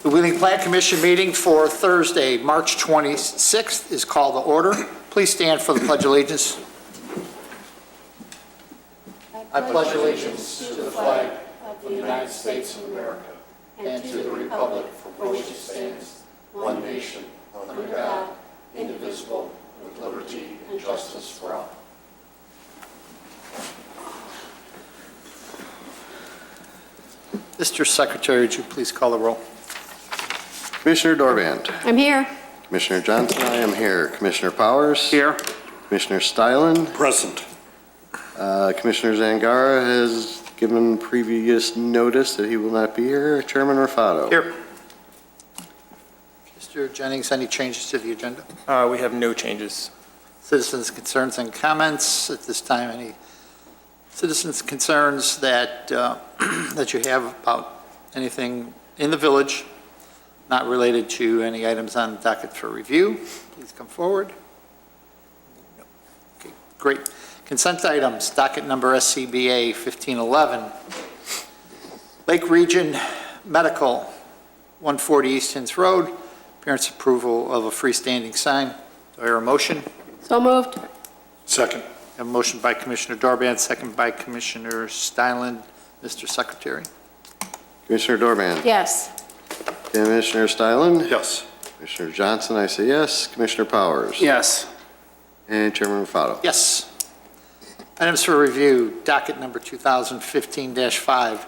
The Wheeling Plan Commission meeting for Thursday, March 26th is called to order. Please stand for the Pledge of Allegiance. I pledge allegiance to the flag of the United States of America and to the republic for which it stands, one nation, under God, indivisible, with liberty and justice for all. Mr. Secretary, would you please call the roll? Commissioner Dorband. I'm here. Commissioner Johnson, I am here. Commissioner Powers. Here. Commissioner Stylen. Present. Commissioner Zangara has given previous notice that he will not be here. Chairman Rafato. Here. Mr. Jennings, any changes to the agenda? We have no changes. Citizens' concerns and comments at this time. Any citizens' concerns that that you have about anything in the village not related to any items on the docket for review? Please come forward. No. Okay, great. Consent items, docket number SCBA 1511. Lake Region Medical, 140 East Hints Road. Parents' approval of a freestanding sign. Do I hear a motion? So moved. Second. A motion by Commissioner Dorband, second by Commissioner Stylen. Mr. Secretary. Commissioner Dorband. Yes. Commissioner Stylen. Yes. Commissioner Johnson, I say yes. Commissioner Powers. Yes. And Chairman Rafato. Yes. Items for review, docket number 2015-5,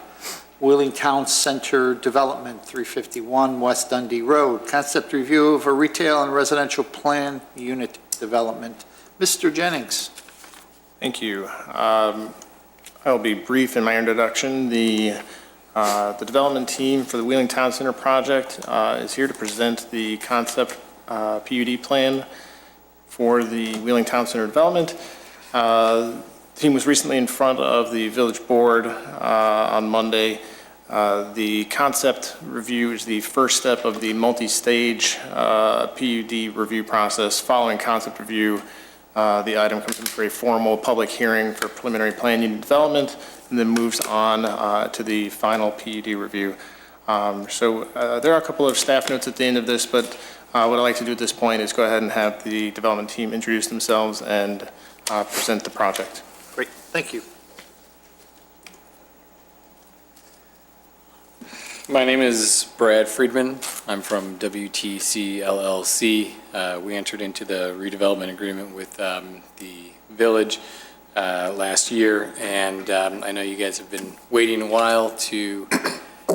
Wheeling Town Center Development, 351 West Dundee Road. Concept review of a retail and residential plan unit development. Mr. Jennings. Thank you. I will be brief in my introduction. The development team for the Wheeling Town Center project is here to present the concept PUD plan for the Wheeling Town Center development. The team was recently in front of the village board on Monday. The concept review is the first step of the multi-stage PUD review process. Following concept review, the item comes in for a formal public hearing for preliminary plan unit development and then moves on to the final PUD review. There are a couple of staff notes at the end of this, but what I'd like to do at this point is go ahead and have the development team introduce themselves and present the project. Great, thank you. My name is Brad Friedman. I'm from WTC LLC. We entered into the redevelopment agreement with the village last year, and I know you guys have been waiting a while to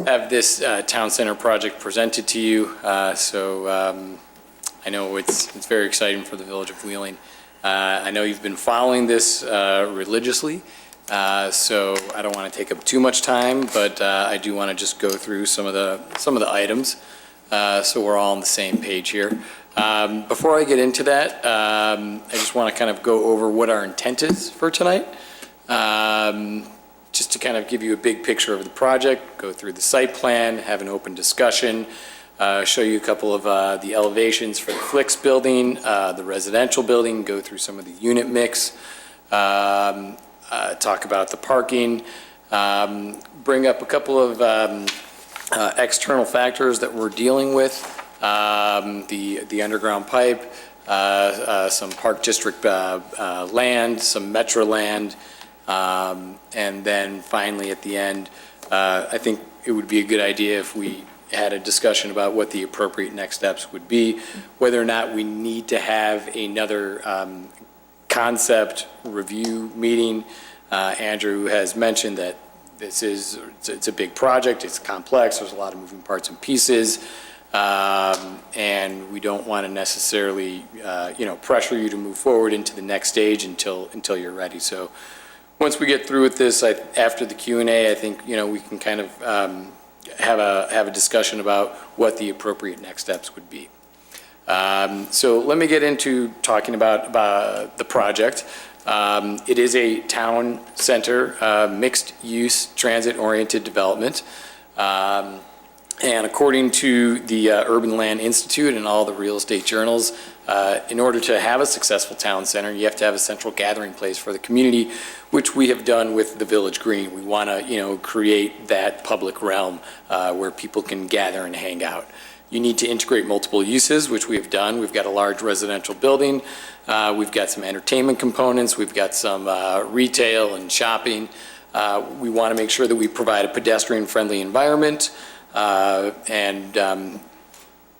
have this town center project presented to you. I know it's very exciting for the village of Wheeling. I know you've been following this religiously. So I don't want to take up too much time, but I do want to just go through some of the items, so we're all on the same page here. Before I get into that, I just want to kind of go over what our intent is for tonight, just to kind of give you a big picture of the project, go through the site plan, have an open discussion, show you a couple of the elevations for the Flicks building, the residential building, go through some of the unit mix. Talk about the parking, bring up a couple of external factors that we're dealing with, the underground pipe, some Park District land, some Metro land, and then finally at the end, I think it would be a good idea if we had a discussion about what the appropriate next steps would be, whether or not we need to have another concept review meeting. Andrew has mentioned that it's a big project, it's complex, there's a lot of moving parts and pieces, and we don't want to necessarily pressure you to move forward into the next stage until you're ready. So once we get through with this, after the Q&A, I think we can kind of have a discussion about what the appropriate next steps would be. So let me get into talking about the project. It is a town center, mixed-use, transit-oriented development. And according to the Urban Land Institute and all the real estate journals, in order to have a successful town center, you have to have a central gathering place for the community, which we have done with the Village Green. We want to, create that public realm where people can gather and hang out. You need to integrate multiple uses, which we have done. We've got a large residential building. We've got some entertainment components. We've got some retail and shopping. We want to make sure that we provide a pedestrian-friendly environment.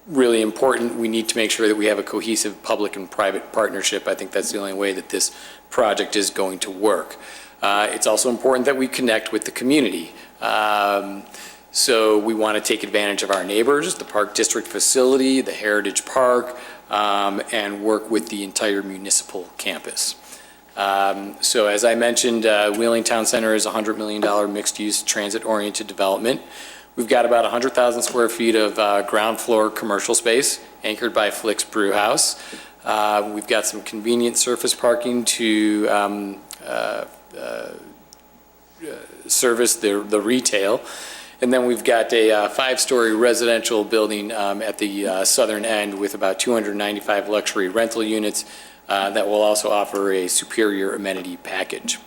Really important, we need to make sure that we have a cohesive public and private partnership. I think that's the only way that this project is going to work. It's also important that we connect with the community. So we want to take advantage of our neighbors, the Park District facility, the Heritage Park, and work with the entire municipal campus. So as I mentioned, Wheeling Town Center is a $100 million mixed-use transit-oriented development. We've got about 100,000 square feet of ground floor commercial space anchored by Flick's Brew House. We've got some convenient surface parking to service the retail. And then we've got a 5-story residential building at the southern end with about 295 luxury rental units that will also offer a superior amenity package.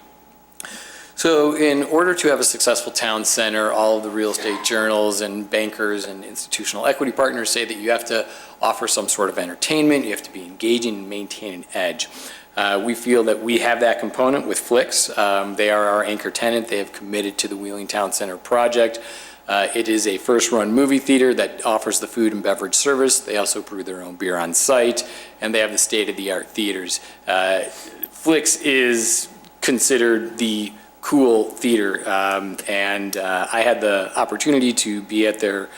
So in order to have a successful town center, all of the real estate journals and bankers and institutional equity partners say that you have to offer some sort of entertainment, you have to be engaging and maintain an edge. We feel that we have that component with Flicks. They are our anchor tenant. They have committed to the Wheeling Town Center project. It is a first-run movie theater that offers the food and beverage service. They also brew their own beer on site, and they have the state-of-the-art theaters. Flicks is considered the cool theater, and I had the opportunity to be at their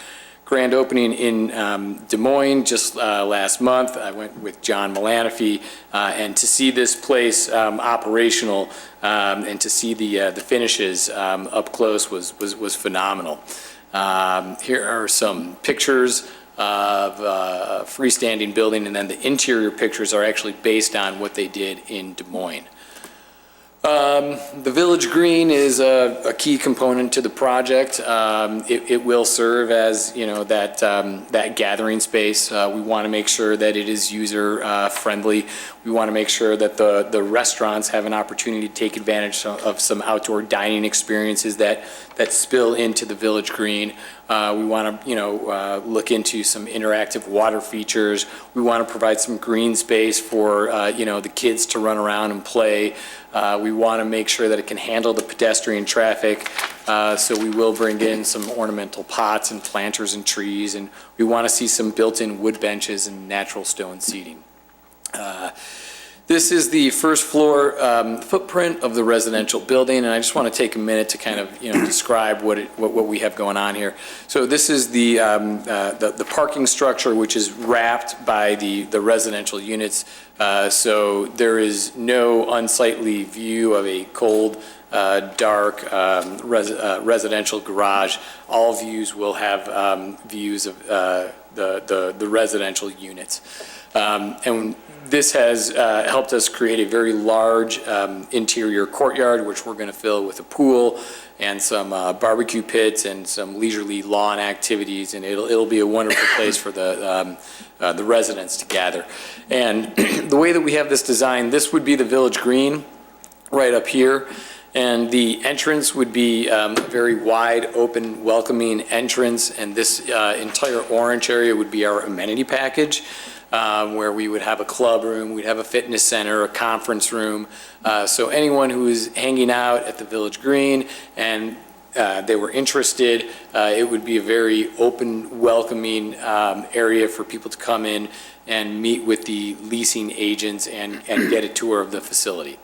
grand opening in Des Moines just last month. I went with John Malanaphy, and to see this place operational and to see the finishes up close was phenomenal. Here are some pictures of a freestanding building, and then the interior pictures are actually based on what they did in Des Moines. The Village Green is a key component to the project. It will serve as, that gathering space. We want to make sure that it is user friendly. We want to make sure that the restaurants have an opportunity to take advantage of some outdoor dining experiences that spill into the Village Green. We want to, look into some interactive water features. We want to provide some green space for, the kids to run around and play. We want to make sure that it can handle the pedestrian traffic. So we will bring in some ornamental pots and planters and trees, and we want to see some built-in wood benches and natural stone seating. This is the first floor footprint of the residential building, and I just want to take a minute to kind of describe what we have going on here. So this is the parking structure, which is wrapped by the residential units. So there is no unsightly view of a cold, dark residential garage. All views will have views of the residential units. And this has helped us create a very large interior courtyard, which we're going to fill with a pool and some barbecue pits and some leisurely lawn activities, and it'll be a wonderful place for the residents to gather. And the way that we have this designed, this would be the Village Green right up here, and the entrance would be a very wide, open, welcoming entrance, and this entire orange area would be our amenity package. Where we would have a club room, we'd have a fitness center, a conference room. So anyone who is hanging out at the Village Green and they were interested, it would be a very open, welcoming area for people to come in and meet with the leasing agents and get a tour of the facility.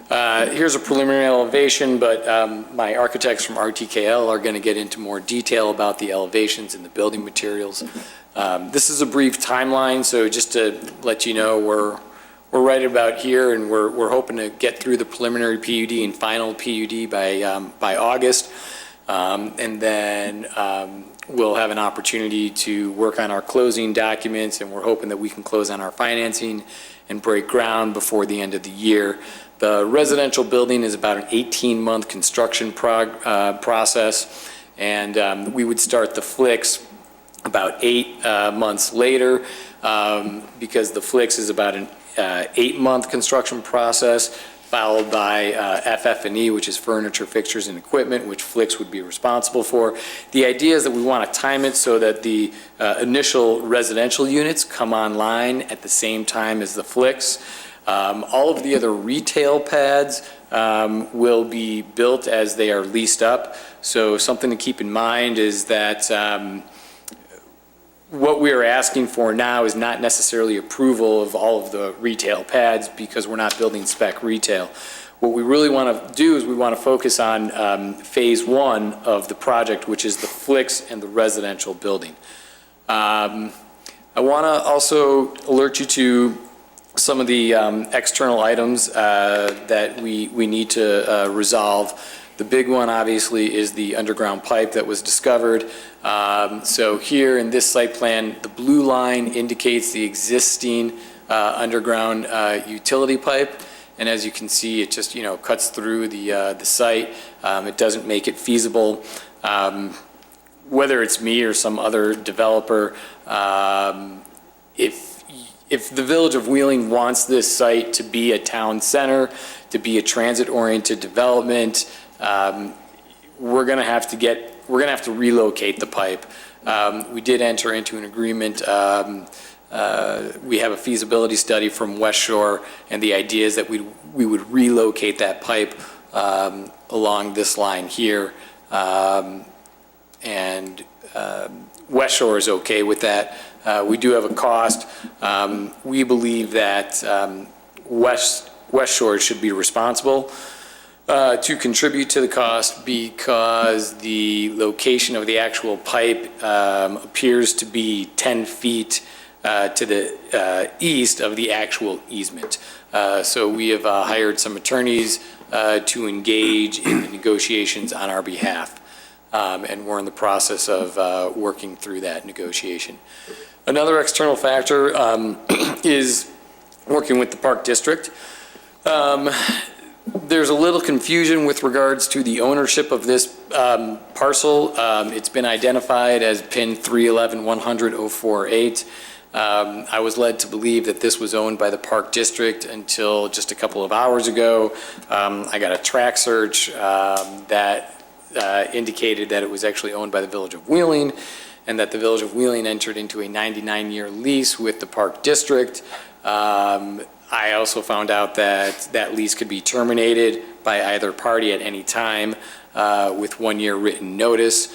Here's a preliminary elevation, but my architects from RTKL are going to get into more detail about the elevations and the building materials. This is a brief timeline, so just to let you know, we're right about here, and we're hoping to get through the preliminary PUD and final PUD by August, and then we'll have an opportunity to work on our closing documents, and we're hoping that we can close on our financing and break ground before the end of the year. The residential building is about an 18-month construction process. and we would start the flicks about 8 months later, because the flicks is about an 8-month construction process, followed by FF&E, which is furniture, fixtures, and equipment, which Flicks would be responsible for. The idea is that we want to time it so that the initial residential units come online at the same time as the Flicks. All of the other retail pads will be built as they are leased up. So something to keep in mind is that what we are asking for now is not necessarily approval of all of the retail pads, because we're not building spec retail. What we really want to do is we want to focus on phase 1 of the project, which is the Flicks and the residential building. I want to also alert you to some of the external items that we need to resolve. The big one, obviously, is the underground pipe that was discovered. So here in this site plan, the blue line indicates the existing underground utility pipe. And as you can see, it just, cuts through the site. It doesn't make it feasible. Whether it's me or some other developer, if the Village of Wheeling wants this site to be a town center, to be a transit-oriented development, we're going to have to relocate the pipe. We did enter into an agreement. We have a feasibility study from West Shore, and the idea is that we would relocate that pipe along this line here. And West Shore is okay with that. We do have a cost. We believe that West Shore should be responsible to contribute to the cost, because the location of the actual pipe appears to be 10 feet to the east of the actual easement. So we have hired some attorneys to engage in the negotiations on our behalf, and we're in the process of working through that negotiation. Another external factor is working with the Park District. There's a little confusion with regards to the ownership of this parcel. It's been identified as PIN 311-100-048. I was led to believe that this was owned by the Park District until just a couple of hours ago. I got a track search that indicated that it was actually owned by the Village of Wheeling, and that the Village of Wheeling entered into a 99-year lease with the Park District. I also found out that that lease could be terminated by either party at any time with 1-year written notice.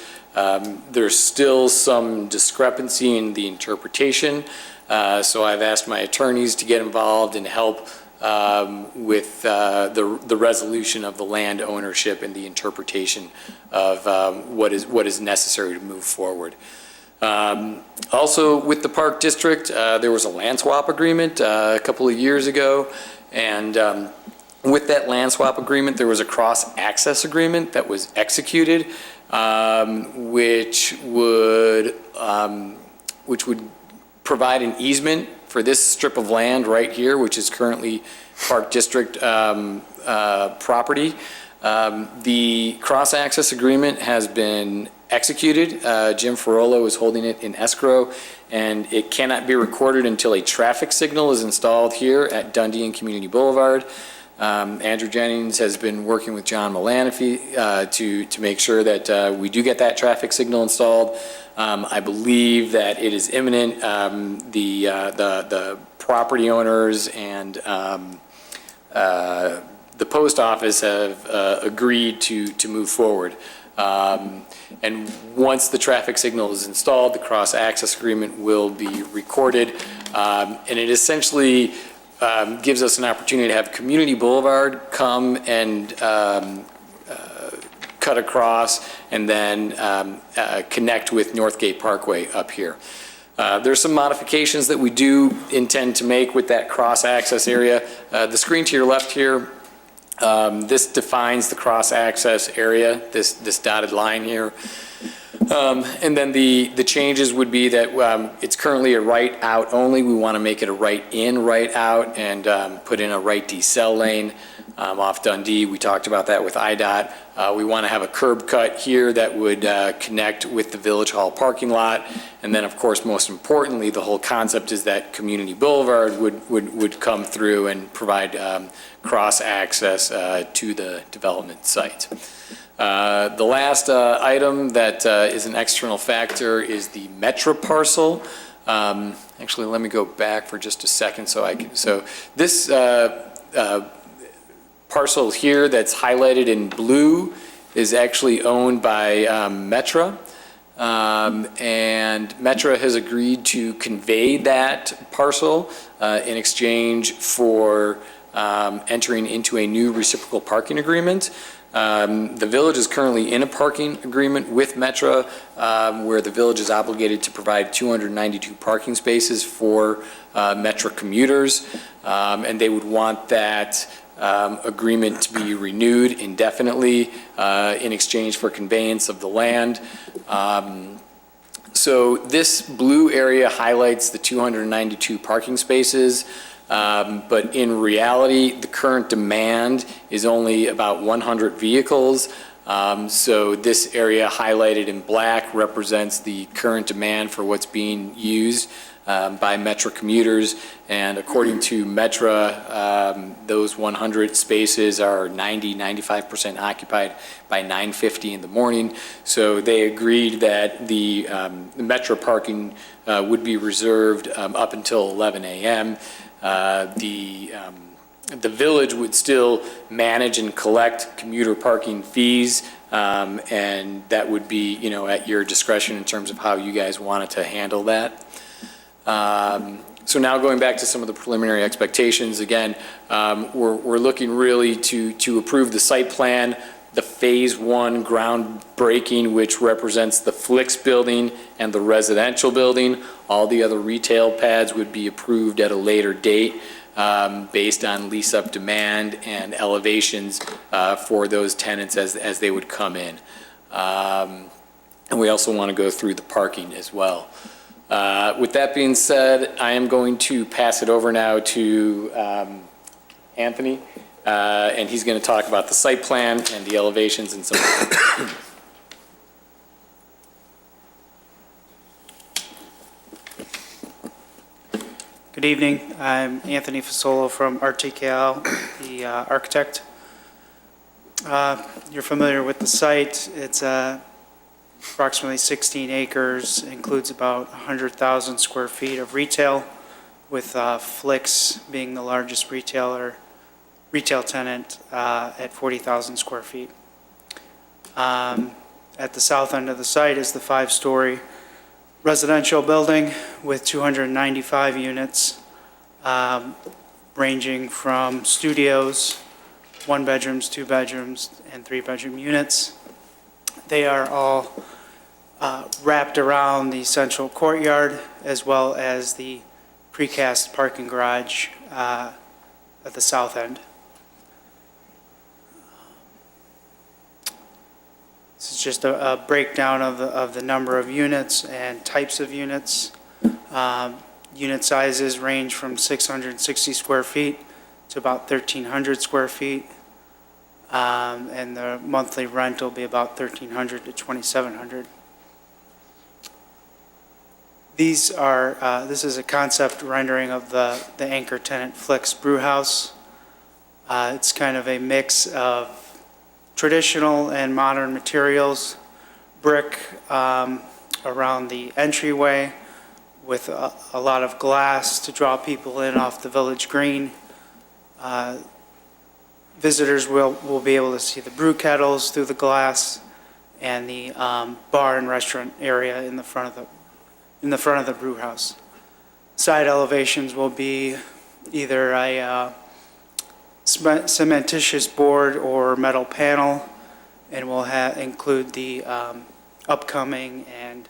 There's still some discrepancy in the interpretation, so I've asked my attorneys to get involved and help with the resolution of the land ownership and the interpretation of what is necessary to move forward. Also, with the Park District, there was a land swap agreement a couple of years ago, and with that land swap agreement, there was a cross-access agreement that was executed, which would provide an easement for this strip of land right here, which is currently Park District property. The cross-access agreement has been executed. Jim Ferrolo is holding it in escrow, and it cannot be recorded until a traffic signal is installed here at Dundee and Community Boulevard. Andrew Jennings has been working with John Malanaphy to make sure that we do get that traffic signal installed. I believe that it is imminent. The property owners and the post office have agreed to move forward. And once the traffic signal is installed, the cross-access agreement will be recorded. And it essentially gives us an opportunity to have Community Boulevard come and cut across and then connect with Northgate Parkway up here. There's some modifications that we do intend to make with that cross-access area. The screen to your left here, this defines the cross-access area, this dotted line here. And then the changes would be that it's currently a right out only. We want to make it a right in, right out, and put in a right decel lane. off Dundee. We talked about that with IDOT. We want to have a curb cut here that would connect with the Village Hall parking lot. And then, of course, most importantly, the whole concept is that Community Boulevard would come through and provide cross-access to the development site. The last item that is an external factor is the Metra parcel. Actually, let me go back for just a second so this parcel here that's highlighted in blue is actually owned by Metra. And Metra has agreed to convey that parcel in exchange for entering into a new reciprocal parking agreement. The village is currently in a parking agreement with Metra where the village is obligated to provide 292 parking spaces for Metra commuters, and they would want that agreement to be renewed indefinitely in exchange for conveyance of the land. So this blue area highlights the 292 parking spaces. But in reality, the current demand is only about 100 vehicles. So this area highlighted in black represents the current demand for what's being used by Metra commuters. And according to Metra, those 100 spaces are 95% occupied by 9:50 in the morning. So they agreed that the Metra parking would be reserved up until 11 a.m. The village would still manage and collect commuter parking fees, and that would be, at your discretion in terms of how you guys wanted to handle that. So now going back to some of the preliminary expectations, again, we're looking really to approve the site plan, the Phase 1 groundbreaking, which represents the Flix building and the residential building. All the other retail pads would be approved at a later date based on lease-up demand and elevations for those tenants as they would come in. And we also want to go through the parking as well. With that being said, I am going to pass it over now to Anthony. And he's going to talk about the site plan and the elevations and some. Good evening. I'm Anthony Fasolo from RTKL, the architect. You're familiar with the site. It's approximately 16 acres, includes about 100,000 square feet of retail, with Flix being the largest retail tenant at 40,000 square feet. At the south end of the site is the 5-story residential building with 295 units, ranging from studios, 1-bedrooms, 2-bedrooms, and 3-bedroom units. They are all wrapped around the central courtyard as well as the precast parking garage at the south end. This is just a breakdown of the number of units and types of units. Unit sizes range from 660 square feet to about 1,300 square feet. And the monthly rent will be about $1,300 to $2,700. This is a concept rendering of the anchor tenant Flix Brewhouse. It's kind of a mix of traditional and modern materials, brick around the entryway with a lot of glass to draw people in off the village green. Visitors will be able to see the brew kettles through the glass and the bar and restaurant area in the front of the brew house. Side elevations will be either a cementitious board or metal panel, and will include the upcoming and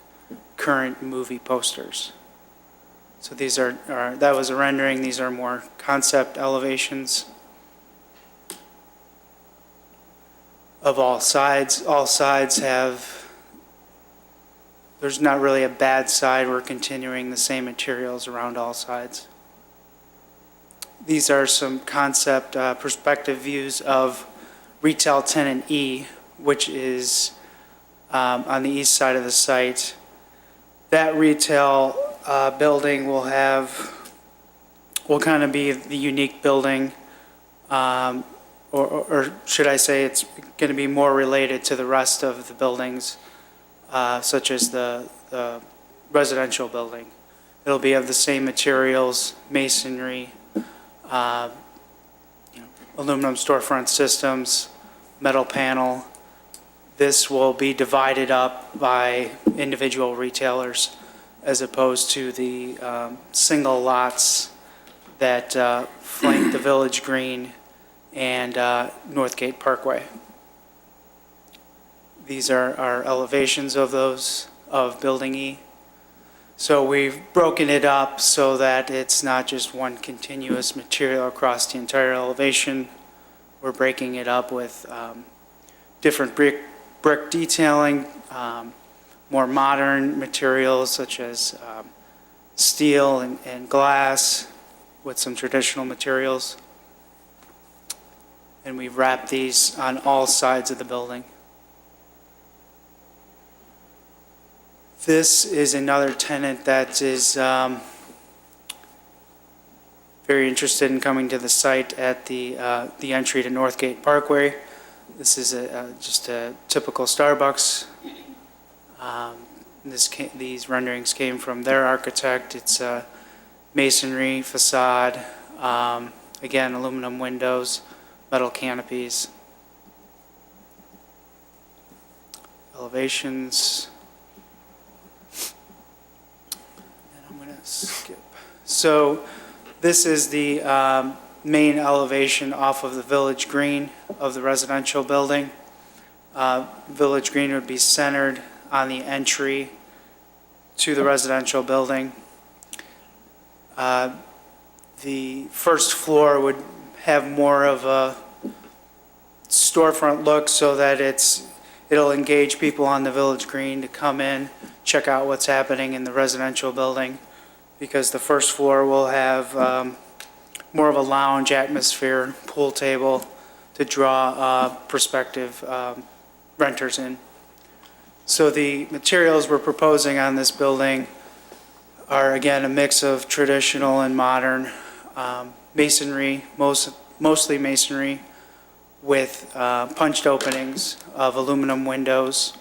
current movie posters. So these that was a rendering. These are more concept elevations of all sides. All sides there's not really a bad side. We're continuing the same materials around all sides. These are some concept perspective views of retail tenant E, which is on the east side of the site. That retail building will kind of be the unique building, or should I say it's going to be more related to the rest of the buildings, such as the residential building. It'll be of the same materials, masonry, aluminum storefront systems, metal panel. This will be divided up by individual retailers as opposed to the single lots that flank the Village Green and Northgate Parkway. These are our elevations of those, of Building E. So we've broken it up so that it's not just one continuous material across the entire elevation. We're breaking it up with different brick detailing, more modern materials such as steel and glass with some traditional materials. And we've wrapped these on all sides of the building. This is another tenant that is very interested in coming to the site at the entry to Northgate Parkway. This is just a typical Starbucks. These renderings came from their architect. It's a masonry facade, again, aluminum windows, metal canopies. Elevations. And I'm going to skip. So this is the main elevation off of the Village Green of the residential building. Village Green would be centered on the entry to the residential building. The first floor would have more of a storefront look so that it'll engage people on the Village Green to come in, check out what's happening in the residential building, because the first floor will have more of a lounge atmosphere, pool table to draw prospective renters in. So the materials we're proposing on this building are, again, a mix of traditional and modern masonry, mostly masonry, with punched openings of aluminum windows,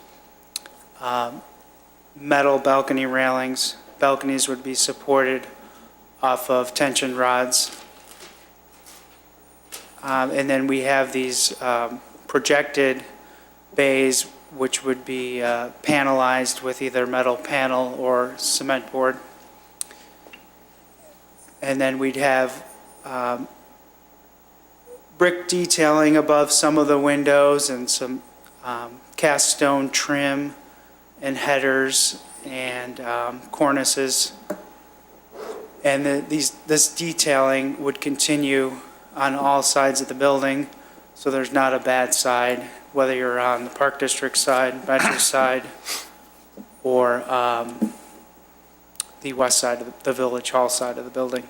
metal balcony railings. Balconies would be supported off of tension rods. And then we have these projected bays, which would be panelized with either metal panel or cement board. And then we'd have brick detailing above some of the windows and some cast stone trim and headers and cornices. And this detailing would continue on all sides of the building, so there's not a bad side, whether you're on the Park District side, Metro side, or the west side of the Village Hall side of the building.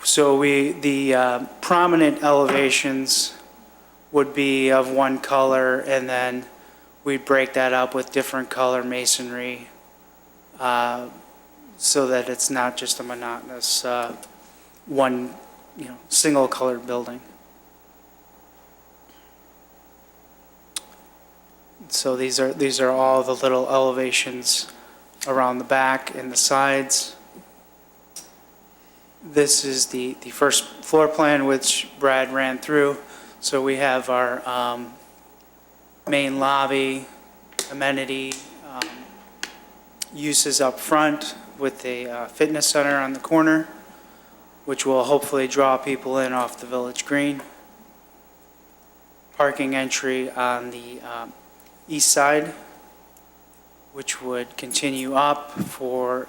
So the prominent elevations would be of one color, and then we'd break that up with different color masonry so that it's not just a monotonous one, single colored building. So these are all the little elevations around the back and the sides. This is the first floor plan, which Brad ran through. So we have our main lobby, amenity uses up front with a fitness center on the corner, which will hopefully draw people in off the Village Green. Parking entry on the east side, which would continue up for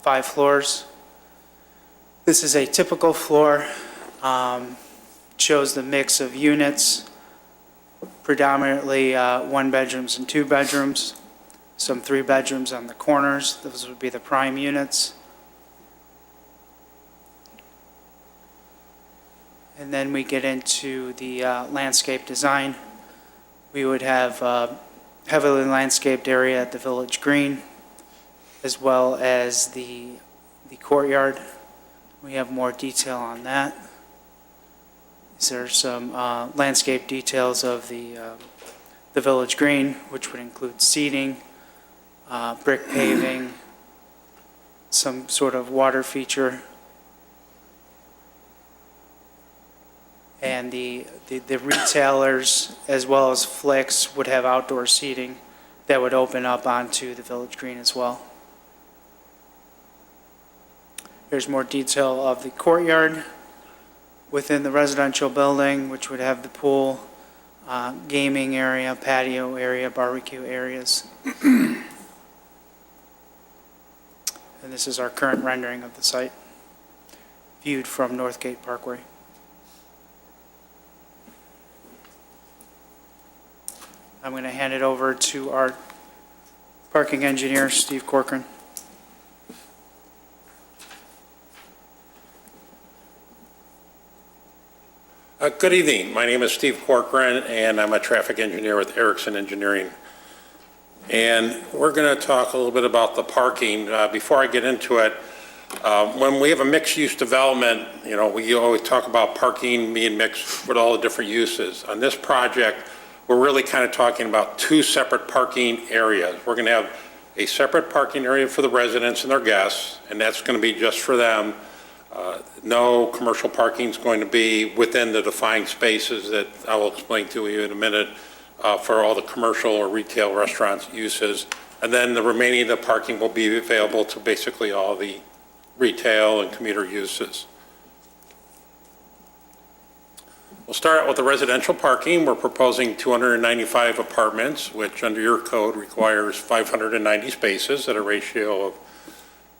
5 floors. This is a typical floor, shows the mix of units, predominantly 1 bedrooms and 2 bedrooms, some 3 bedrooms on the corners. Those would be the prime units. And then we get into the landscape design. We would have heavily landscaped area at the Village Green, as well as the courtyard. We have more detail on that. These are some landscape details of the Village Green, which would include seating, brick paving, some sort of water feature. And the retailers, as well as Flicks, would have outdoor seating that would open up onto the Village Green as well. Here's more detail of the courtyard within the residential building, which would have the pool, gaming area, patio area, barbecue areas. And this is our current rendering of the site, viewed from Northgate Parkway. I'm going to hand it over to our parking engineer, Steve Corcoran. Good evening. My name is Steve Corcoran, and I'm a traffic engineer with Erickson Engineering. And we're going to talk a little bit about the parking. Before I get into it, when we have a mixed-use development, you know, we always talk about parking being mixed with all the different uses. On this project, we're really kind of talking about two separate parking areas. We're going to have a separate parking area for the residents and their guests, and that's going to be just for them. No commercial parking is going to be within the defined spaces that I will explain to you in a minute for all the commercial or retail restaurants uses. And then the remaining of the parking will be available to basically all the retail and commuter uses. We'll start out with the residential parking. We're proposing 295 apartments, which under your code requires 590 spaces at a ratio of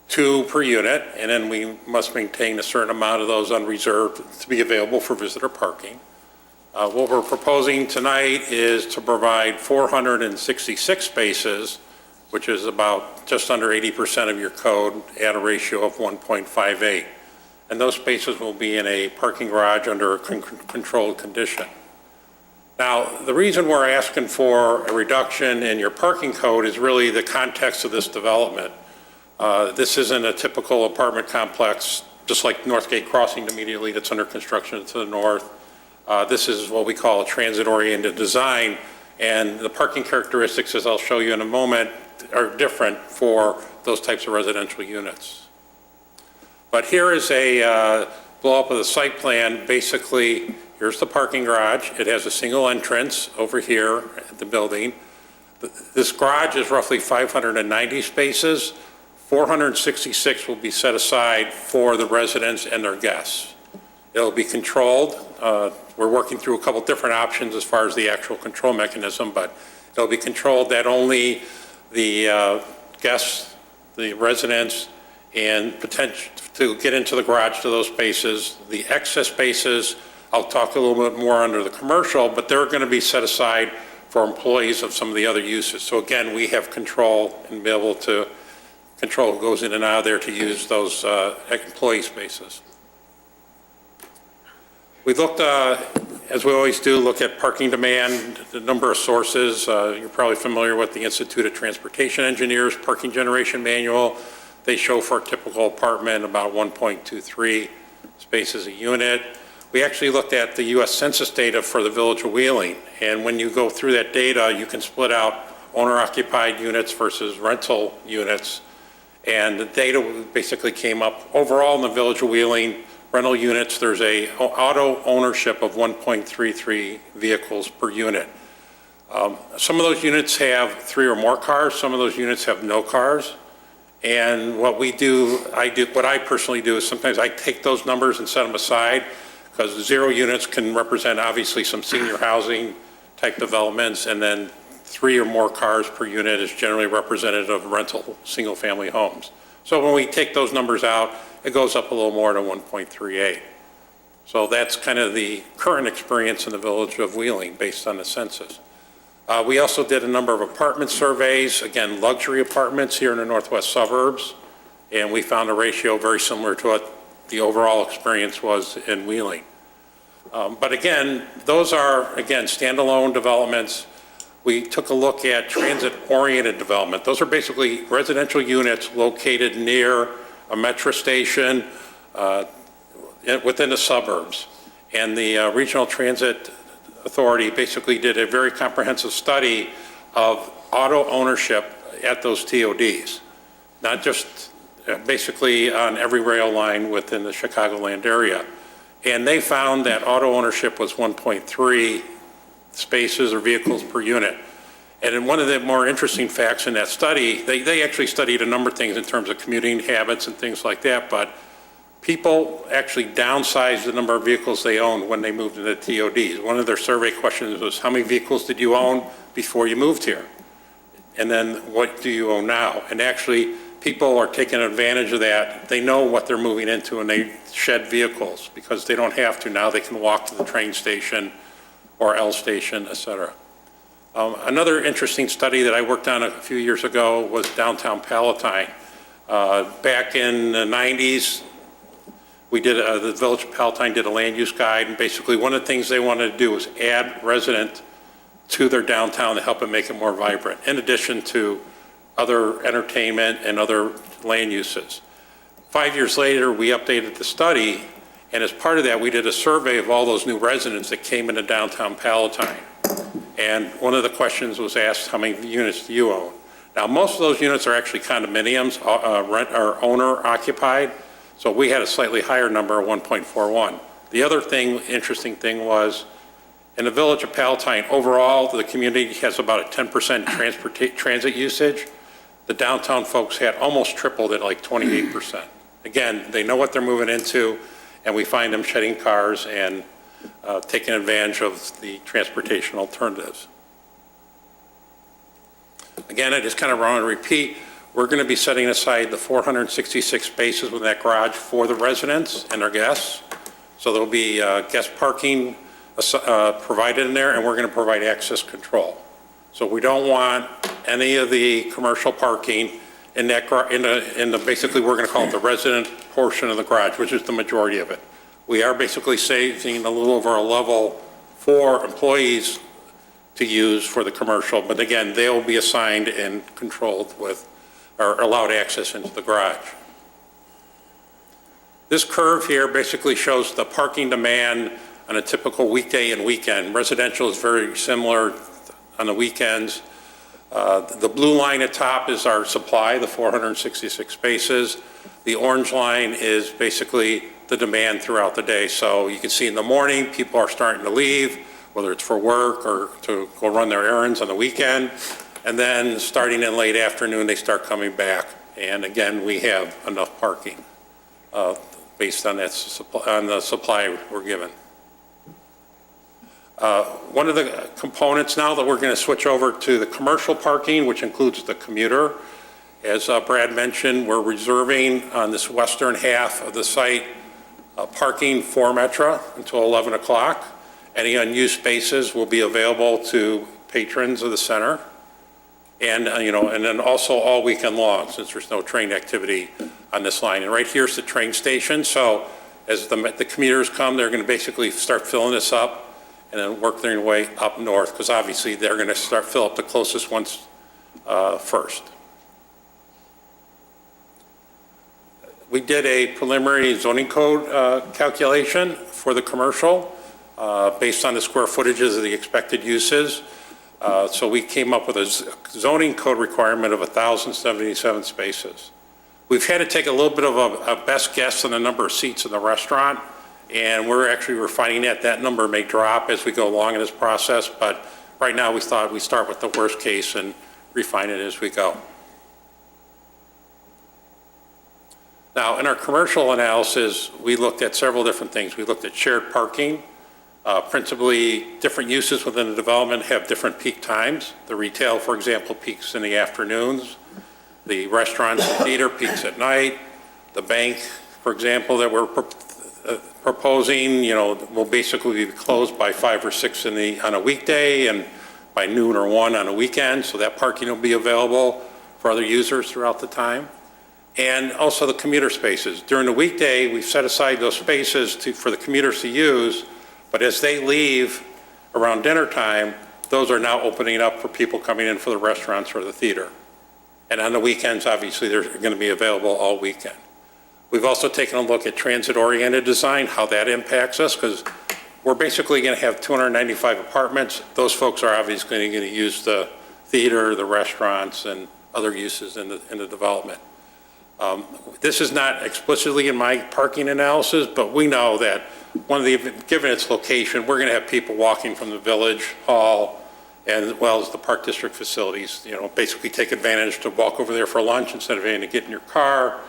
2 per unit, and then we must maintain a certain amount of those unreserved to be available for visitor parking. What we're proposing tonight is to provide 466 spaces, which is about just under 80% of your code at a ratio of 1.58. And those spaces will be in a parking garage under a controlled condition. Now, the reason we're asking for a reduction in your parking code is really the context of this development. This isn't a typical apartment complex, just like Northgate Crossing immediately that's under construction to the north. This is what we call a transit-oriented design, and the parking characteristics, as I'll show you in a moment, are different for those types of residential units. But here is a blow-up of the site plan. Basically, here's the parking garage. It has a single entrance over here at the building. This garage is roughly 590 spaces. 466 will be set aside for the residents and their guests. It'll be controlled. We're working through a couple different options as far as the actual control mechanism, but it'll be controlled that only the guests, the residents, and potential to get into the garage to those spaces. The excess spaces, I'll talk a little bit more under the commercial, but they're going to be set aside for employees of some of the other uses. So again, we have control and be able to control who goes in and out of there to use those employee spaces. We looked, as we always do, look at parking demand, the number of sources. You're probably familiar with the Institute of Transportation Engineers Parking Generation Manual. They show for a typical apartment about 1.23 spaces a unit. We actually looked at the U.S. Census data for the Village of Wheeling, and when you go through that data, you can split out owner-occupied units versus rental units. And the data basically came up overall in the Village of Wheeling, rental units, there's a auto ownership of 1.33 vehicles per unit. Some of those units have 3 or more cars, some of those units have no cars. And what I personally do is sometimes I take those numbers and set them aside, because 0 units can represent obviously some senior housing type developments, and then 3 or more cars per unit is generally representative of rental single-family homes. So when we take those numbers out, it goes up a little more to 1.38. So that's kind of the current experience in the Village of Wheeling based on the census. We also did a number of apartment surveys, again, luxury apartments here in the northwest suburbs, and we found a ratio very similar to what the overall experience was in Wheeling. But again, those are, again, standalone developments. We took a look at transit-oriented development. Those are basically residential units located near a metro station within the suburbs. And the Regional Transit Authority basically did a very comprehensive study of auto ownership at those TODs, not just basically on every rail line within the Chicagoland area. And they found that auto ownership was 1.3 spaces or vehicles per unit. And then one of the more interesting facts in that study, they actually studied a number of things in terms of commuting habits and things like that, but people actually downsized the number of vehicles they owned when they moved into TODs. One of their survey questions was, how many vehicles did you own before you moved here? And then what do you own now? And actually, people are taking advantage of that. They know what they're moving into and they shed vehicles because they don't have to. Now they can walk to the train station or L station, et cetera. Another interesting study that I worked on a few years ago was downtown Palatine. Back in the 90s, we did, the Village of Palatine did a land use guide, and basically one of the things they wanted to do was add resident to their downtown to help it make it more vibrant, in addition to other entertainment and other land uses. 5 years later, we updated the study, and as part of that, we did a survey of all those new residents that came into downtown Palatine. And one of the questions was asked, how many units do you own? Now, most of those units are actually condominiums, rent or owner occupied, so we had a slightly higher number of 1.41. The other thing, interesting thing was, in the Village of Palatine, overall, the community has about a 10% transit usage. The downtown folks had almost tripled it, like 28%. Again, they know what they're moving into, and we find them shedding cars and taking advantage of the transportation alternatives. Again, I just kind of want to repeat, we're going to be setting aside the 466 spaces within that garage for the residents and their guests. So there'll be guest parking provided in there, and we're going to provide access control. So we don't want any of the commercial parking in that, basically we're going to call it the resident portion of the garage, which is the majority of it. We are basically saving a little over a level for employees to use for the commercial, but again, they'll be assigned and controlled with, or allowed access into the garage. This curve here basically shows the parking demand on a typical weekday and weekend. Residential is very similar on the weekends. The blue line at top is our supply, the 466 spaces. The orange line is basically the demand throughout the day. So you can see in the morning, people are starting to leave, whether it's for work or to go run their errands on the weekend. And then starting in late afternoon, they start coming back. And again, we have enough parking based on that on the supply we're given. One of the components now that we're going to switch over to the commercial parking, which includes the commuter. As Brad mentioned, we're reserving on this western half of the site parking for Metra until 11 o'clock. Any unused spaces will be available to patrons of the center. And, and then also all weekend long, since there's no train activity on this line. And right here's the train station. So as the commuters come, they're going to basically start filling this up and then work their way up north, because obviously they're going to fill up the closest ones first. We did a preliminary zoning code calculation for the commercial based on the square footages of the expected uses. So we came up with a zoning code requirement of 1,077 spaces. We've had to take a little bit of a best guess on the number of seats in the restaurant, and we're actually refining that. That number may drop as we go along in this process, but right now we thought we'd start with the worst case and refine it as we go. Now, in our commercial analysis, we looked at several different things. We looked at shared parking. Principally, different uses within the development have different peak times. The retail, for example, peaks in the afternoons. The restaurants and theater peaks at night. The bank, for example, that we're proposing, will basically be closed by 5 or 6 on a weekday and by noon or 1 on a weekend. So that parking will be available for other users throughout the time. And also the commuter spaces. During the weekday, we've set aside those spaces for the commuters to use, But as they leave around dinner time, those are now opening up for people coming in for the restaurants or the theater. And on the weekends, obviously, they're going to be available all weekend. We've also taken a look at transit-oriented design, how that impacts us, because we're basically going to have 295 apartments. Those folks are obviously going to use the theater, the restaurants, and other uses in the development. This is not explicitly in my parking analysis, but we know that given its location, we're going to have people walking from the village hall as well as the Park District facilities, basically take advantage to walk over there for lunch instead of having to get in your car.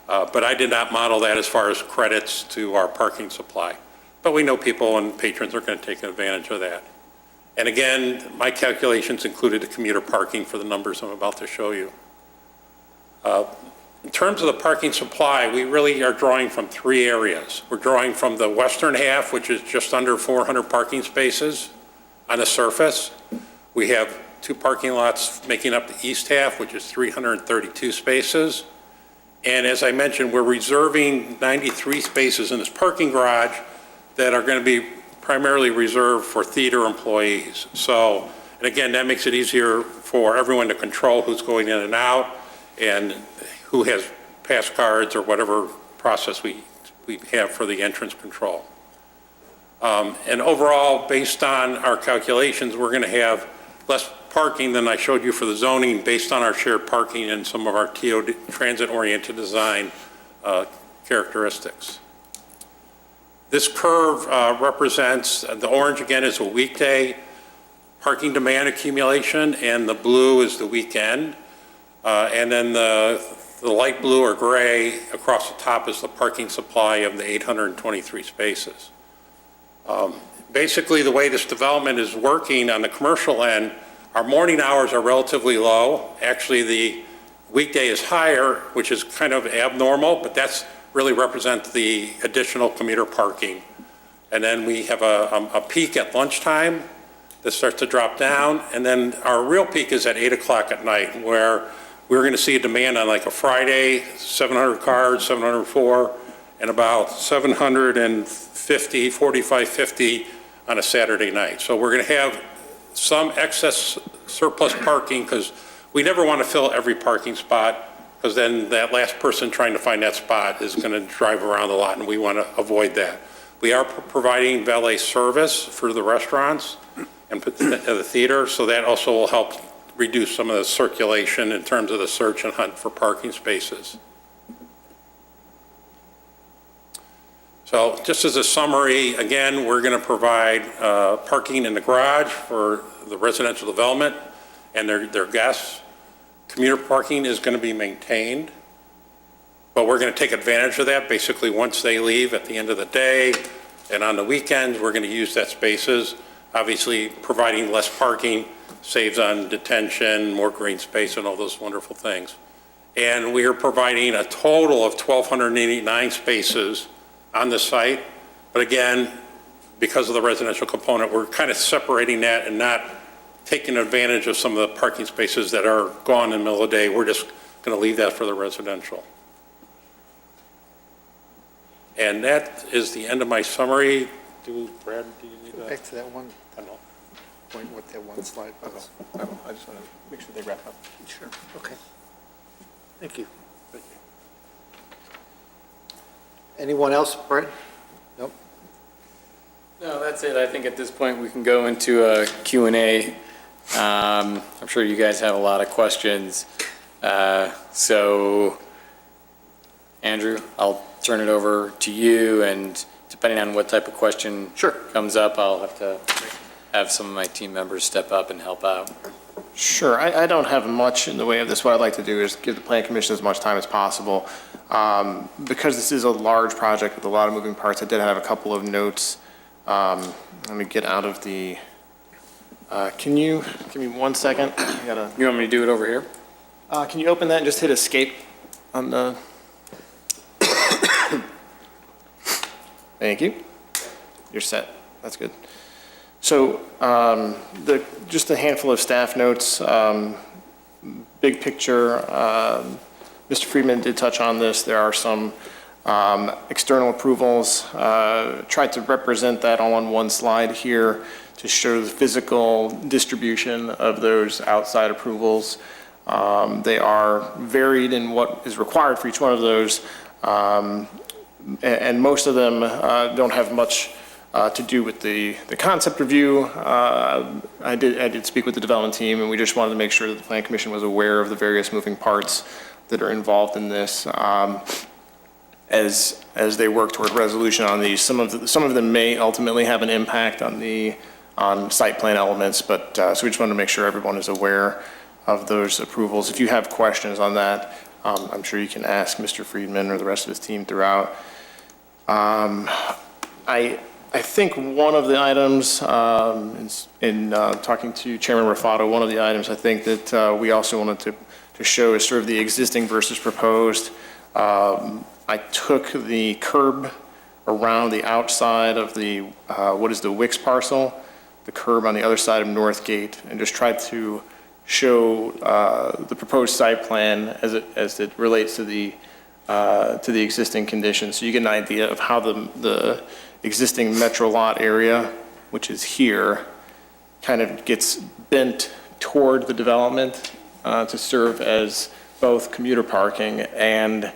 But I did not model that as far as credits to our parking supply. But we know people and patrons are going to take advantage of that. And again, my calculations included the commuter parking for the numbers I'm about to show you. In terms of the parking supply, we really are drawing from 3 areas. We're drawing from the western half, which is just under 400 parking spaces on the surface. We have 2 parking lots making up the east half, which is 332 spaces. And as I mentioned, we're reserving 93 spaces in this parking garage that are going to be primarily reserved for theater employees. So, and again, that makes it easier for everyone to control who's going in and out and who has pass cards or whatever process we have for the entrance control. And overall, based on our calculations, we're going to have less parking than I showed you for the zoning based on our shared parking and some of our TOD, transit-oriented design characteristics. This curve represents, the orange again is a weekday parking demand accumulation, and the blue is the weekend. And then the light blue or gray across the top is the parking supply of the 823 spaces. Basically, the way this development is working on the commercial end, our morning hours are relatively low. Actually, the weekday is higher, which is kind of abnormal, but that's really represents the additional commuter parking. And then we have a peak at lunchtime that starts to drop down. And then our real peak is at 8 o'clock at night, where we're going to see a demand on like a Friday, 700 cars, 704, and about 750, 45, 50 on a Saturday night. So we're going to have some excess surplus parking because we never want to fill every parking spot, because then that last person trying to find that spot is going to drive around the lot, and we want to avoid that. We are providing valet service for the restaurants and the theater, so that also will help reduce some of the circulation in terms of the search and hunt for parking spaces. So just as a summary, again, we're going to provide parking in the garage for the residential development and their guests. Commuter parking is going to be maintained, but we're going to take advantage of that basically once they leave at the end of the day, and on the weekends, we're going to use that spaces. Obviously, providing less parking saves on detention, more green space, and all those wonderful things. And we are providing a total of 1,289 spaces on the site, but again, because of the residential component, we're kind of separating that and not taking advantage of some of the parking spaces that are gone in the middle of the day. We're just going to leave that for the residential. And that is the end of my summary. Brad, do you need Go back to that one, I don't know. point what that one slide was. I just want to make sure they wrap up. Sure, okay. Thank you. Anyone else, Brad? Nope. No, that's it. I think at this point we can go into a Q&A. I'm sure you guys have a lot of questions. So, Andrew, I'll turn it over to you, and depending on what type of question Sure. comes up, I'll have to have some of my team members step up and help out. Sure, I don't have much in the way of this. What I'd like to do is give the Planning Commission as much time as possible. Because this is a large project with a lot of moving parts, I did have a couple of notes. Let me get out of the, can you give me 1 second? You want me to do it over here? Can you open that and just hit escape on the? Thank you. You're set. That's good. So just a handful of staff notes. Big picture, Mr. Friedman did touch on this. There are some External approvals, tried to represent that on one slide here to show the physical distribution of those outside approvals. They are varied in what is required for each one of those, and most of them don't have much to do with the concept review. I did speak with the development team, and we just wanted to make sure that the Plan Commission was aware of the various moving parts that are involved in this. As they work toward resolution on these, some of them may ultimately have an impact on site plan elements, but so we just wanted to make sure everyone is aware of those approvals. If you have questions on that, I'm sure you can ask Mr. Friedman or the rest of his team throughout. I think one of the items, in talking to Chairman Rafato, one of the items I think that we also wanted to show is sort of the existing versus proposed. I took the curb around the outside of the, what is the Wicks parcel, the curb on the other side of North Gate, and just tried to show the proposed site plan as it relates to the existing conditions. So you get an idea of how the existing Metro Lot area, which is here, kind of gets bent toward the development to serve as both commuter parking and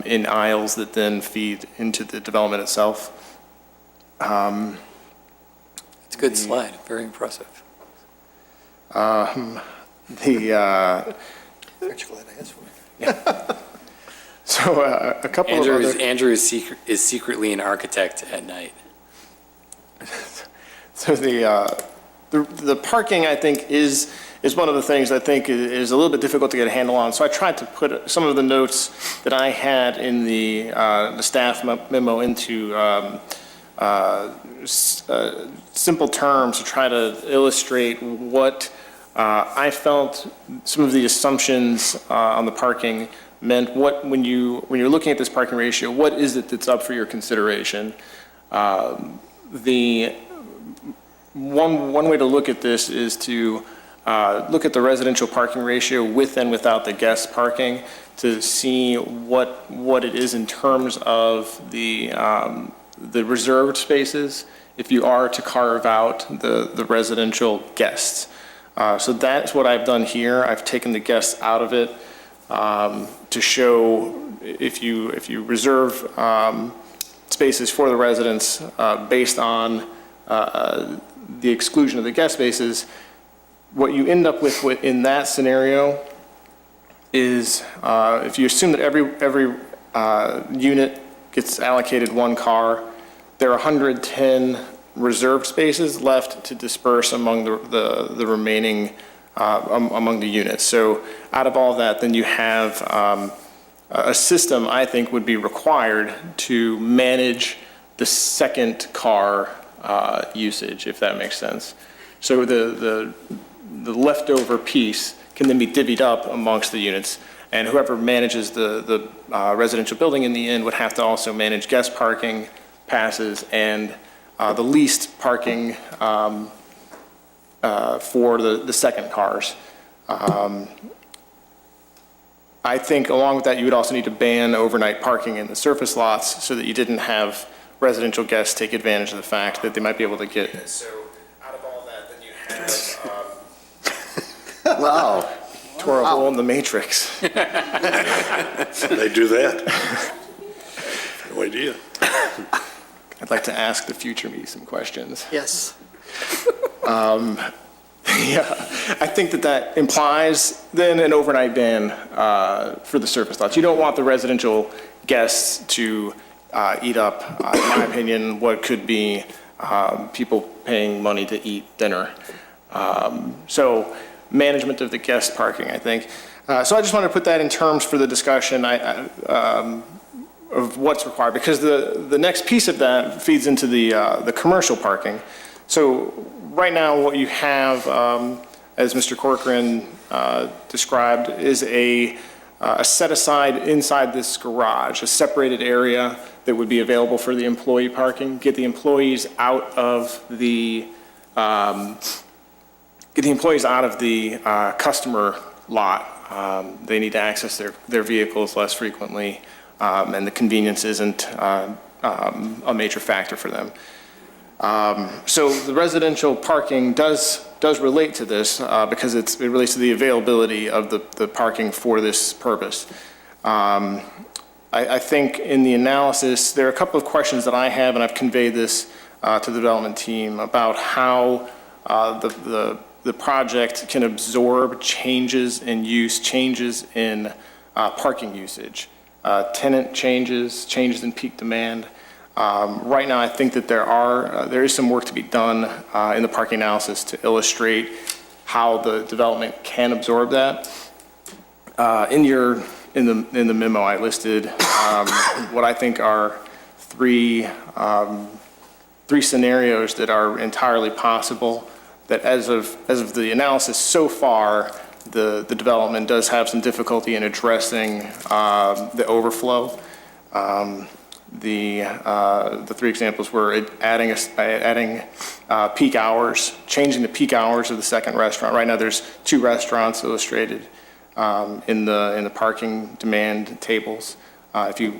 in aisles that then feed into the development itself. It's a good slide, very impressive. Aren't you glad I asked for it? So a couple of other... Andrew is secretly an architect at night. So the parking, I think, is one of the things I think is a little bit difficult to get a handle on. So I tried to put some of the notes that I had in the staff memo into simple terms to try to illustrate what I felt some of the assumptions on the parking meant. When you're looking at this parking ratio, what is it that's up for your consideration? The one way to look at this is to look at the residential parking ratio with and without the guest parking to see what it is in terms of the reserved spaces if you are to carve out the residential guests. So that's what I've done here. I've taken the guests out of it to show if you reserve spaces for the residents based on the exclusion of the guest spaces, what you end up with in that scenario is if you assume that every unit gets allocated one car, there are 110 reserved spaces left to disperse among the remaining among the units. So out of all that, then you have a system I think would be required to manage the second car usage, if that makes sense. So the leftover piece can then be divvied up amongst the units, and whoever manages the residential building in the end would have to also manage guest parking, passes, and the leased parking for the second cars. I think along with that, you would also need to ban overnight parking in the surface lots so that you didn't have residential guests take advantage of the fact that they might be able to get. So out of all that, then you have Wow. tore a hole in the matrix. They do that? No idea. I'd like to ask the future me some questions. Yes. Yeah, I think that implies then an overnight ban for the surface lots. You don't want the residential guests to eat up, in my opinion, what could be people paying money to eat dinner. So management of the guest parking, I think. So I just want to put that in terms for the discussion of what's required, because the next piece of that feeds into the commercial parking. So right now, what you have, as Mr. Corcoran described, is a set aside inside this garage, a separated area that would be available for the employee parking. Get the employees out of the customer lot. They need to access their vehicles less frequently. and the convenience isn't a major factor for them. So the residential parking does relate to this because it relates to the availability of the parking for this purpose. I think in the analysis, there are a couple of questions that I have, and I've conveyed this to the development team about how the project can absorb changes in use, changes in parking usage, tenant changes in peak demand. Right now, I think that there is some work to be done in the parking analysis to illustrate how the development can absorb that. In the memo, I listed what I think are three scenarios that are entirely possible. That as of the analysis so far, the development does have some difficulty in addressing the overflow. The three examples were adding peak hours, changing the peak hours of the second restaurant. Right now, there's 2 restaurants illustrated in the parking demand tables. If you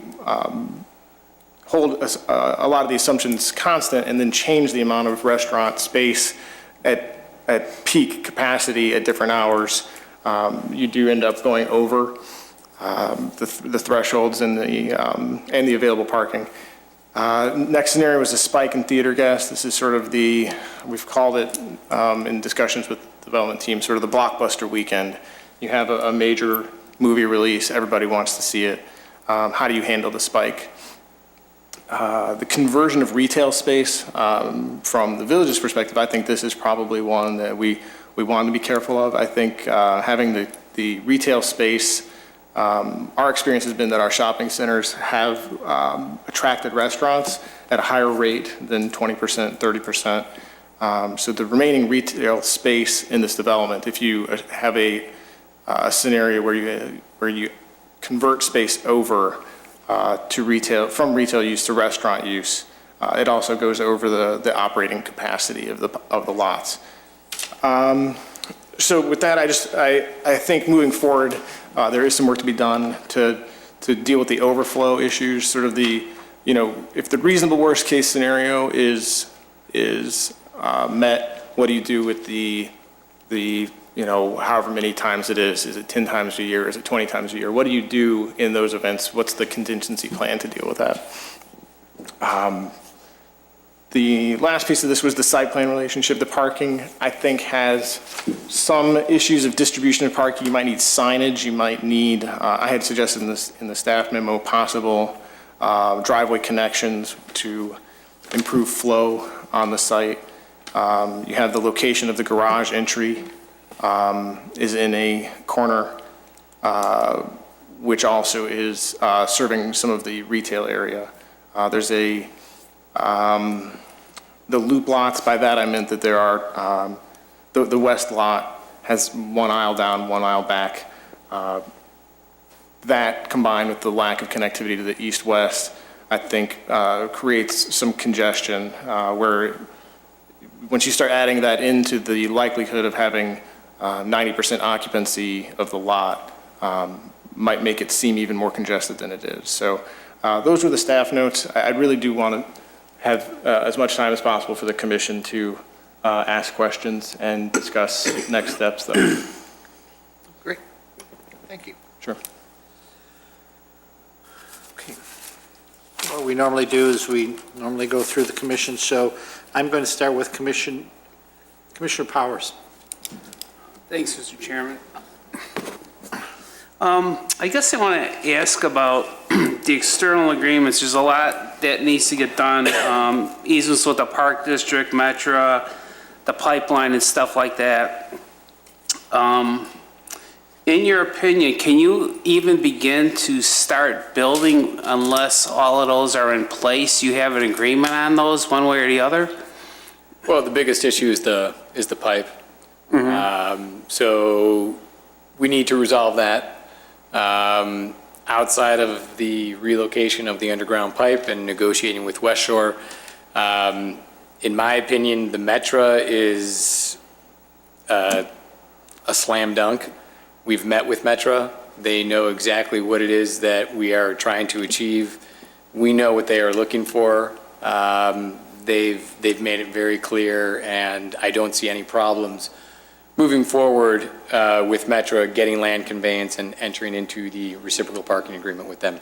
hold a lot of the assumptions constant and then change the amount of restaurant space at peak capacity at different hours, you do end up going over the thresholds and the available parking. Next scenario was a spike in theater guests. This is sort of we've called it in discussions with the development team, sort of the blockbuster weekend. You have a major movie release, everybody wants to see it. How do you handle the spike? The conversion of retail space, from the village's perspective, I think this is probably one that we want to be careful of. I think having the retail space, our experience has been that our shopping centers have attracted restaurants at a higher rate than 20%, 30%. So the remaining retail space in this development, if you have a scenario where you convert space over to retail, from retail use to restaurant use, it also goes over the operating capacity of the lots. So with that, I think moving forward, there is some work to be done to deal with the overflow issues, sort of if the reasonable worst case scenario is met, what do you do with the however many times it is? Is it 10 times a year? Is it 20 times a year? What do you do in those events? What's the contingency plan to deal with that? The last piece of this was the site plan relationship. The parking, I think, has some issues of distribution of parking. You might need signage. You might need, I had suggested in the staff memo, possible driveway connections to improve flow on the site. You have the location of the garage entry is in a corner, which also is serving some of the retail area. There's the loop lots. By that I meant that there are, the west lot has 1 aisle down, 1 aisle back. That combined with the lack of connectivity to the east-west, I think creates some congestion where once you start adding that into the likelihood of having 90% occupancy of the lot, might make it seem even more congested than it is. So those were the staff notes. I really do want to have as much time as possible for the commission to ask questions and discuss next steps, though. Great. Thank you. Sure. Okay. What we normally do is we normally go through the commission, so I'm going to start with Commissioner Powers. Thanks, Mr. Chairman. I guess I want to ask about the external agreements. There's a lot that needs to get done. Easements with the Park District, Metra, the pipeline and stuff like that. In your opinion, can you even begin to start building unless all of those are in place? You have an agreement on those one way or the other? Well, the biggest issue is the pipe. So we need to resolve that. Outside of the relocation of the underground pipe and negotiating with West Shore, in my opinion, the Metra is a slam dunk. We've met with Metra. They know exactly what it is that we are trying to achieve. We know what they are looking for. They've made it very clear, and I don't see any problems moving forward with Metra getting land conveyance and entering into the reciprocal parking agreement with them.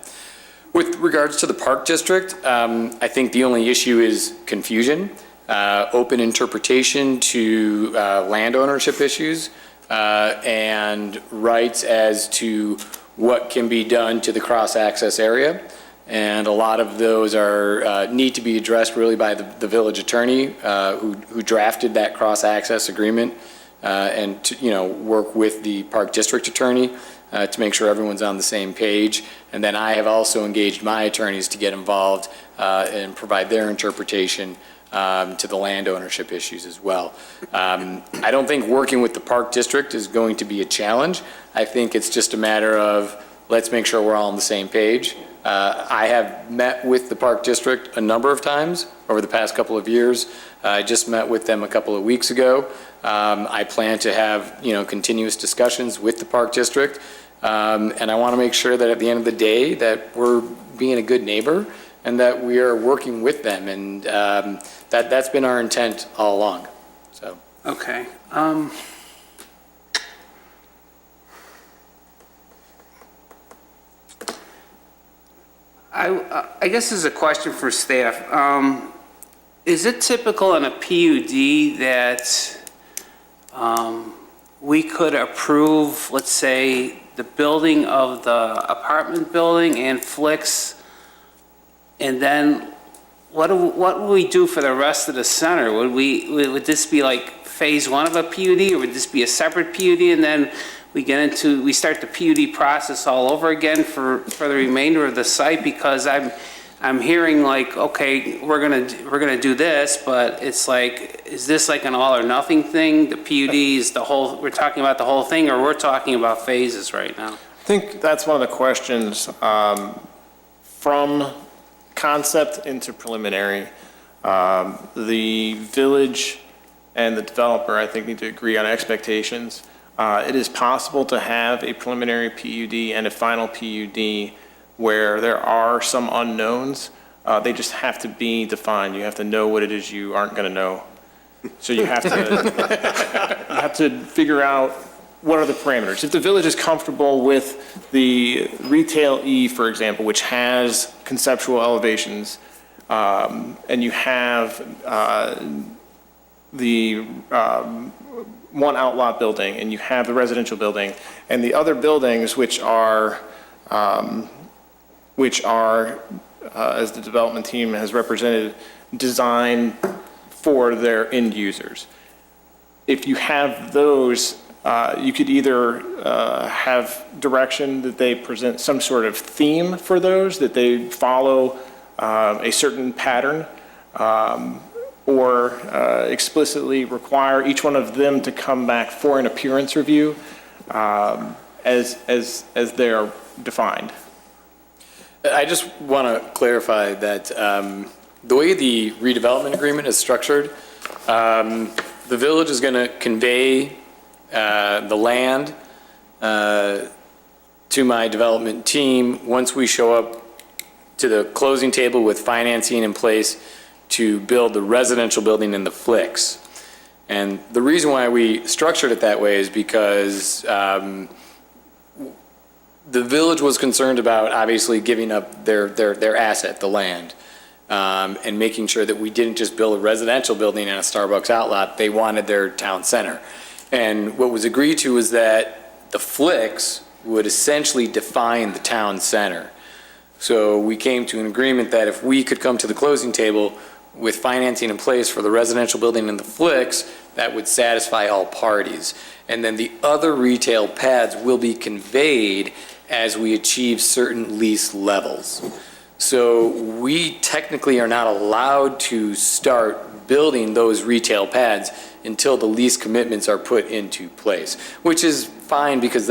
With regards to the Park District, I think the only issue is confusion, open interpretation to land ownership issues, and rights as to what can be done to the cross-access area. And a lot of those are need to be addressed really by the village attorney who drafted that cross-access agreement, and to, work with the Park District attorney to make sure everyone's on the same page. And then I have also engaged my attorneys to get involved and provide their interpretation to the land ownership issues as well. I don't think working with the Park District is going to be a challenge. I think it's just a matter of let's make sure we're all on the same page. I have met with the Park District a number of times over the past couple of years. I just met with them a couple of weeks ago. I plan to have, continuous discussions with the Park District. And I want to make sure that at the end of the day that we're being a good neighbor and that we are working with them. And that's been our intent all along, so. Okay. I guess this is a question for staff. Is it typical in a PUD that we could approve, let's say, the building of the apartment building and Flicks, and then what would we do for the rest of the center? Would this be like phase one of a PUD, or would this be a separate PUD, and then we start the PUD process all over again for the remainder of the site? Because I'm hearing like, okay, we're gonna do this, but it's like, is this like an all or nothing thing? The PUD is we're talking about the whole thing, or we're talking about phases right now? I think that's one of the questions from concept into preliminary. The village and the developer, I think, need to agree on expectations. It is possible to have a preliminary PUD and a final PUD where there are some unknowns. They just have to be defined. You have to know what it is you aren't going to know. So you have to figure out what are the parameters. If the village is comfortable with the retail E, for example, which has conceptual elevations, and you have the one outlot building, and you have the residential building, and the other buildings which are as the development team has represented, designed for their end users. If you have those, you could either have direction that they present some sort of theme for those, that they follow a certain pattern, or explicitly require each one of them to come back for an appearance review as they are defined. I just want to clarify that the way the redevelopment agreement is structured, the village is going to convey the land to my development team once we show up to the closing table with financing in place to build the residential building in the Flicks. And the reason why we structured it that way is because the village was concerned about obviously giving up their asset, the land, and making sure that we didn't just build a residential building and a Starbucks outlet. They wanted their town center. And what was agreed to was that the Flicks would essentially define the town center. So we came to an agreement that if we could come to the closing table with financing in place for the residential building in the Flicks, that would satisfy all parties. And then the other retail pads will be conveyed as we achieve certain lease levels. So we technically are not allowed to start building those retail pads until the lease commitments are put into place, which is fine because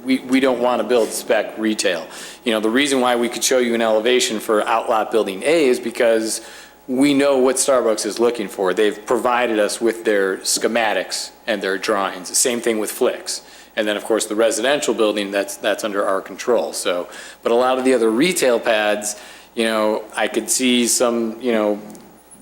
we don't want to build spec retail. The reason why we could show you an elevation for outlot building A is because we know what Starbucks is looking for. They've provided us with their schematics and their drawings. The same thing with Flicks. And then, of course, the residential building, that's under our control, so. But a lot of the other retail pads, you know, I could see some, you know,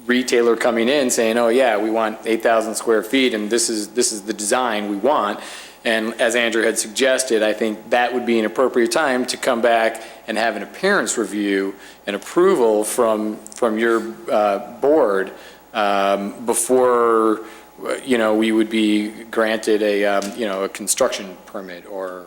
retailer coming in saying, oh yeah, we want 8,000 square feet and this is the design we want. And as Andrew had suggested, I think that would be an appropriate time to come back and have an appearance review and approval from your board before, you know, we would be granted a, you know, a construction permit or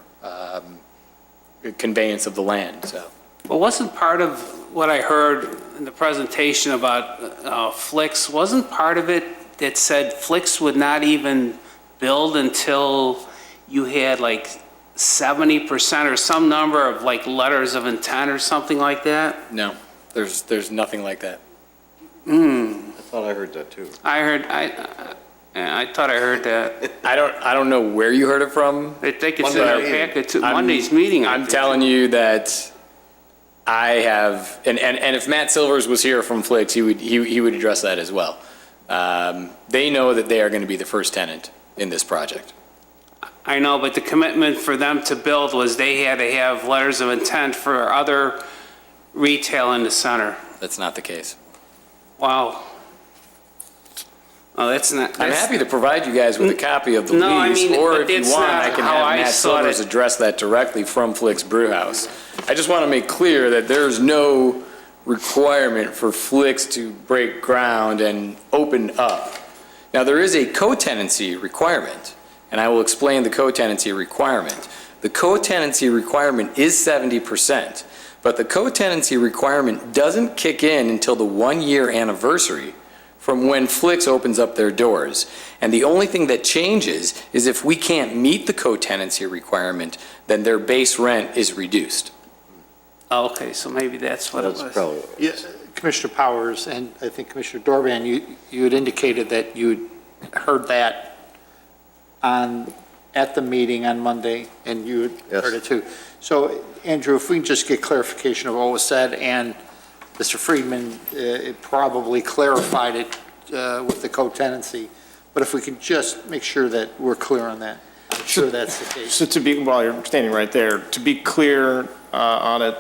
conveyance of the land, so. Well, wasn't part of what I heard in the presentation about Flix, wasn't part of it that said Flix would not even build until you had like 70% or some number of like letters of intent or something like that? No, there's nothing like that. I thought I heard that too. I thought I heard that. I don't know where you heard it from. I think it's in our packet to Monday's meeting. I I'm think. telling you that I have, and if Matt Silvers was here from Flix, he would address that as well. They know that they are going to be the first tenant in this project. I know, but the commitment for them to build was they had to have letters of intent for other retail in the center. That's not the case. Wow. Oh, that's not. I'm happy to provide you guys with a copy of the No, I lease, mean, or but if you that's want, not I can how have I Matt saw Silvers it. address that directly from Flix Brewhouse. I just want to make clear that there's no requirement for Flix to break ground and open up. Now, there is a co-tenancy requirement, and I will explain the co-tenancy requirement. The co-tenancy requirement is 70%, but the co-tenancy requirement doesn't kick in until the 1-year anniversary from when Flix opens up their doors. And the only thing that changes is if we can't meet the co-tenancy requirement, then their base rent is reduced. Okay, so maybe that's what it That's was. probably, Yes, Commissioner Powers and I think Commissioner Dorban, you had indicated that you had heard that at the meeting on Monday, and you had Yes. heard it too. So, Andrew, if we can just get clarification of what was said, and Mr. Friedman it probably clarified it with the co-tenancy, but if we can just make sure that we're clear on that, I'm sure that's the case. So to be, while you're standing right there, to be clear on it,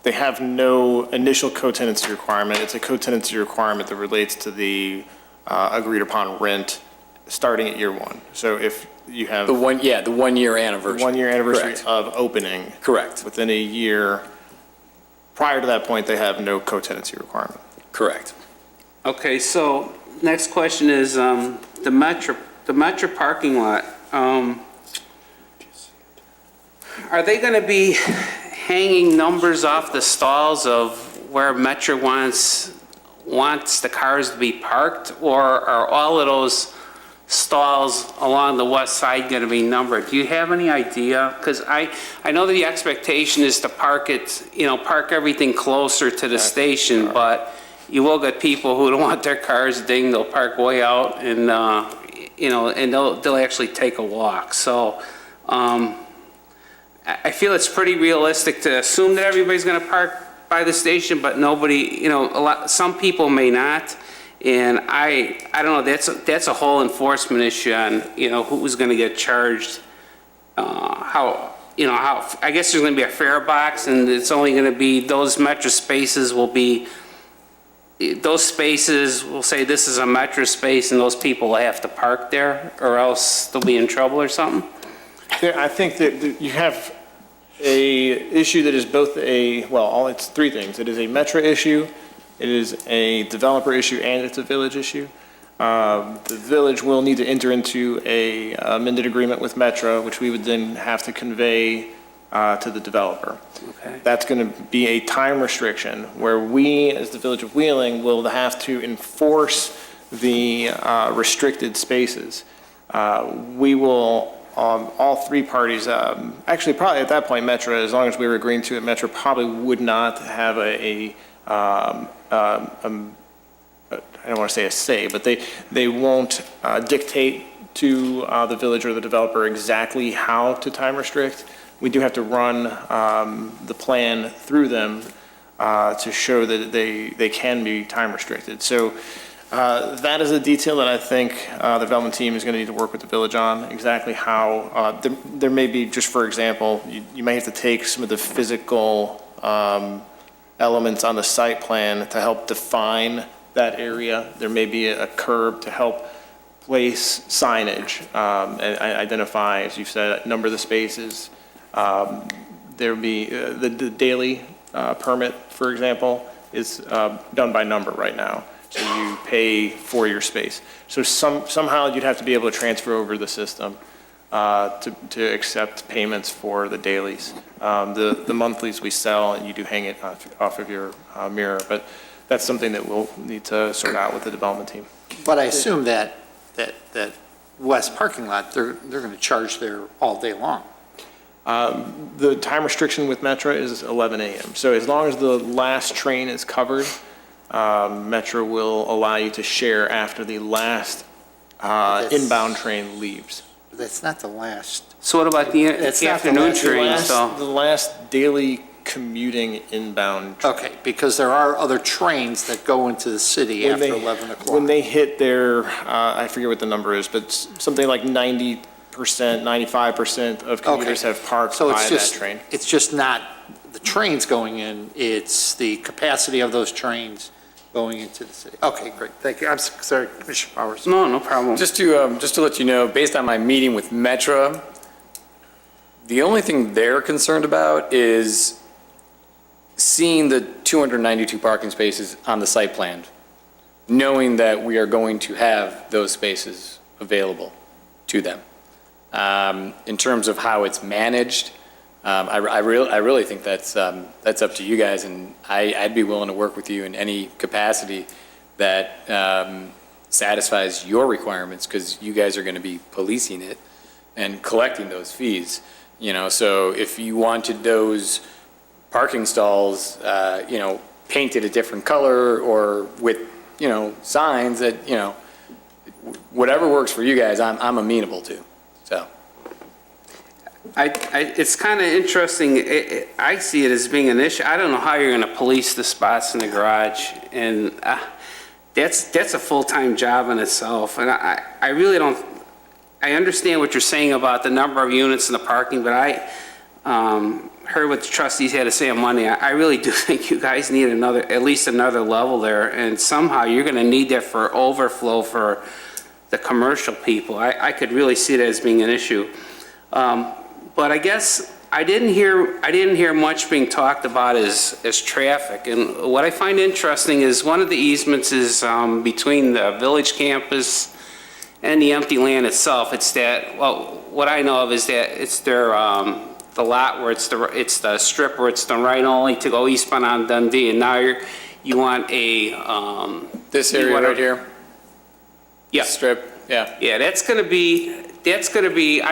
they have no initial co-tenancy requirement. It's a co-tenancy requirement that relates to the agreed upon rent starting at year one. So if you have The 1-year anniversary. 1-year anniversary Correct. of opening. Correct. Within a year, prior to that point, they have no co-tenancy requirement. Correct. Okay, so next question is the Metro parking lot. Are they going to be hanging numbers off the stalls of where Metro wants the cars to be parked, or are all of those stalls along the west side going to be numbered? Do you have any idea? Because I know the expectation is to park everything closer to the station, but you will get people who don't want their cars dinged, they'll park way out and, and they'll actually take a walk. So, I feel it's pretty realistic to assume that everybody's going to park by the station, but nobody, some people may not. And I don't know, that's a whole enforcement issue on, who's going to get charged. I guess there's going to be a fare box, and it's only going to be, those Metro spaces will be, those spaces will say this is a Metro space, and those people will have to park there, or else they'll be in trouble or something. I think that you have a issue that is both it's three things. It is a Metro issue, it is a developer issue, and it's a village issue. The village will need to enter into a amended agreement with Metro, which we would then have to convey to the developer. Okay. That's going to be a time restriction where we, as the Village of Wheeling, will have to enforce the restricted spaces. We will, all three parties, actually probably at that point, Metro, as long as we were agreeing to it, Metro probably would not have I don't want to say a say, but they won't dictate to the village or the developer exactly how to time restrict. We do have to run the plan through them to show that they can be time restricted. So That is a detail that I think the development team is going to need to work with the village on, exactly how, there may be, just for example, you may have to take some of the physical elements on the site plan to help define that area. There may be a curb to help place signage and identify, as you said, a number of the spaces. There would be the daily permit, for example, is done by number right now. So you pay for your space. So somehow you'd have to be able to transfer over the system to accept payments for the dailies. The monthlies we sell, and you do hang it off of your mirror, but that's something that we'll need to sort out with the development team. But I assume that west parking lot, they're going to charge there all day long. The time restriction with Metro is 11 a.m. So as long as the last train is covered, Metro will allow you to share after the last inbound train leaves. That's not the last. So what about the It's not the afternoon last- trains, though? The last daily commuting inbound. Okay, because there are other trains that go into the city after 11 o'clock. When they hit their, I forget what the number is, but something like 90%, 95% of commuters Okay. have parked So by it's that just, train. it's just not the trains going in, it's the capacity of those trains going into the city. Okay, great, thank you. I'm sorry, Commissioner Powers. No, no problem. Just to let you know, based on my meeting with Metra, the only thing they're concerned about is seeing the 292 parking spaces on the site plan, knowing that we are going to have those spaces available to them. In terms of how it's managed, I really think that's up to you guys, and I'd be willing to work with you in any capacity that satisfies your requirements, because you guys are going to be policing it and collecting those fees. You know, so if you wanted those parking stalls, painted a different color or with, signs that, whatever works for you guys, I'm amenable to, so. It's kind of interesting. I see it as being an issue. I don't know how you're going to police the spots in the garage, and that's a full-time job in itself. And I really don't. I understand what you're saying about the number of units in the parking, but I heard what the trustees had to say on Monday. I really do think you guys need at least another level there, and somehow you're going to need that for overflow for the commercial people. I could really see that as being an issue. But I guess I didn't hear much being talked about as traffic. And what I find interesting is one of the easements is between the village campus and the empty land itself. It's that, well, what I know of is that it's their the lot where it's the strip where it's the right only to go eastbound on Dundee, and now you want a This area right here? Yeah. Strip, yeah. Yeah, I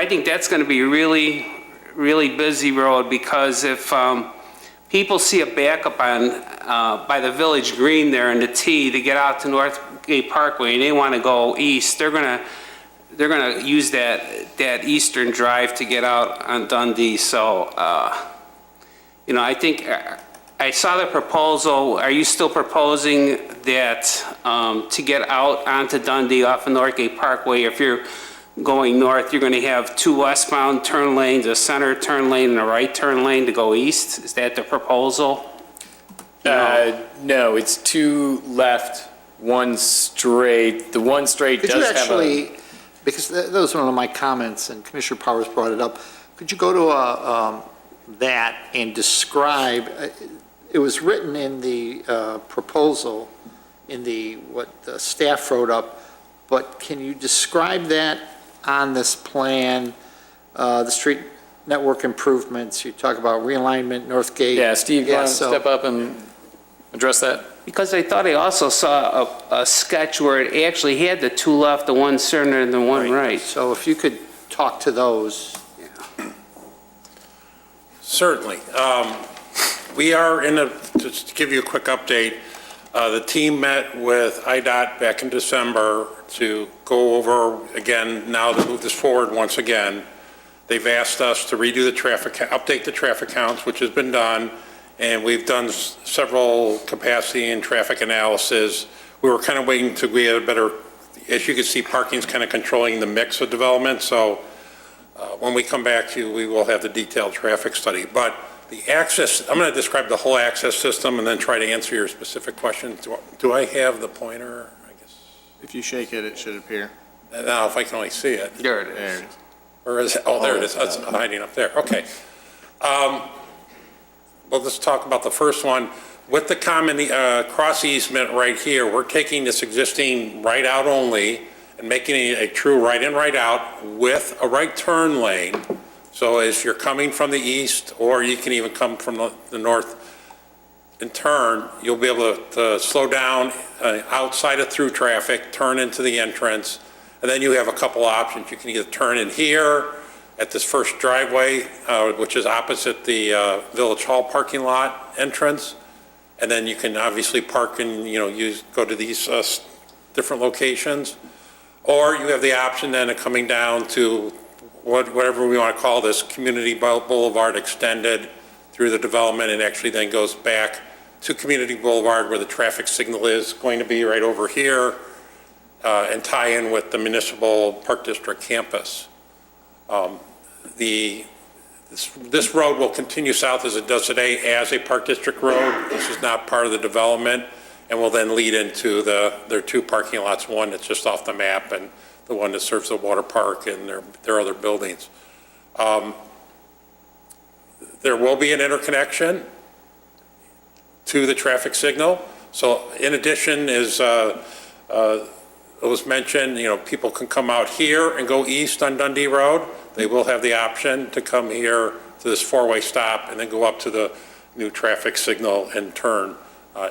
think that's gonna be really, really busy road, because if people see a backup on, by the Village Green there in the T to get out to Northgate Parkway, and they wanna go east, they're gonna use that eastern drive to get out on Dundee, so, I think, I saw the proposal. Are you still proposing that to get out onto Dundee off of Northgate Parkway, if you're going north, you're going to have two westbound turn lanes, a center turn lane, and a right turn lane to go east? Is that the proposal? No, it's two left, one straight. The one straight Could you does have a... actually, because that was one of my comments, and Commissioner Powers brought it up, could you go to that and describe, it was written in the proposal, in what the staff wrote up, but can you describe that on this plan, the street network improvements? You talk about realignment, Northgate. Yeah, Steve, you want to so- step up and address that? Because I thought I also saw a sketch where it actually had the two left, the one center, and the one right. So if you could talk to those. Certainly. We are just to give you a quick update, the team met with IDOT back in December to go over, again, now to move this forward once again. They've asked us to redo the update the traffic counts, which has been done, and we've done several capacity and traffic analysis we were kind of waiting to get a better, as you can see, parking's kind of controlling the mix of development, so when we come back to you, we will have the detailed traffic study. But the access, I'm going to describe the whole access system and then try to answer your specific questions. Do I have the pointer? I guess. If you shake it, it should appear. Now, if I can only see it. There it There is. it is. Or is it, oh, there it is, it's hiding up there, okay. Well, let's talk about the first one. With the common cross easement right here, we're taking this existing right out only and making it a true right in, right out with a right turn lane. So as you're coming from the east, or you can even come from the north and turn, you'll be able to slow down outside of through traffic, turn into the entrance, and then you have a couple options. You can either turn in here at this first driveway, which is opposite the Village Hall parking lot entrance, and then you can obviously park and, go to these different locations. Or you have the option then of coming down to whatever we want to call this, Community Boulevard extended through the development, and actually then goes back to Community Boulevard where the traffic signal is going to be right over here, and tie in with the Municipal Park District campus. This road will continue south as it does today as a Park District road. This is not part of the development, and will then lead into their two parking lots, one that's just off the map and the one that serves the water park and their other buildings. There will be an interconnection to the traffic signal. So in addition, as it was mentioned, people can come out here and go east on Dundee Road. They will have the option to come here to this four-way stop and then go up to the new traffic signal and turn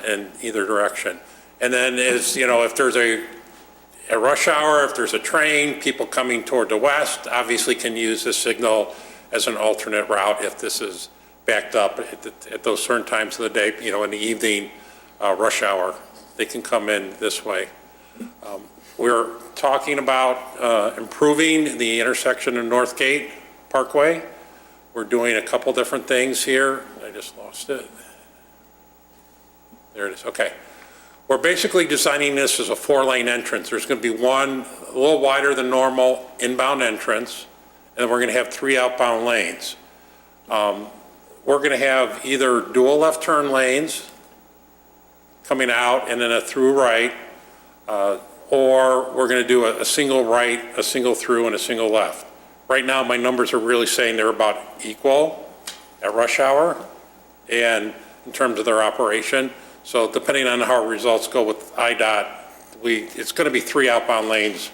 in either direction. And then if there's a rush hour, if there's a train, people coming toward the west obviously can use this signal as an alternate route if this is backed up at those certain times of the day, in the evening rush hour, they can come in this way. We're talking about improving the intersection of Northgate Parkway. We're doing a couple different things here. I just lost it. There it is, okay. We're basically designing this as a 4-lane entrance. There's going to be one a little wider than normal inbound entrance, and then we're going to have 3 outbound lanes. We're going to have either dual left turn lanes coming out and then a through right, or we're going to do a single right, a single through, and a single left. Right now, my numbers are really saying they're about equal at rush hour and in terms of their operation. So depending on how our results go with IDOT, it's going to be 3 outbound lanes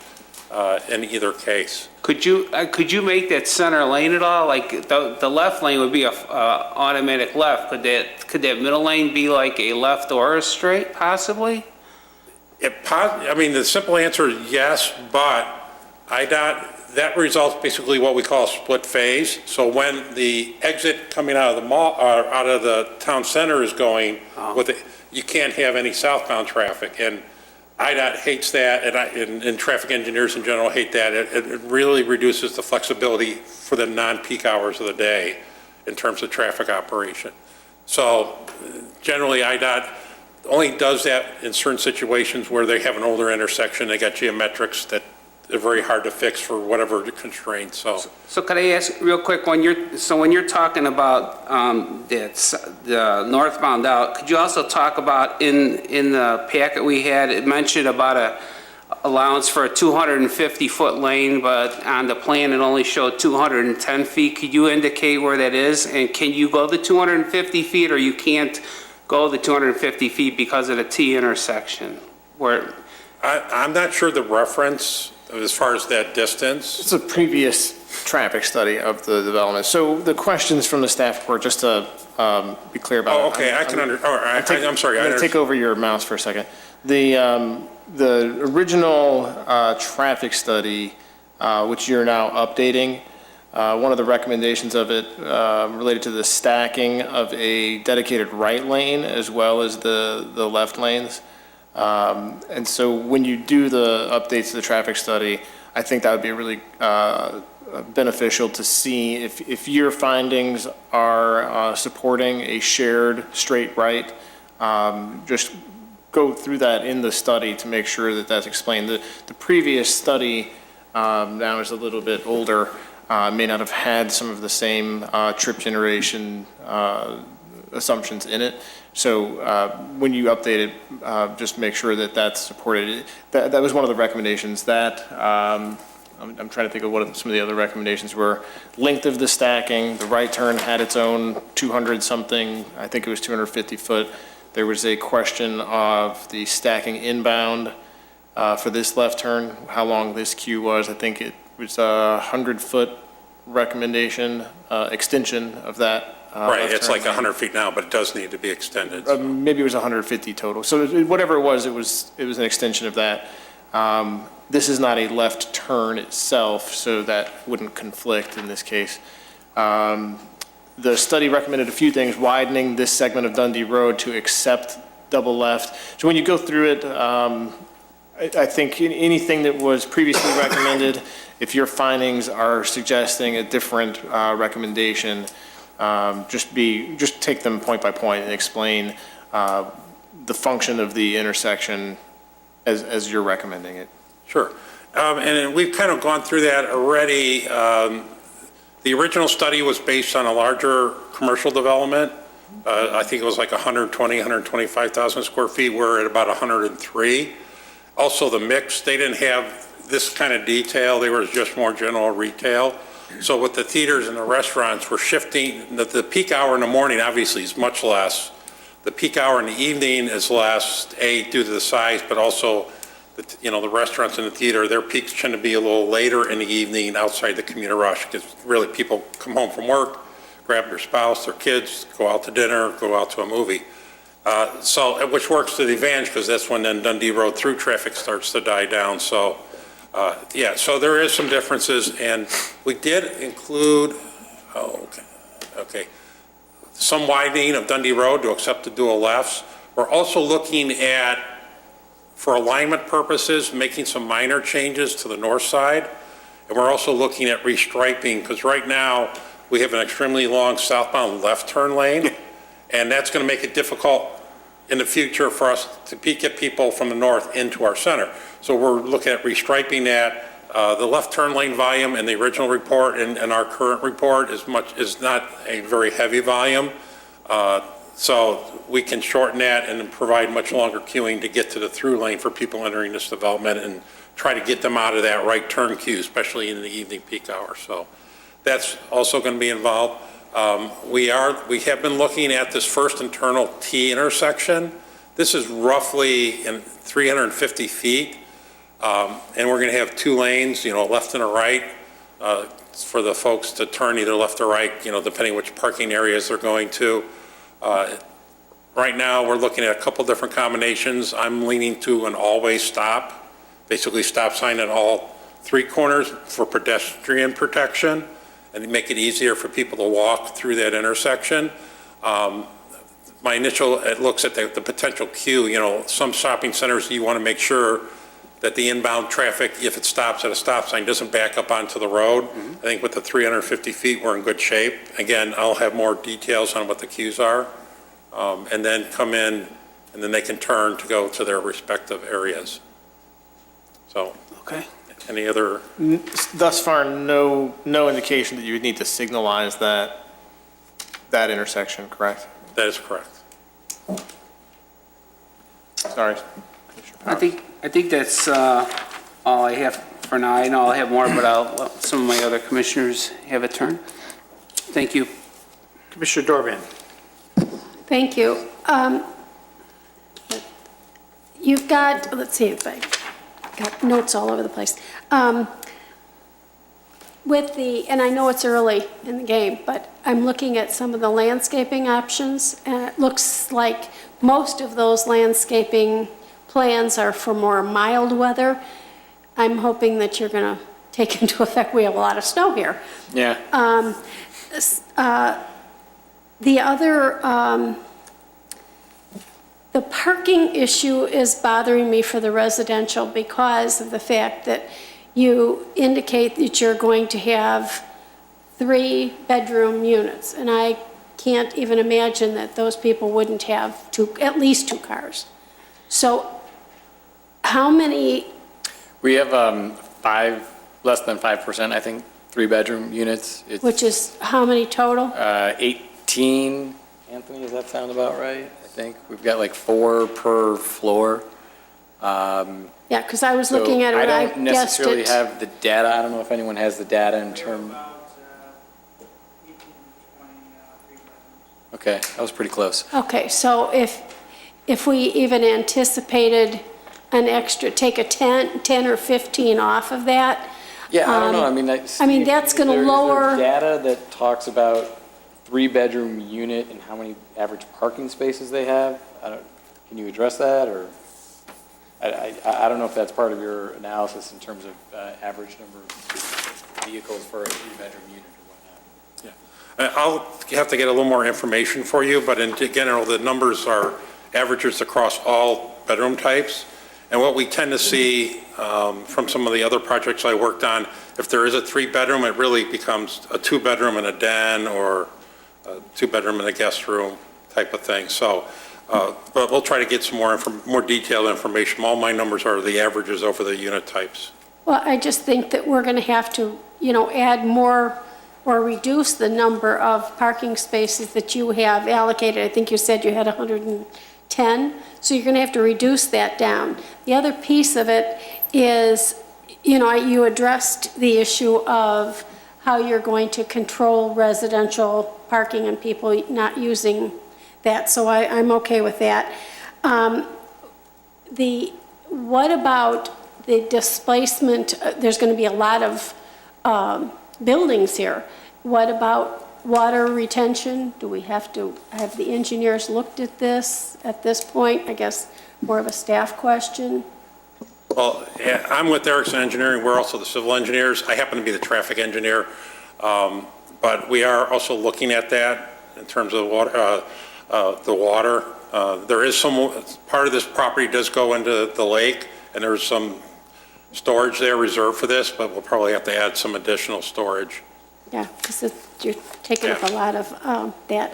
in either case. Could you make that center lane at all? Like the left lane would be a automatic left. Could that middle lane be like a left or a straight possibly? The simple answer is yes, but IDOT, that results basically what we call a split phase. So when the exit coming out of the mall, or out of the town center is going with it, you can't have any southbound traffic. And IDOT hates that, and traffic engineers in general hate that. It really reduces the flexibility for the non-peak hours of the day in terms of traffic operation. So generally, IDOT only does that in certain situations where they have an older intersection. They got geometrics that are very hard to fix for whatever the constraints. So could I ask real quick, when you're talking about the northbound out, could you also talk about in the packet we had, it mentioned about a allowance for a 250-foot lane, but on the plan it only showed 210 feet. Could you indicate where that is? And can you go the 250 feet, or you can't go the 250 feet because of the T intersection? I'm not sure the reference as far as that distance. It's a previous traffic study of the development. So the questions from the staff report, just to be clear about it. Oh, okay, I'm sorry. I'm going to take over your mouse for a second. The original traffic study, which you're now updating, one of the recommendations of it related to the stacking of a dedicated right lane as well as the left lanes. And so when you do the updates to the traffic study, I think that would be really beneficial to see if your findings are supporting a shared straight right, just go through that in the study to make sure that that's explained. The previous study, now is a little bit older, may not have had some of the same trip generation assumptions in it. So when you update it, just make sure that that's supported. That was one of the recommendations. That I'm trying to think of what some of the other recommendations were. Length of the stacking, the right turn had its own 200 something, I think it was 250 foot. There was a question of the stacking inbound for this left turn, how long this queue was. I think it was a 100-foot recommendation, extension of that. Right, left it's turn like 100 feet now, but it does need to be extended. Maybe it was 150 total. So whatever it was an extension of that. This is not a left turn itself, so that wouldn't conflict in this case. The study recommended a few things, widening this segment of Dundee Road to accept double left. So when you go through it, I think anything that was previously recommended, if your findings are suggesting a different recommendation, just take them point by point and explain the function of the intersection as you're recommending it. Sure. And we've kind of gone through that already. The original study was based on a larger commercial development. I think it was like 125,000 square feet. We're at about 103. Also, the mix, they didn't have this kind of detail. They were just more general retail. So with the theaters and the restaurants, we're shifting. The peak hour in the morning obviously is much less. The peak hour in the evening is less, due to the size, but also the restaurants and the theater, their peaks tend to be a little later in the evening outside the commuter rush, because really people come home from work, grab their spouse, their kids, go out to dinner, go out to a movie. Which works to the advantage, because that's when then Dundee Road through traffic starts to die down. So, so there is some differences, and we did include, some widening of Dundee Road to accept the dual lefts. We're also looking at, for alignment purposes, making some minor changes to the north side. And we're also looking at restriping, because right now we have an extremely long southbound left turn lane. And that's going to make it difficult in the future for us to get people from the north into our center. So we're looking at restriping that. The left turn lane volume in the original report and our current report is not a very heavy volume. So we can shorten that and provide much longer queuing to get to the through lane for people entering this development and try to get them out of that right turn queue, especially in the evening peak hour. So that's also going to be involved. We have been looking at this first internal T intersection. This is roughly in 350 feet. And we're going to have two lanes, left and a right, for the folks to turn either left or right, depending which parking areas they're going to. Right now, we're looking at a couple different combinations. I'm leaning to an always stop, basically stop sign at all three corners for pedestrian protection and make it easier for people to walk through that intersection. My initial looks at the potential queue. Some shopping centers, you want to make sure that the inbound traffic, if it stops at a stop sign, doesn't back up onto the road. Mm-hmm. I think with the 350 feet, we're in good shape. Again, I'll have more details on what the queues are, and then come in, and then they can turn to go to their respective areas. So, Okay. any other? Thus far, no indication that you would need to signalize that intersection, correct? That is correct. Sorry. I think that's all I have for now. I know I'll have more, but I'll let some of my other commissioners have a turn. Thank you. Commissioner Dorban. Thank you. You've got, let's see if I got notes all over the place. And I know it's early in the game, but I'm looking at some of the landscaping options, and it looks like most of those landscaping plans are for more mild weather. I'm hoping that you're going to take into effect, we have a lot of snow here. Yeah. The other, the parking issue is bothering me for the residential because of the fact that you indicate that you're going to have 3-bedroom units. And I can't even imagine that those people wouldn't have at least 2 cars. So how many, We have less than 5%, I think, three-bedroom units. It's which is how many total? 18, Anthony, does that sound about right? I think we've got like 4 per floor. Yeah, because I was looking at it, I and I don't guessed necessarily it. have the data. I don't know if anyone has the data in terms. Okay, that was pretty close. Okay, so if we even anticipated an extra, take a 10 or 15 off of that, Yeah, I don't know. I mean, Steve, that's is gonna there- lower- Is there data that talks about three-bedroom unit and how many average parking spaces they have? Can you address that, or? I don't know if that's part of your analysis in terms of average number of vehicles for a three-bedroom unit or whatnot. I'll have to get a little more information for you, but in general, the numbers are averages across all bedroom types. And what we tend to see from some of the other projects I worked on, if there is a three-bedroom, it really becomes a two-bedroom and a den, or a two-bedroom and a guest room type of thing. So, but we'll try to get some more detailed information. All my numbers are the averages over the unit types. well, I just think that we're going to have to, add more or reduce the number of parking spaces that you have allocated. I think you said you had 110, so you're going to have to reduce that down. The other piece of it is, you addressed the issue of how you're going to control residential parking and people not using that, so I'm okay with that. What about the displacement? There's going to be a lot of buildings here. What about water retention? Do we have to have the engineers looked at this point? I guess more of a staff question. Well, yeah, I'm with Erickson Engineering. We're also the civil engineers. I happen to be the traffic engineer. But we are also looking at that in terms of the water. There is part of this property does go into the lake, and there's some storage there reserved for this, but we'll probably have to add some additional storage. Yeah, because you're taking up a lot of that.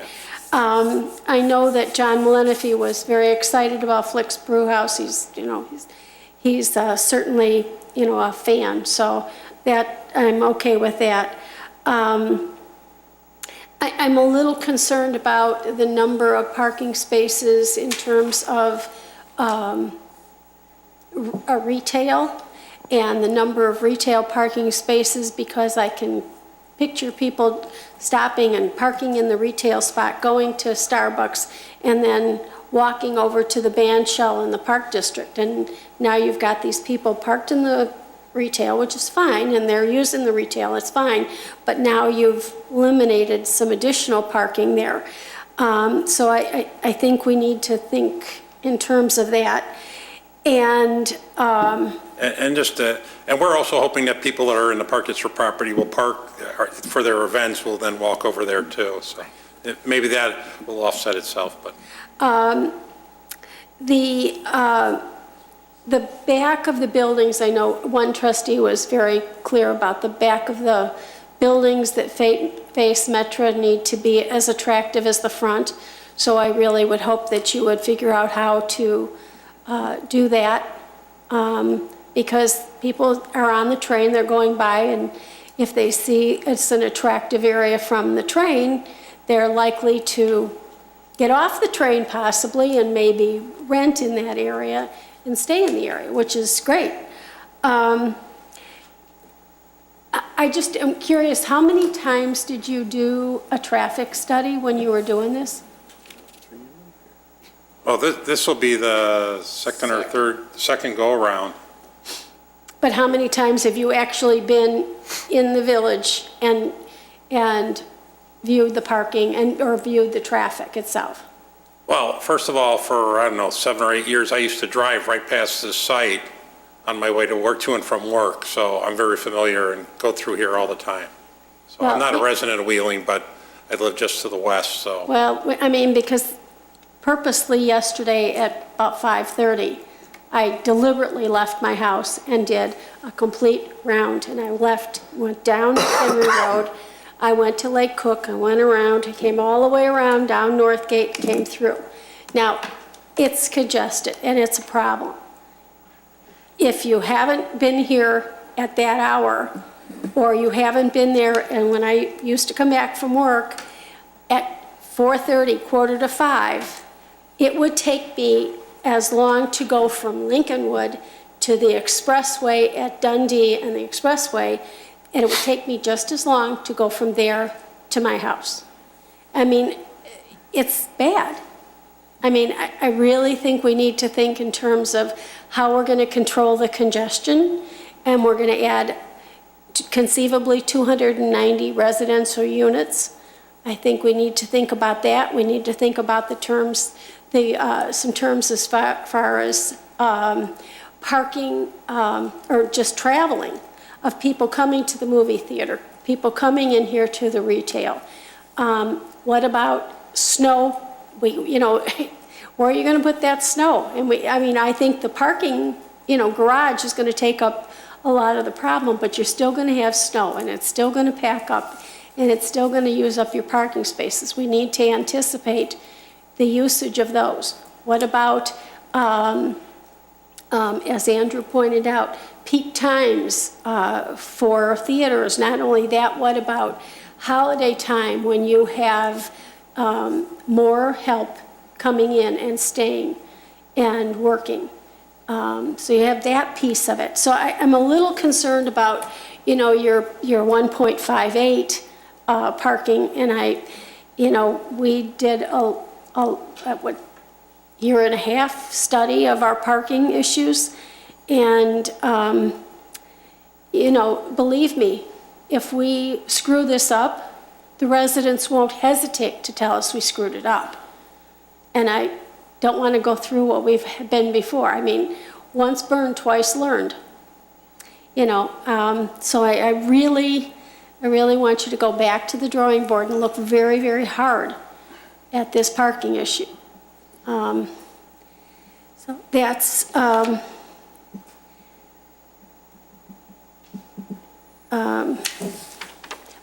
I know that John Malenafee was very excited about Flick's Brew House. He's certainly, a fan, so that, I'm okay with that. I'm a little concerned about the number of parking spaces in terms of a retail and the number of retail parking spaces, because I can picture people stopping and parking in the retail spot, going to Starbucks, and then walking over to the band shell in the Park District. And now you've got these people parked in the retail, which is fine, and they're using the retail, it's fine, but now you've eliminated some additional parking there. So I think we need to think in terms of that. And And we're also hoping that people that are in the Park District property will park for their events, will then walk over there too. So maybe that will offset itself, but. The back of the buildings, I know one trustee was very clear about the back of the buildings that face Metro need to be as attractive as the front. So I really would hope that you would figure out how to do that, because people are on the train, they're going by, and if they see it's an attractive area from the train, they're likely to get off the train possibly and maybe rent in that area and stay in the area, which is great. I just am curious, how many times did you do a traffic study when you were doing this? Well, this will be the second go-around. But how many times have you actually been in the village and viewed the parking or viewed the traffic itself? Well, first of all, for, 7 or 8 years, I used to drive right past this site on my way to work, to and from work, so I'm very familiar and go through here all the time. So I'm not a resident of Wheeling, but I live just to the west, so. Well, I mean, because purposely yesterday at about 5:30, I deliberately left my house and did a complete round, and I went down Henry Road, I went to Lake Cook, I went around, I came all the way around, down Northgate, came through. Now, it's congested and it's a problem. If you haven't been here at that hour, or you haven't been there, and when I used to come back from work at 4:30, 4:45, it would take me as long to go from Lincolnwood to the expressway at Dundee and the expressway, and it would take me just as long to go from there to my house. I mean, it's bad. I mean, I really think we need to think in terms of how we're going to control the congestion, and we're going to add conceivably 290 residential units. I think we need to think about that. We need to think about the terms, some terms as far as parking or just traveling of people coming to the movie theater, people coming in here to the retail. What about snow? Where are you going to put that snow? And I think the parking, garage is going to take up a lot of the problem, but you're still going to have snow, and it's still going to pack up, and it's still going to use up your parking spaces. We need to anticipate the usage of those. What about, as Andrew pointed out, peak times for theaters? Not only that, what about holiday time when you have more help coming in and staying and working? So you have that piece of it. So I'm a little concerned about, your 1.58 parking, and we did a year and a half study of our parking issues, and believe me, if we screw this up, the residents won't hesitate to tell us we screwed it up. And I don't want to go through what we've been before. I mean, once burned, twice learned. So I really want you to go back to the drawing board and look very, very hard at this parking issue. So that's,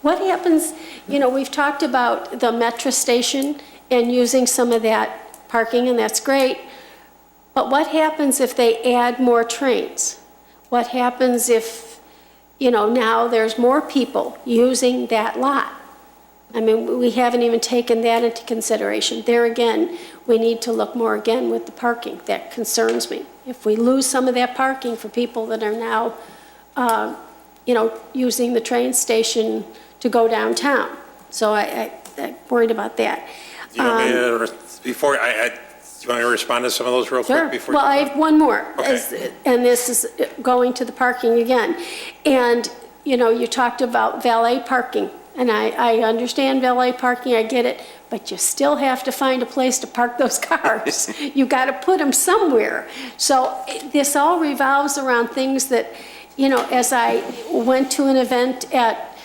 what happens, we've talked about the metro station and using some of that parking, and that's great. But what happens if they add more trains? What happens if, now there's more people using that lot? I mean, we haven't even taken that into consideration. There again, we need to look more again with the parking. That concerns me. If we lose some of that parking for people that are now, using the train station to go downtown. So I'm worried about that. Do you want me to, before, do you want me to respond to some of those real Sure. quick? Before Well, I have one more. Okay. And this is going to the parking again. And, you talked about valet parking. And I understand valet parking, I get it, but you still have to find a place to park those cars. You got to put them somewhere. So this all revolves around things that, as I went to an event at,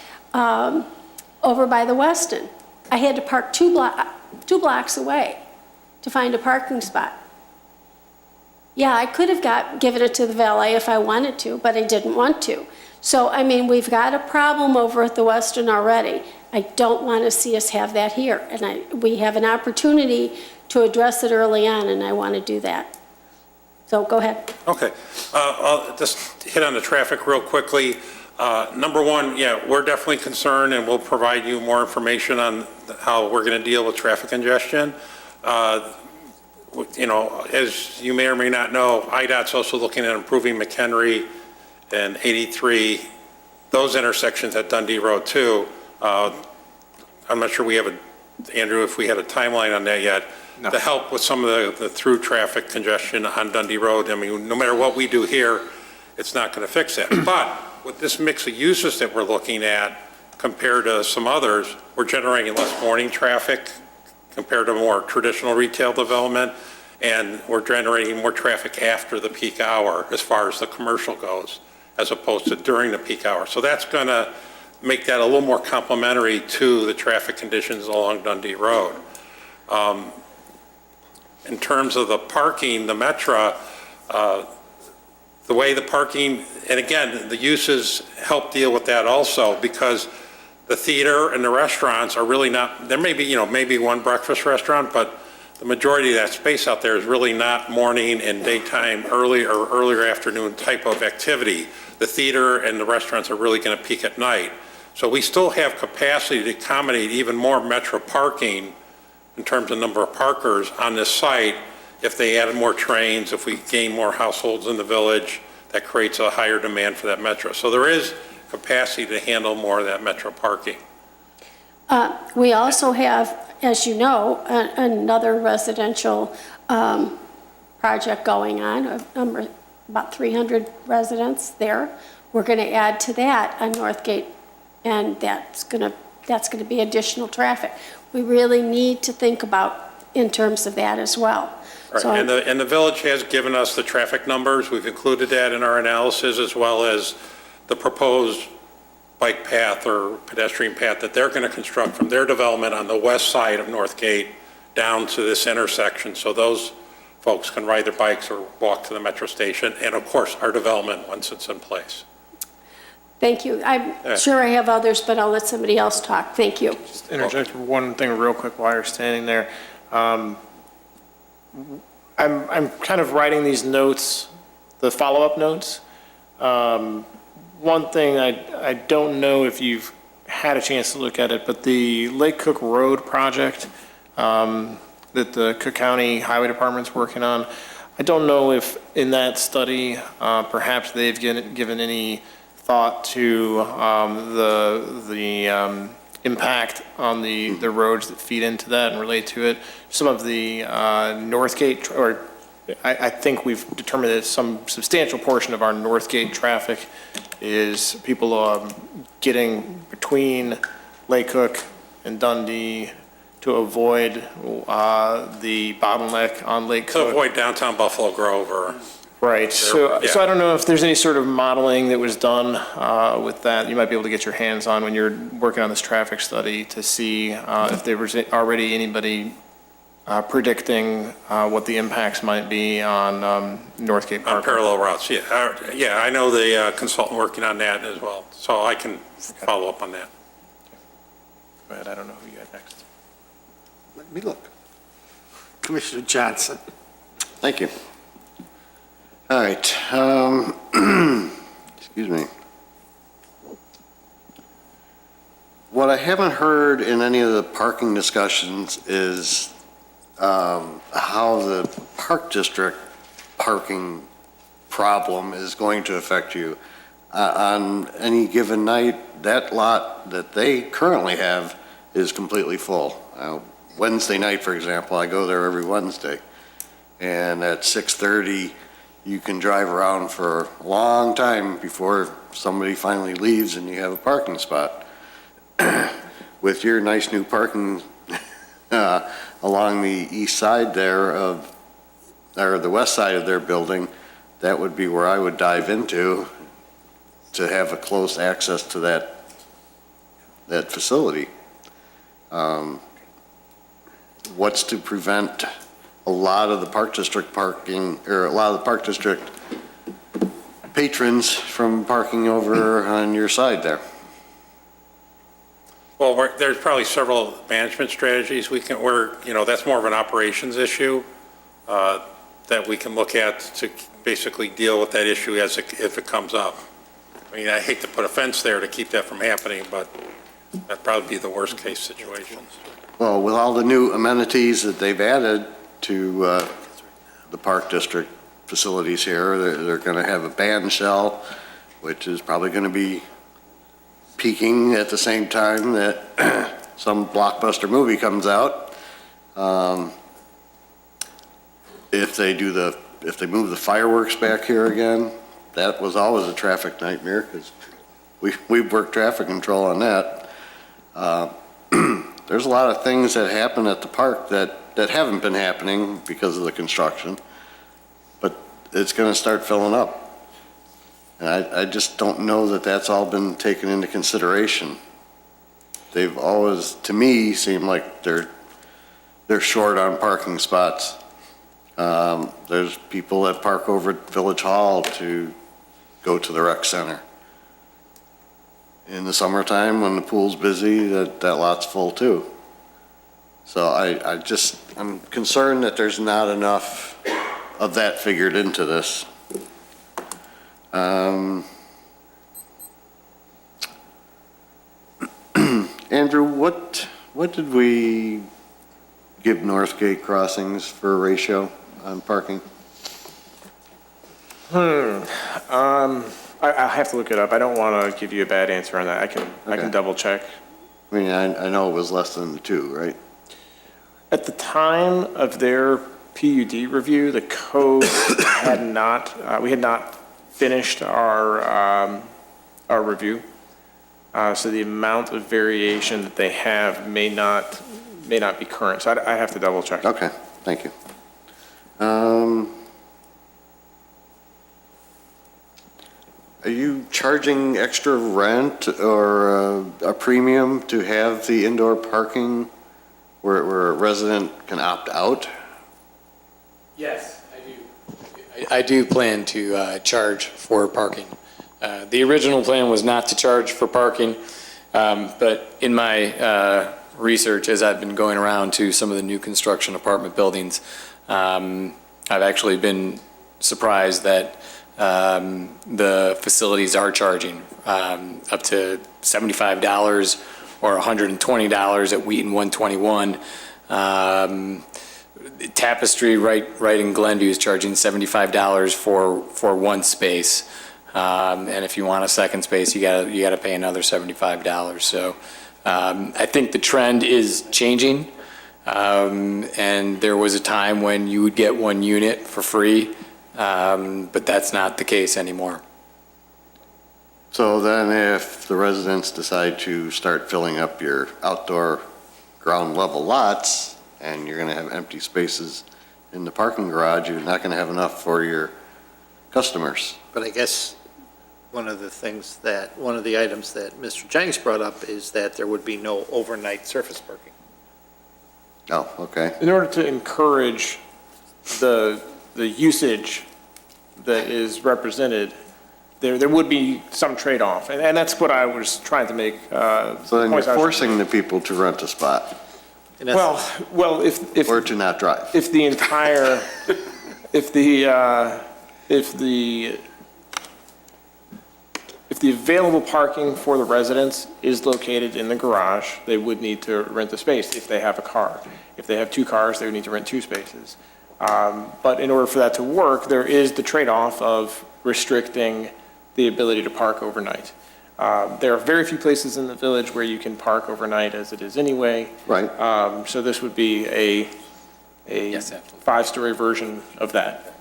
over by the Westin, I had to park two blocks away to find a parking spot. Yeah, I could have given it to the valet if I wanted to, but I didn't want to. So, we've got a problem over at the Westin already. I don't want to see us have that here. And we have an opportunity to address it early on, and I want to do that. So, go ahead. Okay. I'll just hit on the traffic real quickly. Number one, yeah, we're definitely concerned, and we'll provide you more information on how we're going to deal with traffic congestion. As you may or may not know, IDOT's also looking at improving McHenry and 83, those intersections at Dundee Road too. I'm not sure we have Andrew, if we had a timeline on that yet, to help with some of the through traffic congestion on Dundee Road. No matter what we do here, it's not going to fix it. But with this mix of uses that we're looking at compared to some others, we're generating less morning traffic compared to more traditional retail development, and we're generating more traffic after the peak hour as far as the commercial goes, as opposed to during the peak hour. So that's going to make that a little more complementary to the traffic conditions along Dundee Road. In terms of the parking, the Metra, the way the parking, and again, the uses help deal with that also, because the theater and the restaurants are really not, there may be, maybe one breakfast restaurant, but the majority of that space out there is really not morning and daytime, early or earlier afternoon type of activity. The theater and the restaurants are really going to peak at night. So we still have capacity to accommodate even more Metro parking in terms of number of parkers on this site. If they added more trains, if we gain more households in the village, that creates a higher demand for that Metro. So there is capacity to handle more of that Metro parking. We also have, as you know, another residential project going on, about 300 residents there. We're going to add to that on Northgate, and that's going to be additional traffic. We really need to think about in terms of that as well. Right. So- And the village has given us the traffic numbers. We've included that in our analysis, as well as the proposed bike path or pedestrian path that they're going to construct from their development on the west side of Northgate down to this intersection. So those folks can ride their bikes or walk to the Metro station. And of course, our development once it's in place. Thank you. I'm sure I have others, but I'll let somebody else talk. Thank you. Just interject one thing real quick while you're standing there. I'm kind of writing these notes, the follow-up notes. One thing, I don't know if you've had a chance to look at it, but the Lake Cook Road project that the Cook County Highway Department's working on, I don't know if in that study, perhaps they've given any thought to the impact on the roads that feed into that and relate to it. Some of the Northgate, or I think we've determined that some substantial portion of our Northgate traffic is people getting between Lake Cook and Dundee to avoid the bottleneck on Lake To Cook. avoid downtown Buffalo Grove or. Right, so Yeah. I don't know if there's any sort of modeling that was done with that. You might be able to get your hands on when you're working on this traffic study to see if there was already anybody predicting what the impacts might be on Northgate On Park. parallel routes, yeah. Yeah, I know the consultant working on that as well, so I can follow up on that. Go ahead, I don't know who you had next. Let me look. Commissioner Johnson. Thank you. All right, excuse me. What I haven't heard in any of the parking discussions is how the Park District parking problem is going to affect you. On any given night, that lot that they currently have is completely full. Wednesday night, for example, I go there every Wednesday, and at 6:30, you can drive around for a long time before somebody finally leaves and you have a parking spot. With your nice new parking along the east side there of, or the west side of their building, that would be where I would dive into to have a close access to that facility. What's to prevent a lot of the Park District parking, or a lot of the Park District patrons from parking over on your side there? Well, there's probably several management strategies that's more of an operations issue that we can look at to basically deal with that issue if it comes up. I mean, I hate to put a fence there to keep that from happening, but that'd probably be the worst case situation. Well, with all the new amenities that they've added to the Park District facilities here, they're going to have a band shell, which is probably going to be peaking at the same time that some blockbuster movie comes out. If they move the fireworks back here again, that was always a traffic nightmare because we've worked traffic control on that. There's a lot of things that happen at the park that haven't been happening because of the construction, but it's going to start filling up. And I just don't know that that's all been taken into consideration. They've always, to me, seemed like they're short on parking spots. There's people that park over at Village Hall to go to the rec center. In the summertime, when the pool's busy, that lot's full too. So I'm concerned that there's not enough of that figured into this. Andrew, what did we give Northgate Crossings for a ratio on parking? I have to look it up. I don't want to give you a bad answer on that. I can Okay. double check. I mean, I know it was less than the 2, right? At the time of their PUD review, the code had not, we had not finished our review. So the amount of variation that they have may not be current. So I have to double check. Okay, thank you. Are you charging extra rent or a premium to have the indoor parking where a resident can opt out? Yes, I do. I do plan to charge for parking. The original plan was not to charge for parking, but in my research, as I've been going around to some of the new construction apartment buildings, I've actually been surprised that the facilities are charging up to $75 or $120 at Wheaton 121. Tapestry right in Glenview is charging $75 for one space. And if you want a second space, you gotta pay another $75. So I think the trend is changing. And there was a time when you would get one unit for free, but that's not the case anymore. So then if the residents decide to start filling up your outdoor ground level lots and you're going to have empty spaces in the parking garage, you're not going to have enough for your customers. But I guess one of the items that Mr. Jennings brought up is that there would be no overnight surface parking. Oh, okay. In order to encourage the usage that is represented, there would be some trade-off, and that's what I was trying to make. So then you're forcing the people to rent a spot In essence. Well, if or to not drive. if the entire, if the available parking for the residents is located in the garage, they would need to rent the space if they have a car. If they have 2 cars, they would need to rent 2 spaces. But in order for that to work, there is the trade-off of restricting the ability to park overnight. There are very few places in the village where you can park overnight as it is anyway. Right. So this would be a Yes, absolutely. 5-story version of that.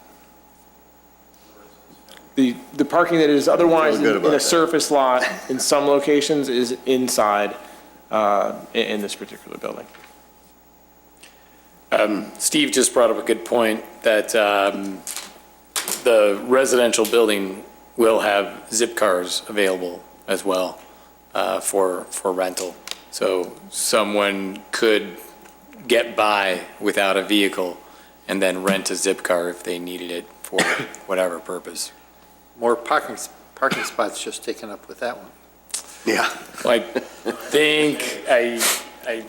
The parking that is otherwise Feel good in about a that. surface lot in some locations is inside in this particular building. Steve just brought up a good point that the residential building will have zip cars available as well for rental. So someone could get by without a vehicle and then rent a zip car if they needed it for whatever purpose. More parking spots just taken up with that one. Yeah. Well, I think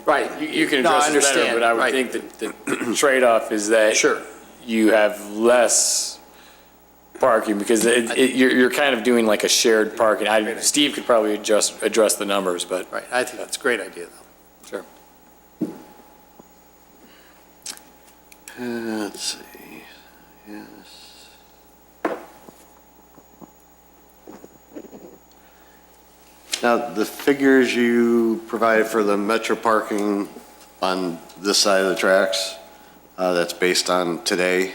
Right. you can No, I address it better, understand. but I would Right. think that the trade-off is that Sure. you have less parking because you're kind of doing like a shared parking. Steve could probably address the numbers, but Right, I think that's a great idea, though. sure. Let's see. Yes. Now, the figures you provided for the metro parking on this side of the tracks, that's based on today?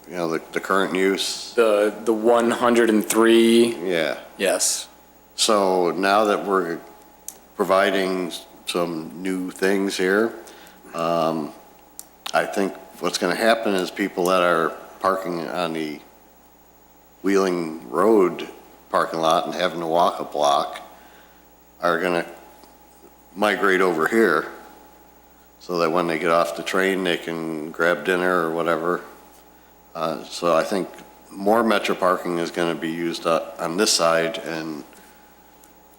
You know, the current use? The 103, Yeah. yes. So now that we're providing some new things here, I think what's going to happen is people that are parking on the Wheeling Road parking lot and having to walk a block are going to migrate over here so that when they get off the train, they can grab dinner or whatever. So I think more metro parking is going to be used on this side and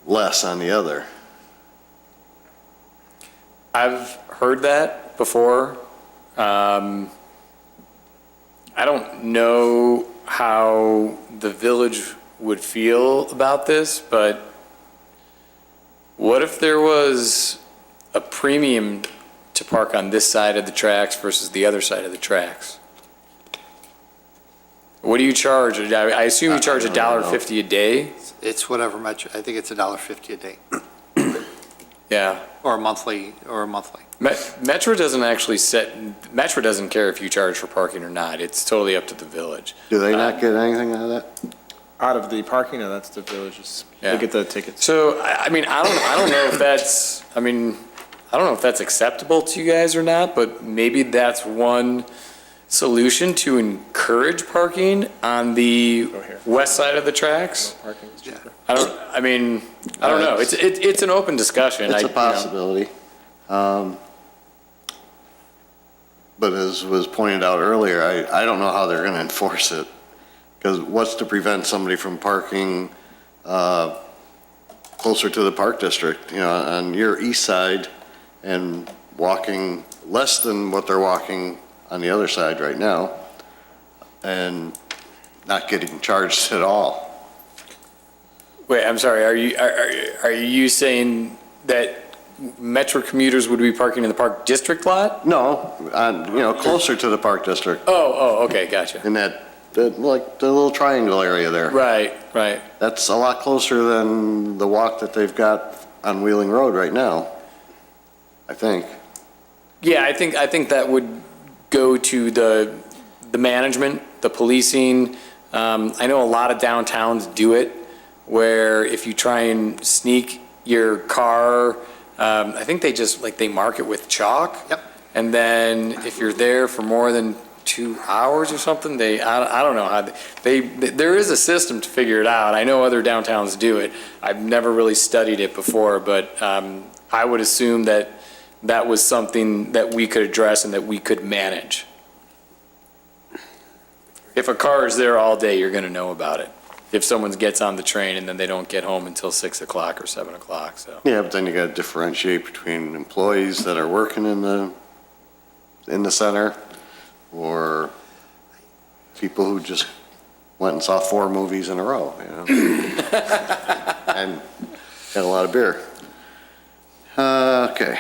less on the other. I've heard that before. I don't know how the village would feel about this, but what if there was a premium to park on this side of the tracks versus the other side of the tracks? What do you charge? I assume you charge $1.50 a day? It's whatever much, I think it's $1.50 a day, Yeah. or monthly. Metro doesn't actually Metro doesn't care if you charge for parking or not. It's totally up to the village. Do they not get anything out of that? Out of the parking, or that's the village's, Yeah. they get the tickets. So, I mean, I don't know if that's, I don't know if that's acceptable to you guys or not, but maybe that's one solution to encourage parking on the west side of the tracks. Parking is cheaper. I don't know. It's an open discussion. It's I- a possibility. But as was pointed out earlier, I don't know how they're going to enforce it. Because what's to prevent somebody from parking closer to the park district, on your east side and walking less than what they're walking on the other side right now and not getting charged at all? Wait, I'm sorry. Are you saying that Metro commuters would be parking in the Park District lot? No, closer to the park district Oh, okay, gotcha. in that, like the little triangle area there. Right. That's a lot closer than the walk that they've got on Wheeling Road right now, I think. Yeah, I think that would go to the management, the policing. I know a lot of downtowns do it, where if you try and sneak your car, I think they mark it with chalk. Yep. And then if you're there for more than 2 hours or something, I don't know how, there is a system to figure it out. I know other downtowns do it. I've never really studied it before, but I would assume that that was something that we could address and that we could manage. If a car is there all day, you're going to know about it. If someone gets on the train and then they don't get home until 6 o'clock or 7 o'clock, so. Yeah, but then you got to differentiate between employees that are working in the center or people who just went and saw 4 movies in a row, and had a lot of beer. Okay.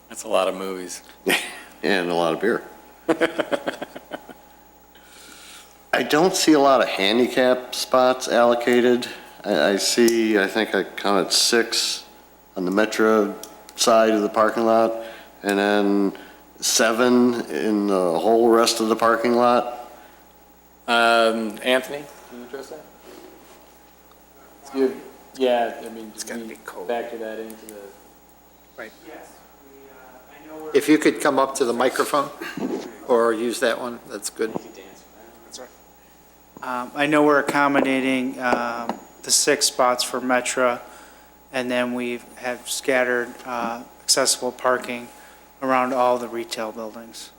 That's a lot of movies. And a lot of beer. I don't see a lot of handicap spots allocated. I think I counted 6 on the Metro side of the parking lot, and then 7 in the whole rest of the parking lot. Anthony, can you address that? Yeah, it's gotta be cold. Factor that into the. Yes, I know we're. If you could come up to the microphone or use that one, that's good. I know we're accommodating the 6 spots for Metra, and then we have scattered accessible parking around all the retail buildings.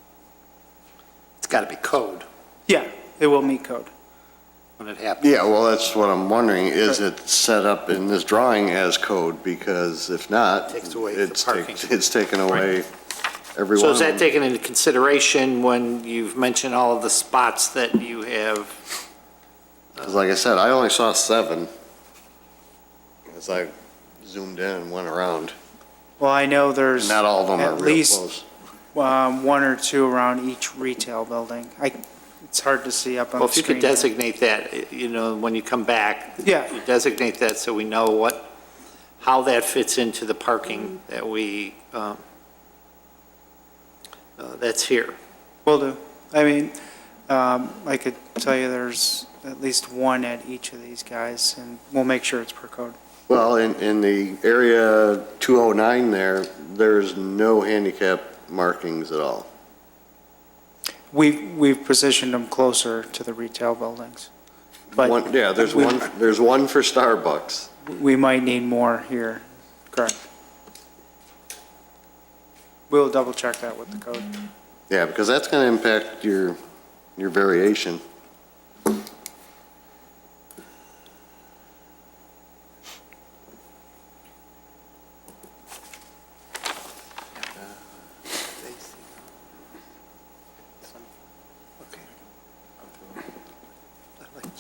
It's got to be code Yeah, it will meet code. when it happens. Yeah, well, that's what I'm wondering. Is it set up in this drawing as code? Because if not, Takes away the parking. it's taken away every one So of is that them. taken into consideration when you've mentioned all of the spots that you have? 'Cause like I said, I only saw 7 as I zoomed in and went around. Well, I know there's Not all of them are at real least close. 1 or 2 around each retail building. It's hard to see up on the Well, if you screen. could designate that, when you come back. Yeah. You designate that so we know how that fits into the parking that that's here. Will do. I mean, I could tell you there's at least 1 at each of these guys, and we'll make sure it's per code. Well, in the area 209 there's no handicap markings at all. We've positioned them closer to the retail buildings. But Yeah, there's one for Starbucks. we might need more here, correct? We'll double check that with the code. Yeah, because that's going to impact your variation.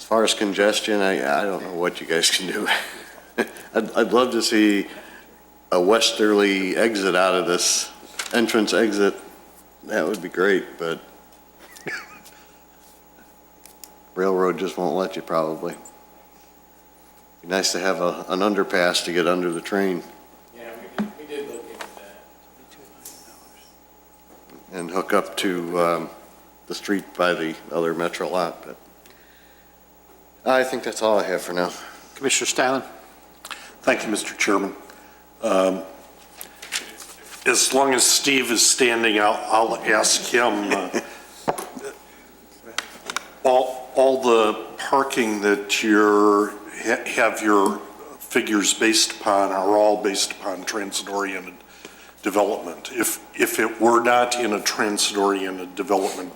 far as congestion, I don't know what you guys can do. I'd love to see a westerly exit out of this, entrance exit. That would be great, but railroad just won't let you probably. Be nice to have an underpass to get under the train Yeah, we did look into that. and hook up to the street by the other Metro lot, but I think that's all I have for now. Commissioner Stylen? Thank you, Mr. Chairman. As long as Steve is standing, I'll ask him, all the parking that have your figures based upon are all based upon transit-oriented development. If it were not in a transit-oriented development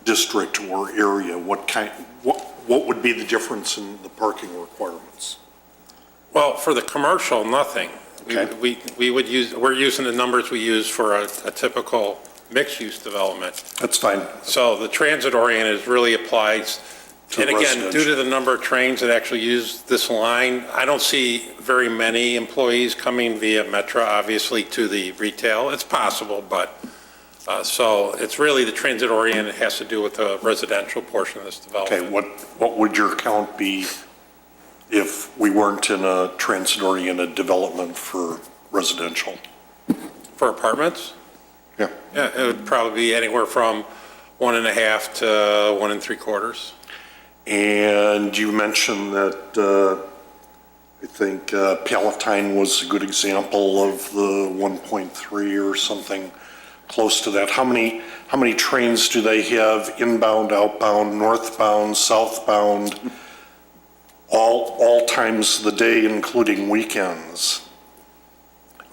district or area, what would be the difference in the parking requirements? Well, for the commercial, nothing. Okay. We're using the numbers we use for a typical mixed-use development. That's fine. So the transit-oriented really applies. To And again, residential. due to the number of trains that actually use this line, I don't see very many employees coming via Metro, obviously, to the retail. It's possible, but, so it's really the transit-oriented has to do with the residential portion of this Okay, development. what would your count be if we weren't in a transit-oriented development for residential? For apartments? Yeah. Yeah, it would probably be anywhere from 1.5 to 1 3/4. And you mentioned that, I think Palatine was a good example of the 1.3 or something close to that. How many trains do they have inbound, outbound, northbound, southbound, all times of the day, including weekends?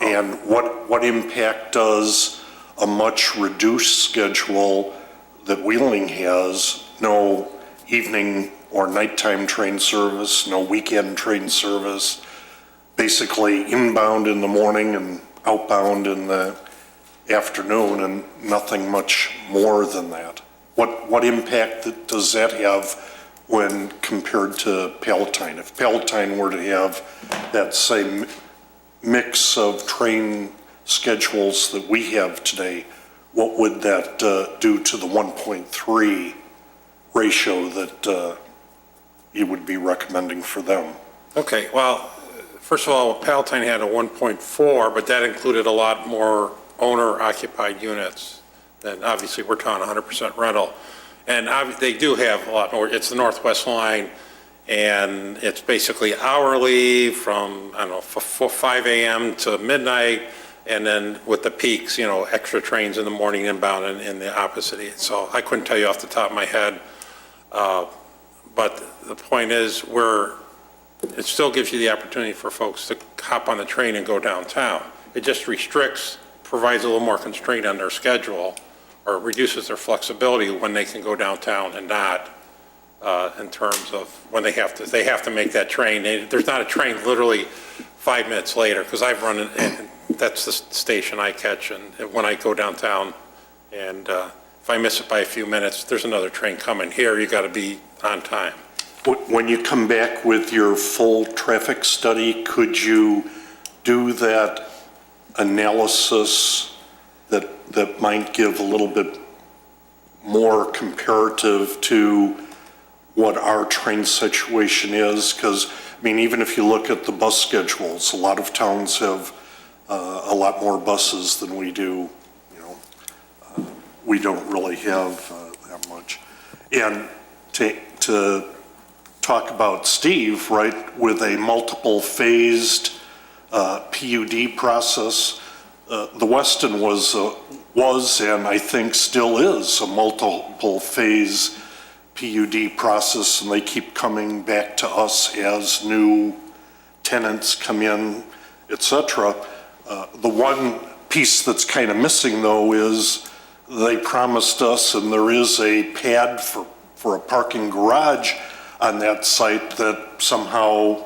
And what impact does a much reduced schedule that Wheeling has, no evening or nighttime train service, no weekend train service, basically inbound in the morning and outbound in the afternoon, and nothing much more than that? What impact does that have when compared to Palatine? If Palatine were to have that same mix of train schedules that we have today, what would that do to the 1.3 ratio that you would be recommending for them? Okay, well, first of all, Palatine had a 1.4, but that included a lot more owner-occupied units. Then obviously, we're talking 100% rental. And they do have a lot more. It's the Northwest Line, and it's basically hourly from, I don't know, 5 a.m. to midnight, and then with the peaks, extra trains in the morning inbound and in the opposite. So I couldn't tell you off the top of my head. But the point is, it still gives you the opportunity for folks to hop on the train and go downtown. It just provides a little more constraint on their schedule, or reduces their flexibility when they can go downtown and not, in terms of when they have to make that train. There's not a train literally 5 minutes later, because I've run it, and that's the station I catch, and when I go downtown, and if I miss it by a few minutes, there's another train coming. Here, you got to be on time. When you come back with your full traffic study, could you do that analysis that might give a little bit more comparative to what our train situation is? Because, even if you look at the bus schedules, a lot of towns have a lot more buses than we do. We don't really have that much. And to talk about Steve, right, with a multiple phased PUD process, the Weston was and I think still is a multiple phase PUD process, and they keep coming back to us as new tenants come in, et cetera. The one piece that's kind of missing, though, is they promised us, and there is a pad for a parking garage on that site that somehow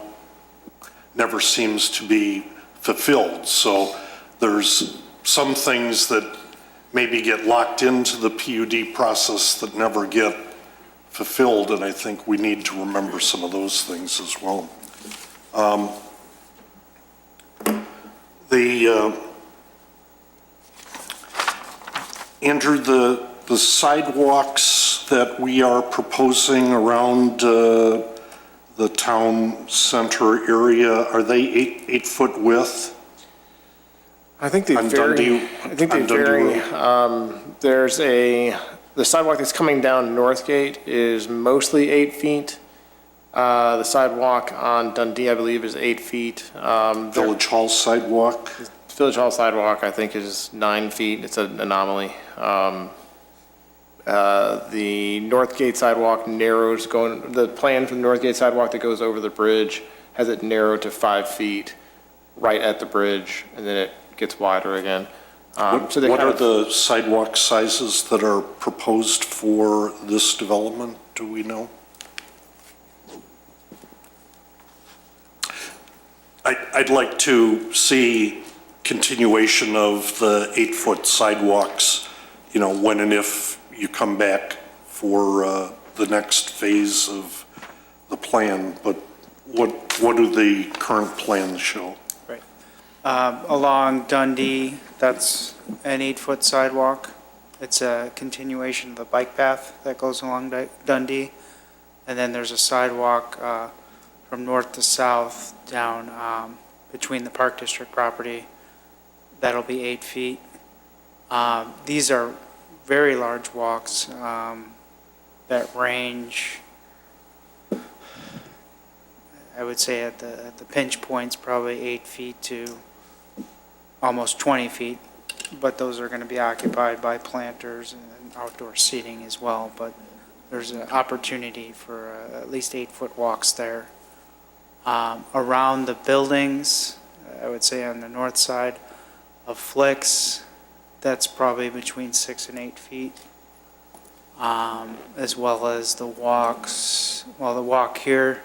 never seems to be fulfilled. So there's some things that maybe get locked into the PUD process that never get fulfilled, and I think we need to remember some of those things as well. Andrew, the sidewalks that we are proposing around the town center area, are they 8-foot width? I think they On vary. Dundee- I think they on Dundee vary. Road. There's the sidewalk that's coming down Northgate is mostly 8 feet. The sidewalk on Dundee, I believe, is 8 feet. Village Hall sidewalk? Village Hall sidewalk, I think, is 9 feet. It's an anomaly. The Northgate sidewalk narrows the plan for the Northgate sidewalk that goes over the bridge has it narrowed to 5 feet right at the bridge, and then it gets wider again. So they What kind are of- the sidewalk sizes that are proposed for this development? Do we know? I'd like to see continuation of the 8-foot sidewalks, you know, when and if you come back for the next phase of the plan, but what do the current plans show? Along Dundee, that's an 8-foot sidewalk. It's a continuation of the bike path that goes along Dundee. And then there's a sidewalk from north to south down between the Park District property. That'll be 8 feet. These are very large walks that range, I would say at the pinch points, probably 8 feet to almost 20 feet. But those are going to be occupied by planters and outdoor seating as well. But there's an opportunity for at least 8-foot walks there. Around the buildings, I would say on the north side of Flicks, that's probably between 6 and 8 feet. As well as the walks, the walk here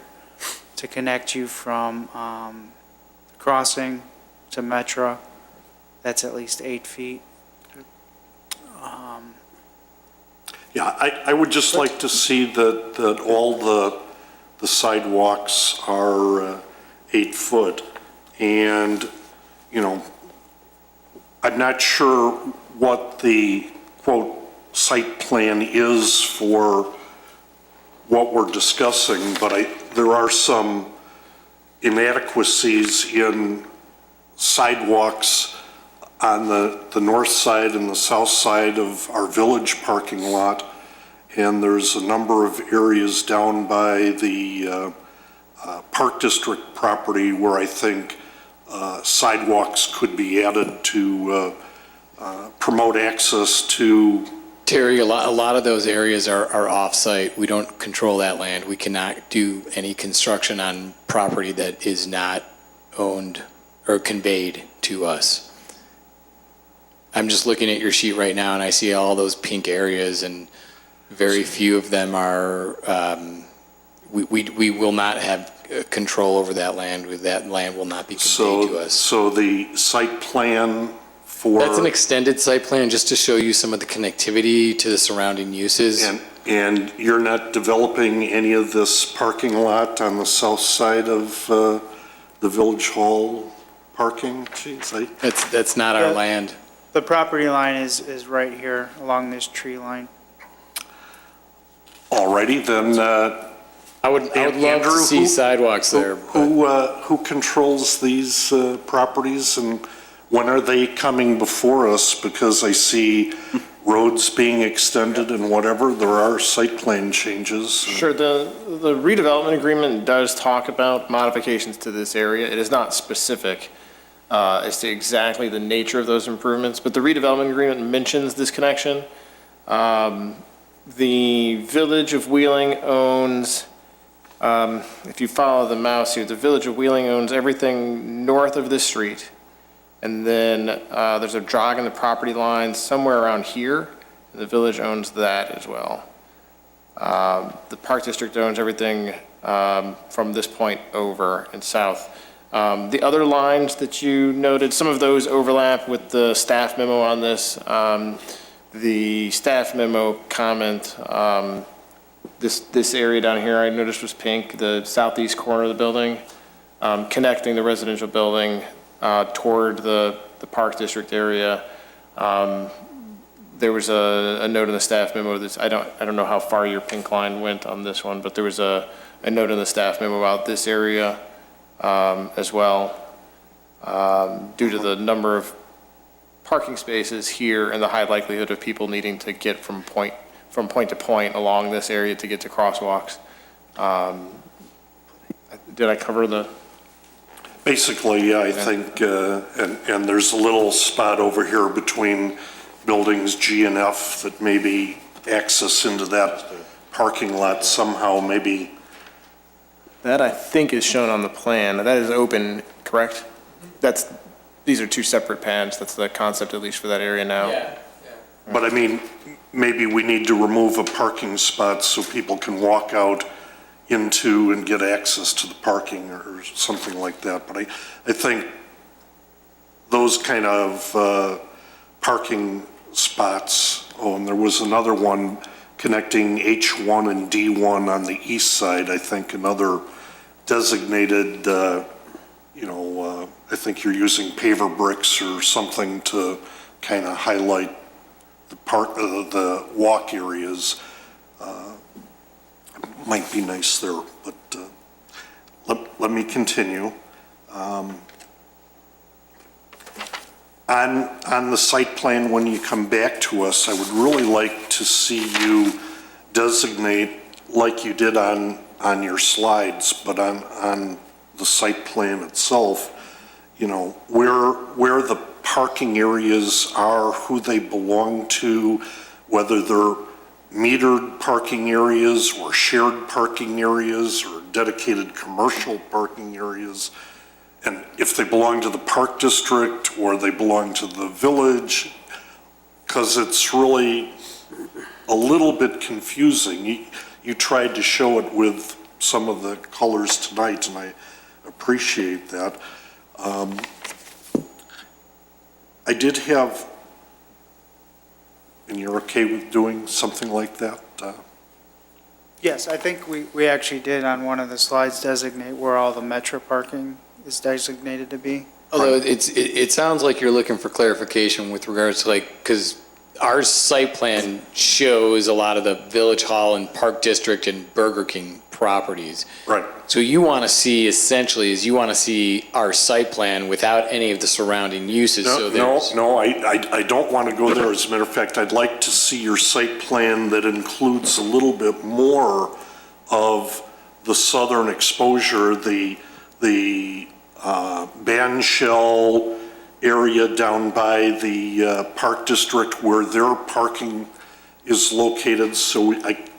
to connect you from crossing to Metra, that's at least 8 feet. Yeah, I would just like to see that all the sidewalks are 8 foot. And, you know, I'm not sure what the, quote, site plan is for what we're discussing, but there are some inadequacies in sidewalks on the north side and the south side of our village parking lot. And there's a number of areas down by the Park District property where I think sidewalks could be added to promote access to. Terry, a lot of those areas are off-site. We don't control that land. We cannot do any construction on property that is not owned or conveyed to us. I'm just looking at your sheet right now, and I see all those pink areas, and very few of them are, we will not have control over that land. That land will not be conveyed to us. So the site plan for. That's an extended site plan, just to show you some of the connectivity to the surrounding uses. And you're not developing any of this parking lot on the south side of the Village Hall parking? Jeez, That's not our Yeah. land. The property line is right here along this tree line. Alrighty, then, I would love Andrew, to see sidewalks there. but- who controls these properties, and when are they coming before us? Because I see roads being extended and whatever, there are site plan changes. Sure, the redevelopment agreement does talk about modifications to this area. It is not specific as to exactly the nature of those improvements, but the redevelopment agreement mentions this connection. The Village of Wheeling owns, if you follow the mouse here, the Village of Wheeling owns everything north of this street. And then there's a jog in the property line somewhere around here. The village owns that as well. The Park District owns everything from this point over and south. The other lines that you noted, some of those overlap with the staff memo on this. The staff memo comment this area down here I noticed was pink, the southeast corner of the building, connecting the residential building toward the Park District area. There was a note in the staff memo that, I don't know how far your pink line went on this one, but there was a note in the staff memo about this area as well, due to the number of parking spaces here and the high likelihood of people needing to get from point to point along this area to get to crosswalks. Did I cover the? Basically, yeah, I think, and there's a little spot over here between buildings G and F that maybe access into that parking lot somehow, maybe. That I think is shown on the plan. That is open, correct? These are two separate pads. That's the concept, at least for that area now. But I mean, maybe we need to remove a parking spot so people can walk out into and get access to the parking or something like that. But I think those kind of parking spots, and there was another one connecting H1 and D1 on the east side, I think another designated, I think you're using paver bricks or something to kind of highlight the walk areas. Might be nice there, but let me continue. On the site plan, when you come back to us, I would really like to see you designate, like you did on your slides, but on the site plan itself, where the parking areas are, who they belong to, whether they're metered parking areas or shared parking areas or dedicated commercial parking areas, and if they belong to the Park District or they belong to the village, because it's really a little bit confusing. You tried to show it with some of the colors tonight, and I appreciate that. I did have, and you're okay with doing something like that? Yes, I think we actually did on one of the slides designate where all the Metro parking is designated to be. Although it sounds like you're looking for clarification with regards to because our site plan shows a lot of the Village Hall and Park District and Burger King properties. Right. So you want to see, essentially, our site plan without any of the surrounding uses. No, I don't want to go there. As a matter of fact, I'd like to see your site plan that includes a little bit more of the southern exposure, the band shell area down by the Park District where their parking is located, so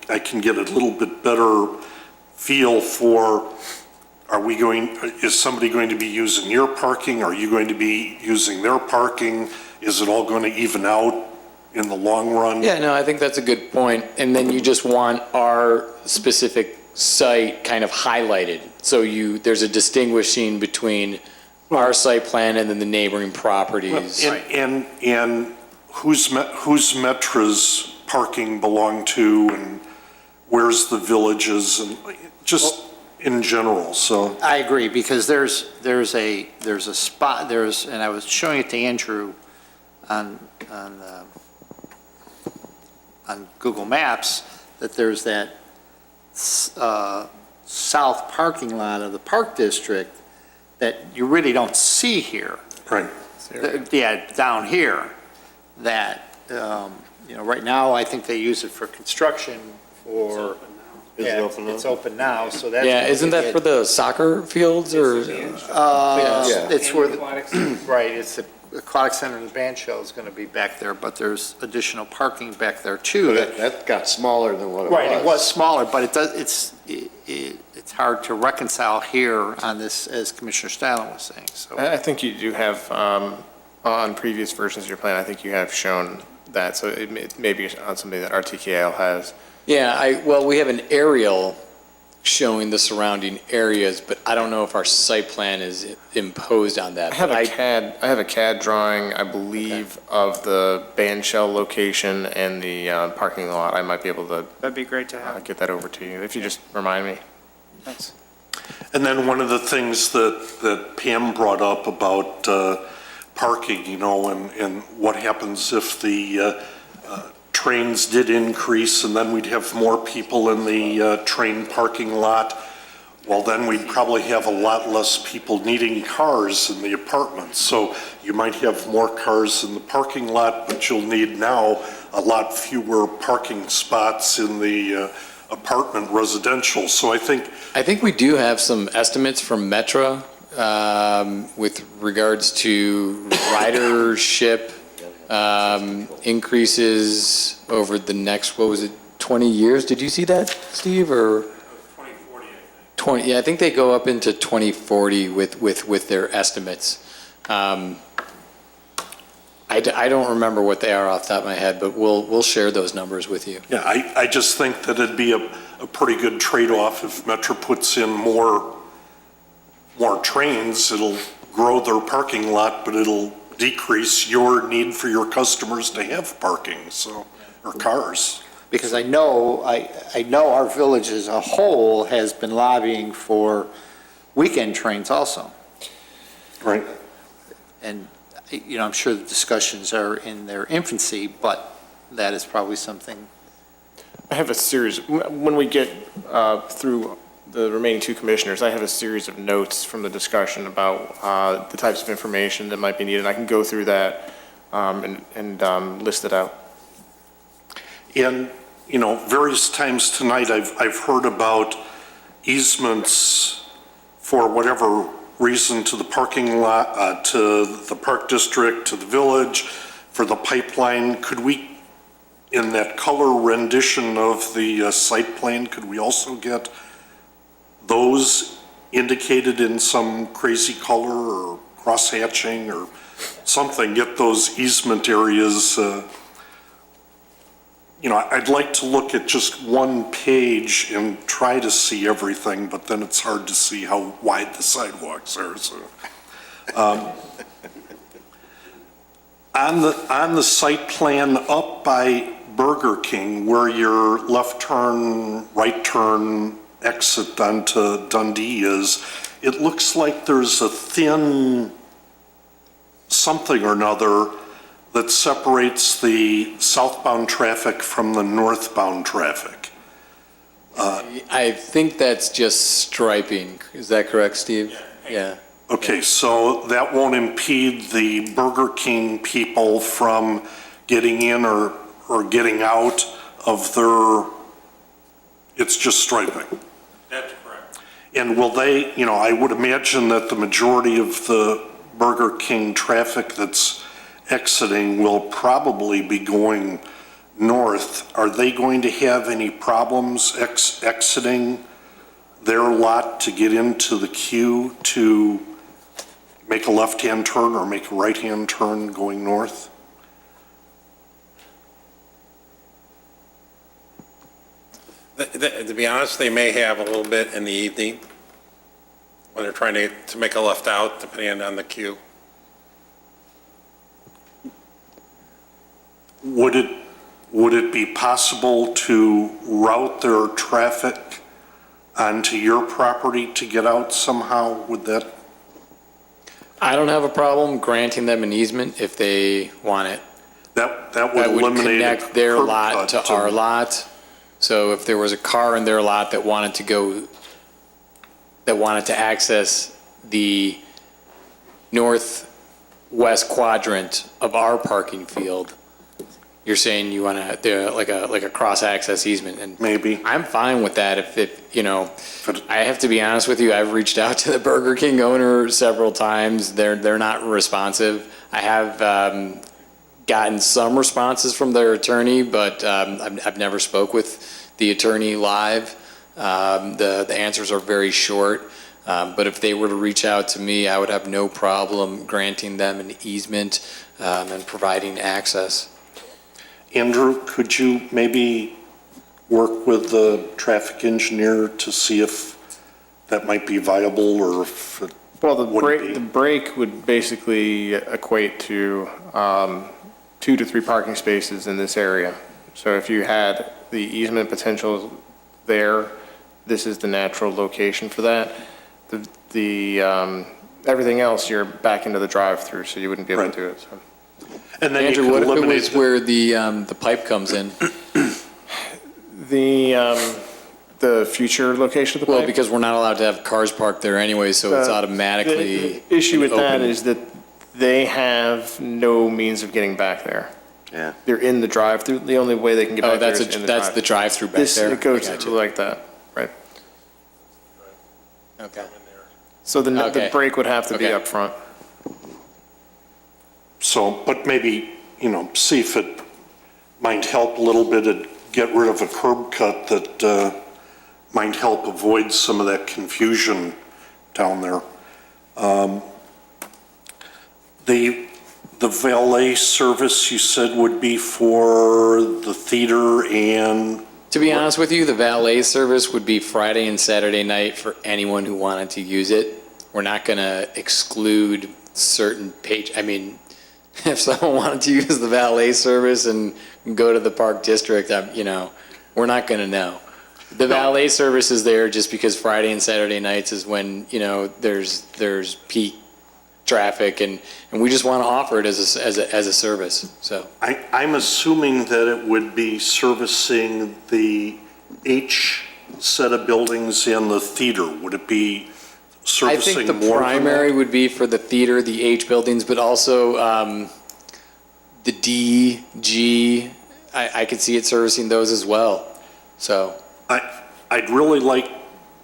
I can get a little bit better feel for, is somebody going to be using your parking? Are you going to be using their parking? Is it all going to even out in the long run? Yeah, no, I think that's a good point. And then you just want our specific site kind of highlighted. So there's a distinguishing between our site plan and then the neighboring properties. And whose Metra's parking belong to, and where's the villages, and just in general, so. I agree, because there's a spot, and I was showing it to Andrew on Google Maps, that there's that south parking lot of the Park District that you really don't see here. Right. Yeah, down here, that, right now, I think they use it for construction for. Is it open now? It's open now, so that's. Yeah, isn't that for the soccer fields or? It's where, right, it's the Aquatic Center and the band shell is going to be back there, but there's additional parking back there too. That got smaller than what it was. Right, it was smaller, but it's hard to reconcile here on this, as Commissioner Stalin was saying, so. I think you do have, on previous versions of your plan, I think you have shown that, so it may be on something that RTKL has. Yeah, well, we have an aerial showing the surrounding areas, but I don't know if our site plan is imposed on that. I have But I have a CAD drawing, I believe, of the band shell location and the parking lot. I might be able to That'd be great to have. get that over to you, if you just remind me. Thanks. And then one of the things that Pam brought up about parking, you know, and what happens if the trains did increase and then we'd have more people in the train parking lot. Well, then we'd probably have a lot less people needing cars in the apartments. So you might have more cars in the parking lot, but you'll need now a lot fewer parking spots in the apartment residential. So I think we do have some estimates from Metra with regards to ridership increases over the next, 20 years? Did you see that, Steve, or? 2040, I think. 20, yeah, I think they go up into 2040 with their estimates. I don't remember what they are off the top of my head, but we'll share those numbers with you. Yeah, I just think that it'd be a pretty good trade-off if Metro puts in more trains. It'll grow their parking lot, but it'll decrease your need for your customers to have parking, so, or cars. Because I know our village as a whole has been lobbying for weekend trains also. Right. And, you know, I'm sure the discussions are in their infancy, but that is probably something. I have a series, when we get through the remaining two commissioners, I have a series of notes from the discussion about the types of information that might be needed. I can go through that and list it out. And, you know, various times tonight, I've heard about easements for whatever reason to the parking lot, to the park district, to the village, for the pipeline. Could we, in that color rendition of the site plan, could we also get those indicated in some crazy color or cross-hatching or something, get those easement areas, you know, I'd like to look at just one page and try to see everything, but then it's hard to see how wide the sidewalks are, so. On the site plan up by Burger King, where your left turn, right turn exit onto Dundee is, it looks like there's a thin something or another that separates the southbound traffic from the northbound traffic. I think that's just striping. Is that correct, Steve? Yeah. Okay, so that won't impede the Burger King people from getting in or getting out of their, it's just striping. That's correct. And will they, you know, I would imagine that the majority of the Burger King traffic that's exiting will probably be going north. Are they going to have any problems exiting their lot to get into the queue to make a left-hand turn or make a right-hand turn going north? To be honest, they may have a little bit in the evening when they're trying to make a left out, depending on the queue. Would it be possible to route their traffic onto your property to get out somehow? Would that? I don't have a problem granting them an easement if they want it. That would That would eliminate a connect their curb lot cut to our lot. So if there was a car in their lot that wanted to access the northwest quadrant of our parking field, you're saying you want to, like a cross-access easement, and Maybe. I'm fine with that if you know, I have to be honest with you, I've reached out to the Burger King owner several times. They're not responsive. I have gotten some responses from their attorney, but I've never spoke with the attorney live. The answers are very short. But if they were to reach out to me, I would have no problem granting them an easement and providing access. Andrew, could you maybe work with the traffic engineer to see if that might be viable or if it Well, the wouldn't break would basically equate to 2 to 3 parking spaces in this area. So if you had the easement potential there, this is the natural location for that. Everything else, you're back into the drive-through, so you wouldn't be able to do it. So. And then you Andrew, could what if it eliminate was where the pipe comes in? The future location of the Well, pipe? because we're not allowed to have cars parked there anyway, so it's automatically. The issue with that open. is that they have no means of getting back there. Yeah. They're in the drive-through. The only way they can get Oh, back there that's is in the that's the drive-through. drive-through back there? It goes I gotcha. like that, right? Okay. So the Okay. break would have to be Okay. up front. So, but maybe, see if it might help a little bit to get rid of a curb cut that might help avoid some of that confusion down there. The valet service you said would be for the theater and, To be honest with you, the valet service would be Friday and Saturday night for anyone who wanted to use it. We're not going to exclude certain I mean, if someone wanted to use the valet service and go to the Park District, we're not going to know. The valet service is there just because Friday and Saturday nights is when, there's peak traffic, and we just want to offer it as a service, so. I'm assuming that it would be servicing the H set of buildings and the theater. Would it be I servicing think the more than primary that? would be for the theater, the H buildings, but also the D, G, I could see it servicing those as well, so. I'd really like,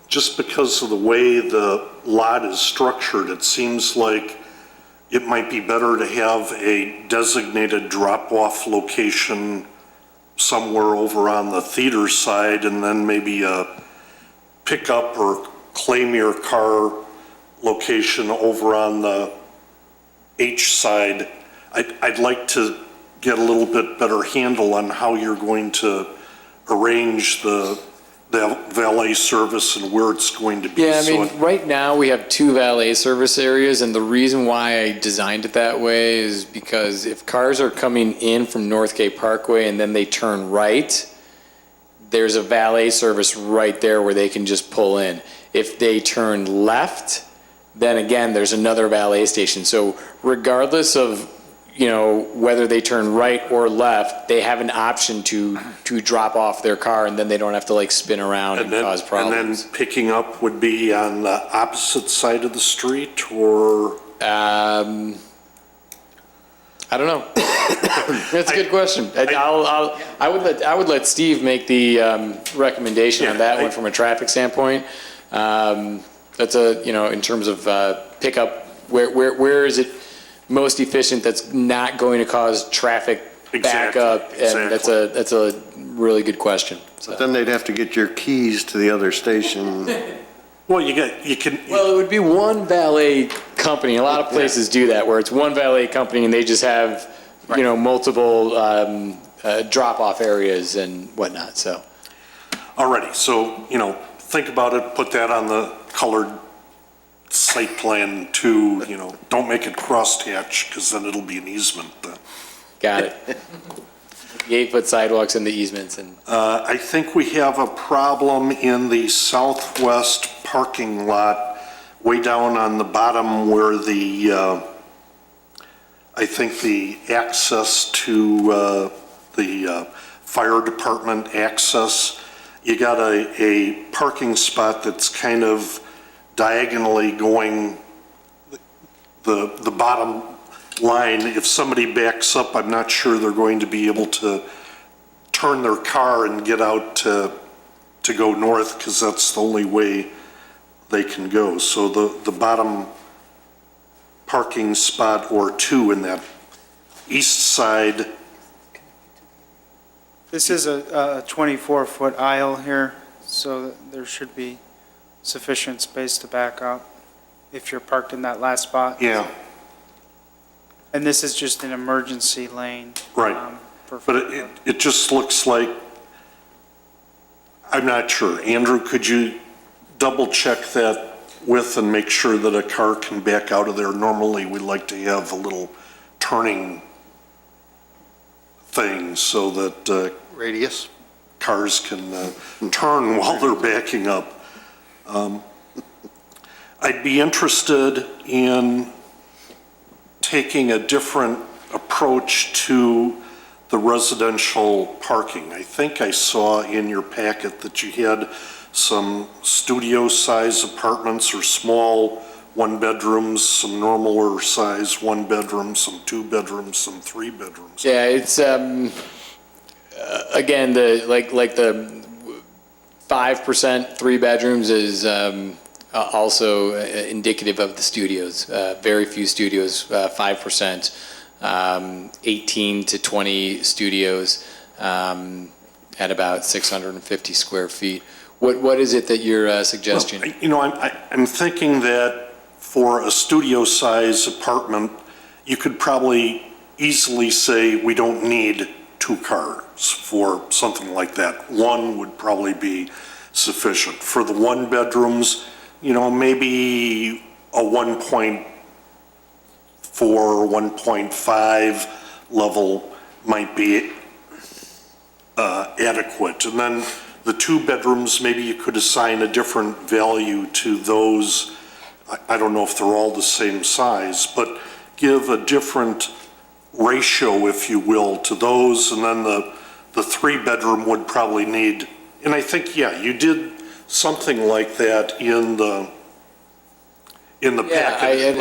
just because of the way the lot is structured, it seems like it might be better to have a designated drop-off location somewhere over on the theater side, and then maybe a pickup or claim your car location over on the H side. I'd like to get a little bit better handle on how you're going to arrange the valet service and where it's going to be. Yeah, I So mean, right now, we have 2 valet service areas, and the reason why I designed it that way is because if cars are coming in from Northgate Parkway and then they turn right, there's a valet service right there where they can just pull in. If they turn left, then again, there's another valet station. So regardless of, whether they turn right or left, they have an option to drop off their car, and then they don't have to spin around and cause problems. And then picking up would be on the opposite side of the street, or? I don't know. That's a good question. I would let Steve make the recommendation on that one from a traffic standpoint. That's in terms of pickup, where is it most efficient that's not going to cause traffic backup? And that's a really good question. So. Then they'd have to get your keys to the other station. Well, you can. Well, it would be one valet company. A lot of places do that, where it's one valet company and they just have, multiple drop-off areas and whatnot, so. Alrighty, so, think about it, put that on the colored site plan too, don't make it crosshatch, because then it'll be an easement. Got it. The 8-foot sidewalks and the easements and. I think we have a problem in the southwest parking lot, way down on the bottom where I think the access to the fire department access, you got a parking spot that's kind of diagonally going the bottom line. If somebody backs up, I'm not sure they're going to be able to turn their car and get out to go north, because that's the only way they can go. So the bottom parking spot or 2 in that east side. This is a 24-foot aisle here, so there should be sufficient space to back up if you're parked in that last spot. Yeah, And this is just an emergency lane. right. for- But it just looks like I'm not sure. Andrew, could you double check that width and make sure that a car can back out of there? Normally, we like to have a little turning thing so that Radius? cars can turn while they're backing up. I'd be interested in taking a different approach to the residential parking. I think I saw in your packet that you had some studio-size apartments or small one-bedrooms, some normaler size one-bedrooms, some two-bedrooms, some three-bedrooms. Yeah, it's, again, like the 5% 3 bedrooms is also indicative of the studios. Very few studios, 5%, 18 to 20 studios at about 650 square feet. What is it that you're suggesting? Well, you know, I'm thinking that for a studio-size apartment, you could probably easily say we don't need 2 cars for something like that. 1 would probably be sufficient. For the one-bedrooms, you know, maybe a 1.4, 1.5 level might be adequate. And then the 2 bedrooms, maybe you could assign a different value to those. I don't know if they're all the same size, but give a different ratio, if you will, to those. And then the 3-bedroom would probably need, and I think, yeah, you did something like that in the packet. It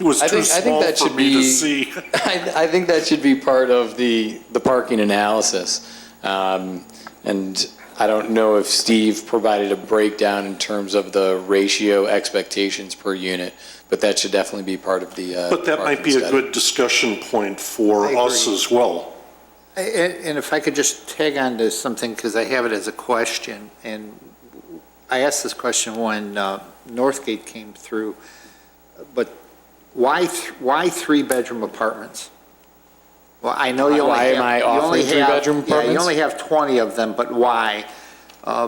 was too small for me to see. I think that should be part of the parking analysis. And I don't know if Steve provided a breakdown in terms of the ratio expectations per unit, but that should definitely be part of the But that might be a study. good discussion point for I us agree. as well. And if I could just tag on to something, because I have it as a question, and I asked this question when Northgate came through, but why 3-bedroom apartments? Well, I know you only Why have... am I you only offering have- 3-bedroom Yeah, you apartments? only have 20 of them, but why?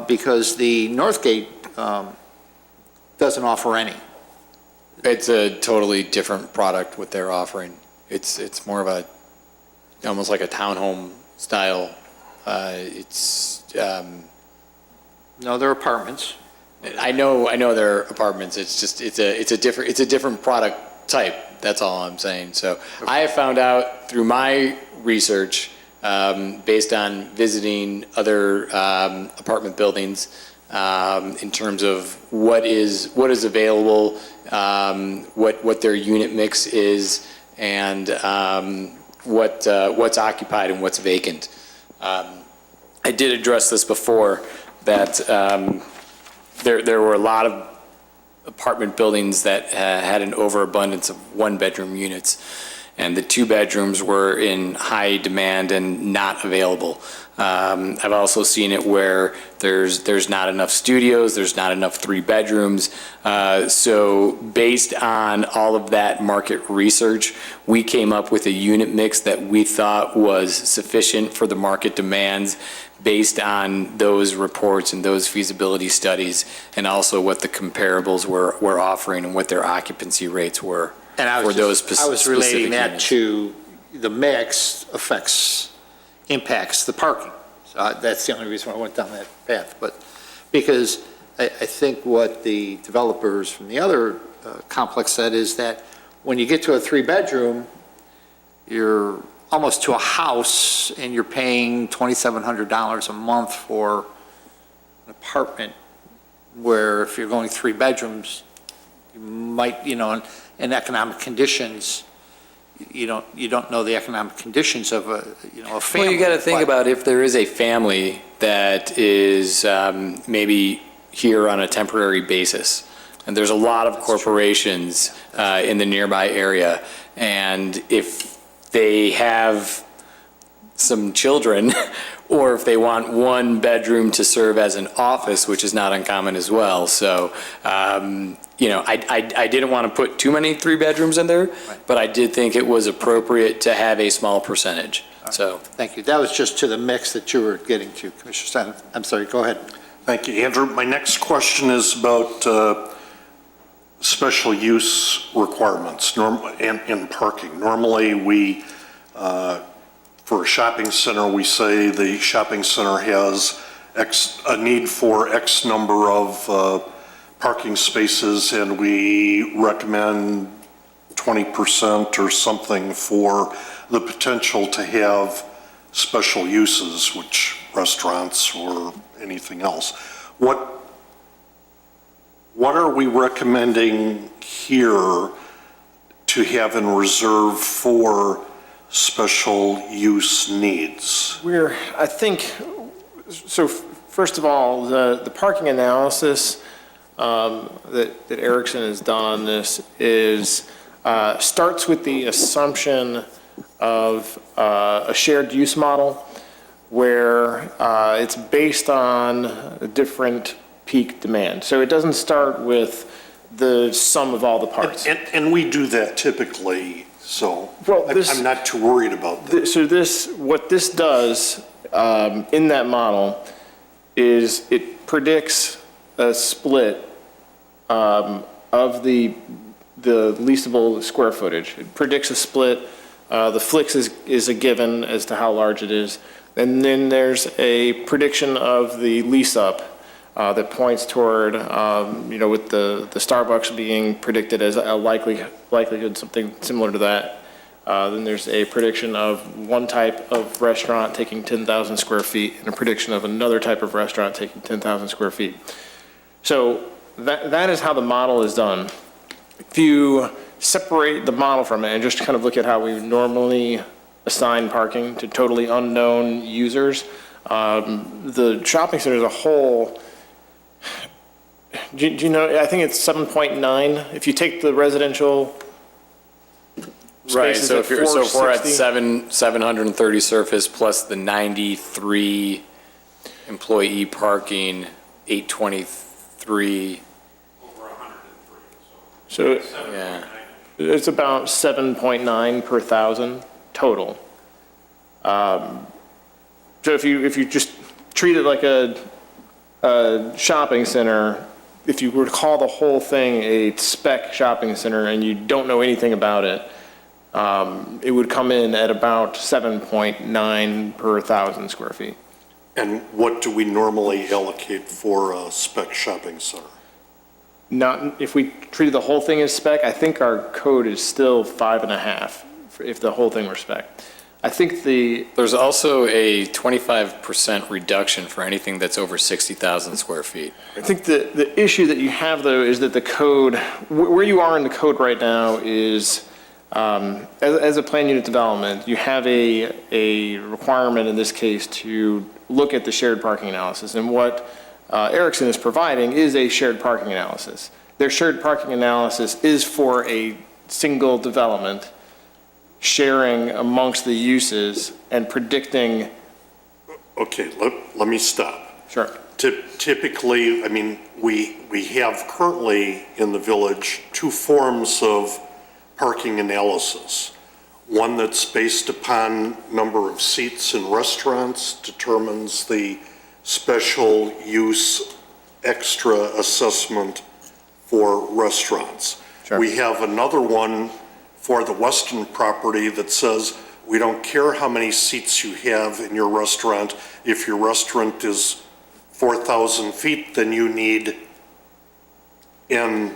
Because the Northgate doesn't offer any. It's a totally different product what they're offering. It's more of a, almost like a townhome style. No, they're apartments. I know they're apartments. It's just, it's a different product type. That's all I'm saying. So I have found out through my research, based on visiting other apartment buildings, in terms of what is available, what their unit mix is, and what's occupied and what's vacant. I did address this before, that there were a lot of apartment buildings that had an overabundance of 1-bedroom units, and the 2 bedrooms were in high demand and not available. I've also seen it where there's not enough studios, there's not enough 3 bedrooms. So based on all of that market research, we came up with a unit mix that we thought was sufficient for the market demands based on those reports and those feasibility studies, and also what the comparables were offering and what their occupancy rates were And I for was those just, I was relating specific that units. to the mix impacts the parking. So that's the only reason why I went down that path. But because I think what the developers from the other complex said is that when you get to a 3-bedroom, you're almost to a house and you're paying $2,700 a month for an apartment, where if you're going 3 bedrooms, you might, in economic conditions, you don't know the economic conditions of a family. Well, you got to think but- about if there is a family that is maybe here on a temporary basis, and there's a lot of corporations in the nearby area, and if they have some children, or if they want 1 bedroom to serve as an office, which is not uncommon as well. So, I didn't want to put too many 3 bedrooms in there, but I did think it was appropriate to have a small percentage. So, Thank you. That was just to the mix that you were getting to, Commissioner Stein. I'm sorry, go ahead. Thank you, Andrew. My next question is about special use requirements in parking. Normally, we, for a shopping center, we say the shopping center has a need for X number of parking spaces, and we recommend 20% or something for the potential to have special uses, which restaurants or anything else. What are we recommending here to have in reserve for special use needs? I think, so first of all, the parking analysis that Erickson has done on this is, starts with the assumption of a shared use model where it's based on a different peak demand. So it doesn't start with the sum of all the parts. And we do that typically, so Well, I'm not too worried about that. So what this does in that model is it predicts a split of the leasable square footage. It predicts a split. The Flix is a given as to how large it is. And then there's a prediction of the lease up that points toward, with the Starbucks being predicted as a likelihood, something similar to that. Then there's a prediction of one type of restaurant taking 10,000 square feet and a prediction of another type of restaurant taking 10,000 square feet. So that is how the model is done. If you separate the model from it and just kind of look at how we normally assign parking to totally unknown users, the shopping center as a whole, do you know, I think it's 7.9. If you take the residential right, spaces so at if we're at 460, 730 surface plus the 93 employee parking, 823, so yeah. it's about 7.9 per thousand total. So if you just treat it like a shopping center, if you were to call the whole thing a spec shopping center and you don't know anything about it, it would come in at about 7.9 per thousand square feet. And what do we normally allocate for a spec shopping center? Not, if we treated the whole thing as spec, I think our code is still 5.5 if the whole thing were spec. I think There's also a 25% reduction for anything that's over 60,000 square feet. I think the issue that you have, though, is that the code, where you are in the code right now is, as a plan unit development, you have a requirement in this case to look at the shared parking analysis. And what Erickson is providing is a shared parking analysis. Their shared parking analysis is for a single development, sharing amongst the uses and predicting. Okay, let me stop. Sure. Typically, I mean, we have currently in the village two forms of parking analysis. One that's based upon number of seats in restaurants determines the special use extra assessment for restaurants. Sure. We have another one for the Weston property that says we don't care how many seats you have in your restaurant. If your restaurant is 4,000 feet, then you need N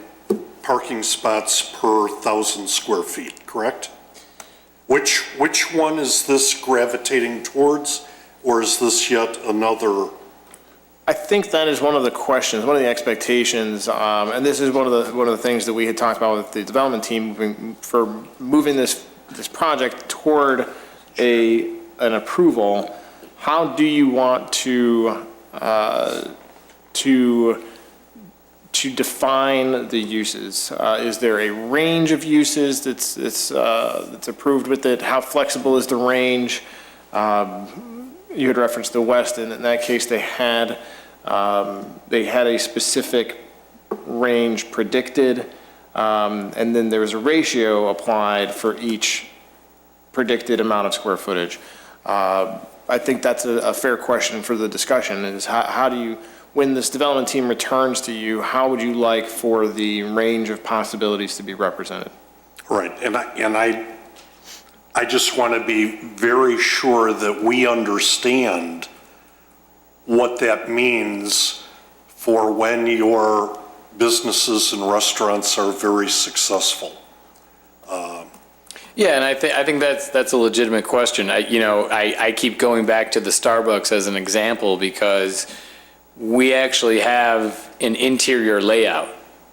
parking spots per 1,000 square feet, correct? Which one is this gravitating towards, or is this yet another? I think that is one of the questions, one of the expectations, and this is one of the things that we had talked about with the development team for moving this project toward an approval. How do you want to define the uses? Is there a range of uses that's approved with it? How flexible is the range? You had referenced the West, and in that case, they had a specific range predicted, and then there was a ratio applied for each predicted amount of square footage. I think that's a fair question for the discussion, is how do you, when this development team returns to you, how would you like for the range of possibilities to be represented? Right, and I just want to be very sure that we understand what that means for when your businesses and restaurants are very successful. Yeah, and I think that's a legitimate question. I keep going back to the Starbucks as an example because we actually have an interior layout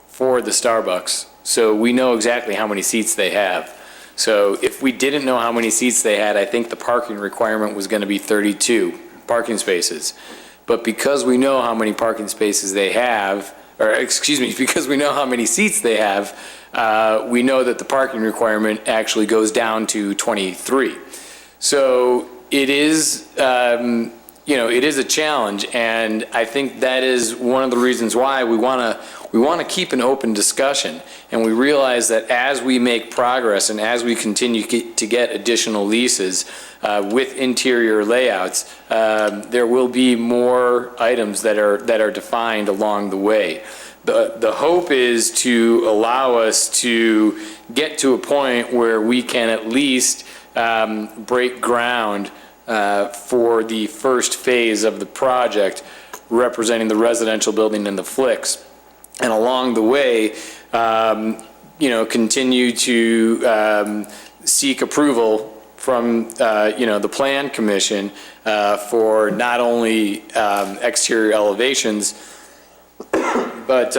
for the Starbucks, so we know exactly how many seats they have. So if we didn't know how many seats they had, I think the parking requirement was going to be 32 parking spaces. But because we know how many parking spaces they have, or excuse me, because we know how many seats they have, we know that the parking requirement actually goes down to 23. So it is, it is a challenge, and I think that is one of the reasons why we want to keep an open discussion, and we realize that as we make progress and as we continue to get additional leases with interior layouts, there will be more items that are defined along the way. The hope is to allow us to get to a point where we can at least break ground for the first phase of the project, representing the residential building and the Flicks. And along the way, continue to seek approval from, the Plan Commission for not only exterior elevations, but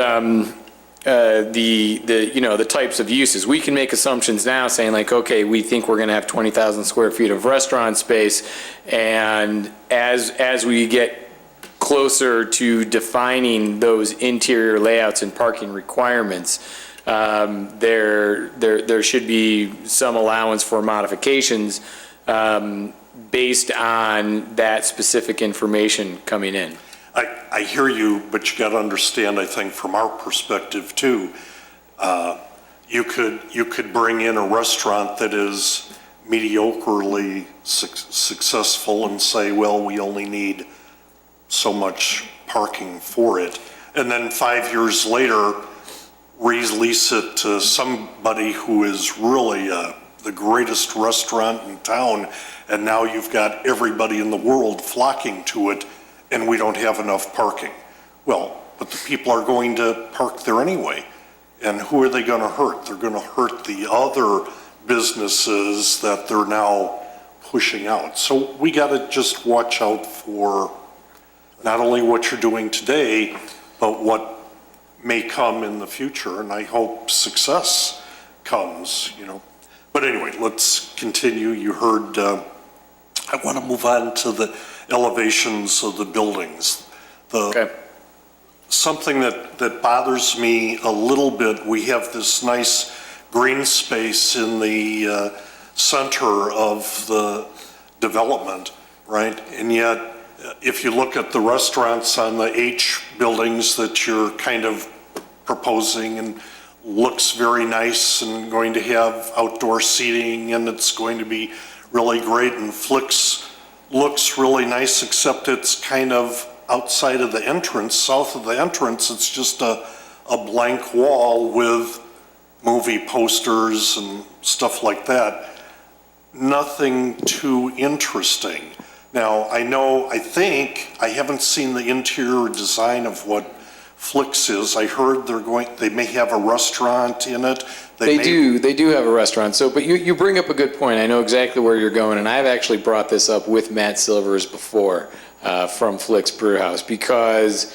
the types of uses. We can make assumptions now saying like, okay, we think we're going to have 20,000 square feet of restaurant space, and as we get closer to defining those interior layouts and parking requirements, there should be some allowance for modifications based on that specific information coming in. I hear you, but you got to understand, I think, from our perspective too, you could bring in a restaurant that is mediocrely successful and say, well, we only need so much parking for it. And then 5 years later, release it to somebody who is really the greatest restaurant in town, and now you've got everybody in the world flocking to it, and we don't have enough parking. Well, but the people are going to park there anyway. And who are they going to hurt? They're going to hurt the other businesses that they're now pushing out. So we got to just watch out for not only what you're doing today, but what may come in the future. And I hope success comes, But anyway, let's continue. You heard, I want to move on to the elevations of the buildings. Okay. Something that bothers me a little bit, we have this nice green space in the center of the development, right? And yet, if you look at the restaurants on the H buildings that you're kind of proposing, and looks very nice and going to have outdoor seating, and it's going to be really great, and Flicks looks really nice, except it's kind of outside of the entrance. South of the entrance, it's just a blank wall with movie posters and stuff like that. Nothing too interesting. Now, I think, I haven't seen the interior design of what Flicks is. I heard they may have a restaurant in it. They do have a restaurant. So, but you bring up a good point. I know exactly where you're going, and I've actually brought this up with Matt Silvers before from Flicks Brewhouse, because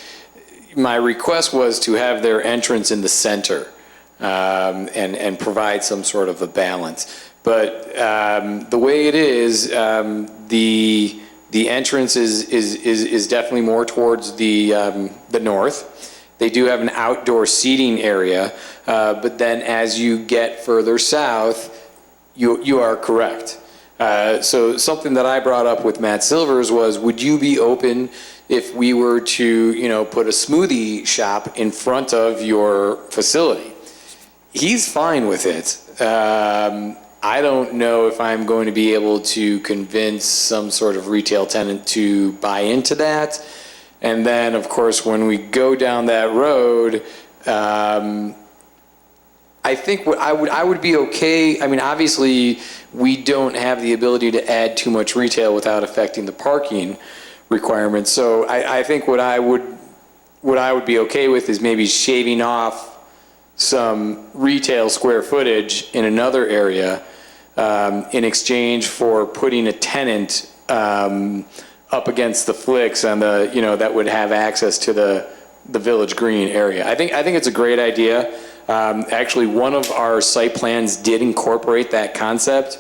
my request was to have their entrance in the center and provide some sort of a balance. But the way it is, the entrance is definitely more towards the north. They do have an outdoor seating area, but then as you get further south, you are correct. So something that I brought up with Matt Silvers was, would you be open if we were to, put a smoothie shop in front of your facility? He's fine with it. I don't know if I'm going to be able to convince some sort of retail tenant to buy into that. And then, of course, when we go down that road, I think what I would be okay. I mean, obviously, we don't have the ability to add too much retail without affecting the parking requirements. So I think what I would be okay with is maybe shaving off some retail square footage in another area in exchange for putting a tenant up against the Flicks on the, that would have access to the Village Green area. I think it's a great idea. Actually, one of our site plans did incorporate that concept.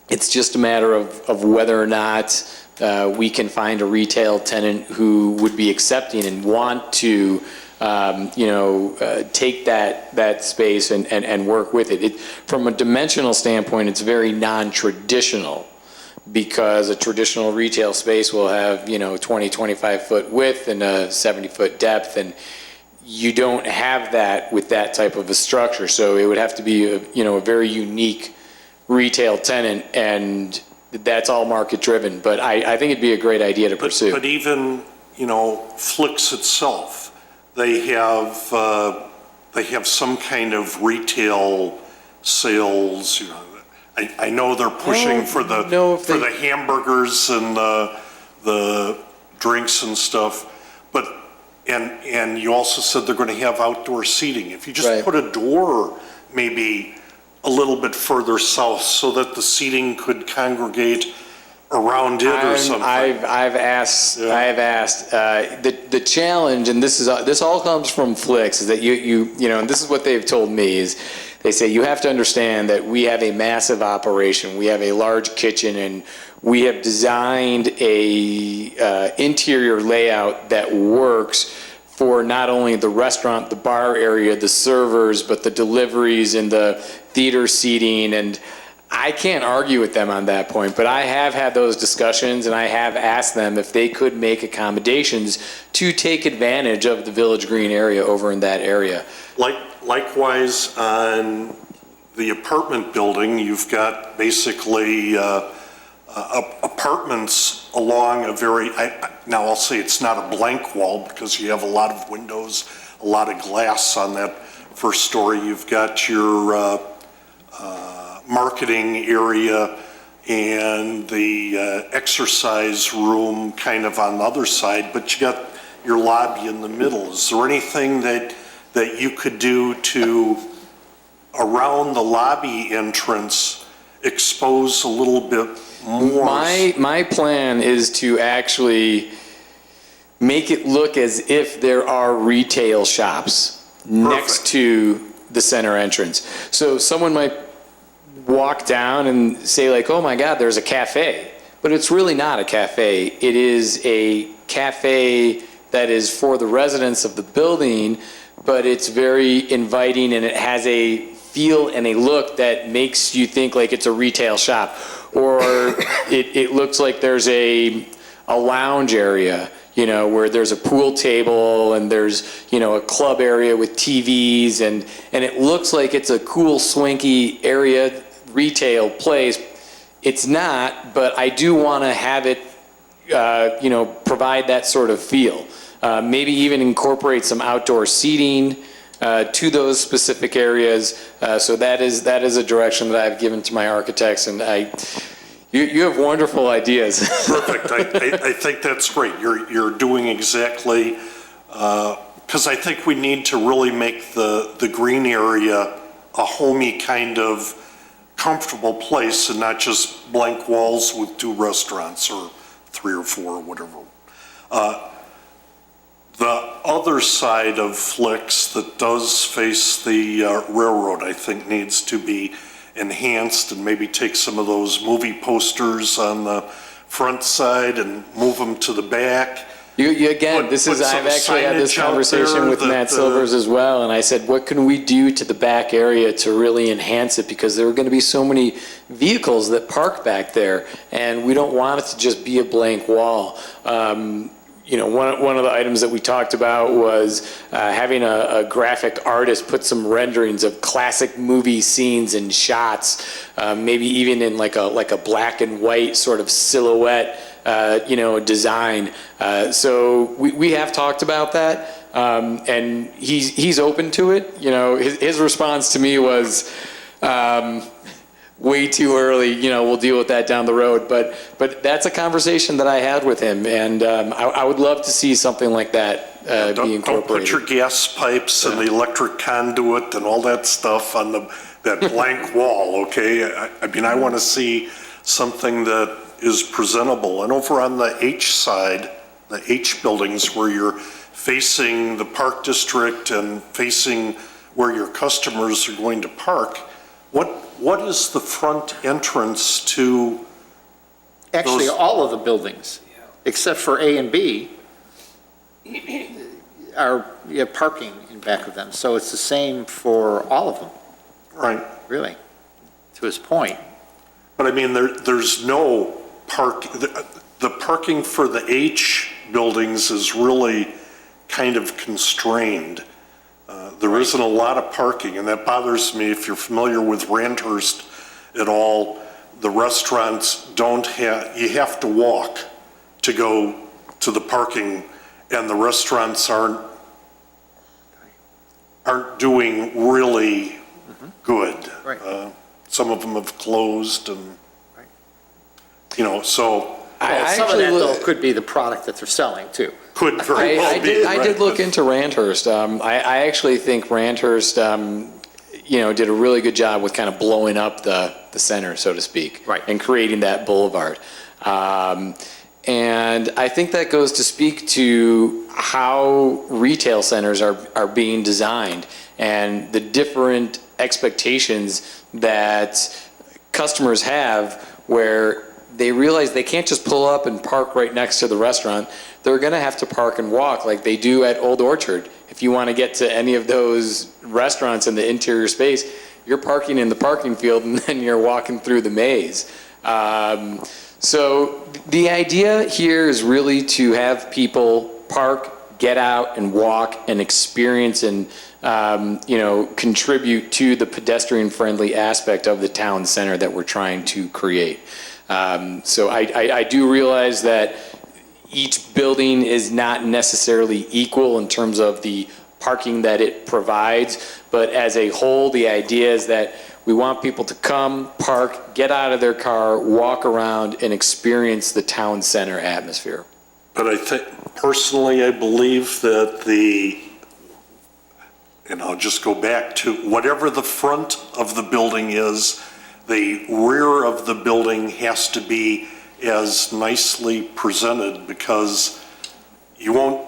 It's just a matter of whether or not we can find a retail tenant who would be accepting and want to, take that space and work with it. From a dimensional standpoint, it's very non-traditional, because a traditional retail space will have, 20, 25-foot width and a 70-foot depth, and you don't have that with that type of a structure. So it would have to be a very unique retail tenant, and that's all market driven. But I think it'd be a great idea to pursue. But even, Flicks itself, they have some kind of retail sales, I know they're pushing for the hamburgers and the drinks and stuff, but and you also said they're going to have outdoor seating. If you just put a door maybe a little bit further south so that the seating could congregate around it or something. I've asked. The challenge, and this all comes from Flicks, is that and this is what they've told me is. They say you have to understand that we have a massive operation. We have a large kitchen, and we have designed a interior layout that works for not only the restaurant, the bar area, the servers, but the deliveries and the theater seating. And I can't argue with them on that point, but I have had those discussions, and I have asked them if they could make accommodations to take advantage of the Village Green area over in that area. Likewise, on the apartment building, you've got basically apartments along a very, now I'll say it's not a blank wall because you have a lot of windows, a lot of glass on that first story. You've got your marketing area and the exercise room kind of on the other side, but you got your lobby in the middle. Is there anything that you could do to, around the lobby entrance, expose a little bit more? My plan is to actually make it look as if there are retail shops next to the center entrance. So someone might walk down and say like, oh my God, there's a cafe. But it's really not a cafe. It is a cafe that is for the residents of the building, but it's very inviting, and it has a feel and a look that makes you think like it's a retail shop. Or it looks like there's a lounge area, where there's a pool table and there's, a club area with TVs, and it looks like it's a cool, swanky area, retail place. It's not, but I do want to have it, provide that sort of feel. Maybe even incorporate some outdoor seating to those specific areas. So that is a direction that I've given to my architects, and you have wonderful ideas. Perfect. I think that's great. You're doing exactly, because I think we need to really make the green area a homey kind of comfortable place and not just blank walls with 2 restaurants or 3 or 4 or whatever. The other side of Flicks that does face the railroad, I think, needs to be enhanced, and maybe take some of those movie posters on the front side and move them to the back. I've actually had this conversation with Matt Silvers as well, and I said, what can we do to the back area to really enhance it? Because there are going to be so many vehicles that park back there, and we don't want it to just be a blank wall. one of the items that we talked about was having a graphic artist put some renderings of classic movie scenes and shots, maybe even in like a black and white sort of silhouette, design. So we have talked about that, and he's open to it. His response to me was, way too early, we'll deal with that down the road. But that's a conversation that I had with him, and I would love to see something like that be Don't incorporated. put your gas pipes and the electric conduit and all that stuff on that blank wall, okay? I mean, I want to see something that is presentable. And over on the H side, the H buildings where you're facing the Park District and facing where your customers are going to park, what is the front entrance to? Actually, Those- all of the buildings, except for A and B, are, you have parking in back of them. So it's the same for all of them, Right, really, to his point. but I mean, there's no the parking for the H buildings is really kind of constrained. There isn't a lot of parking, and that bothers me. If you're familiar with Randhurst at all, the restaurants you have to walk to go to the parking, and the restaurants aren't doing really good. Right. Some of them have closed and, so Well, some of that, though, could be the product that they're selling, too. could very well I be. did right? look into Randhurst. I actually think Randhurst, did a really good job with kind of blowing up the center, so to speak. Right. And creating that boulevard. And I think that goes to speak to how retail centers are being designed and the different expectations that customers have where they realize they can't just pull up and park right next to the restaurant. They're going to have to park and walk like they do at Old Orchard. If you want to get to any of those restaurants in the interior space, you're parking in the parking field and then you're walking through the maze. So the idea here is really to have people park, get out and walk and experience and, contribute to the pedestrian-friendly aspect of the town center that we're trying to create. So I do realize that each building is not necessarily equal in terms of the parking that it provides, but as a whole, the idea is that we want people to come, park, get out of their car, walk around, and experience the town center atmosphere. But I think, personally, I believe that and I'll just go back to whatever the front of the building is, the rear of the building has to be as nicely presented because you won't,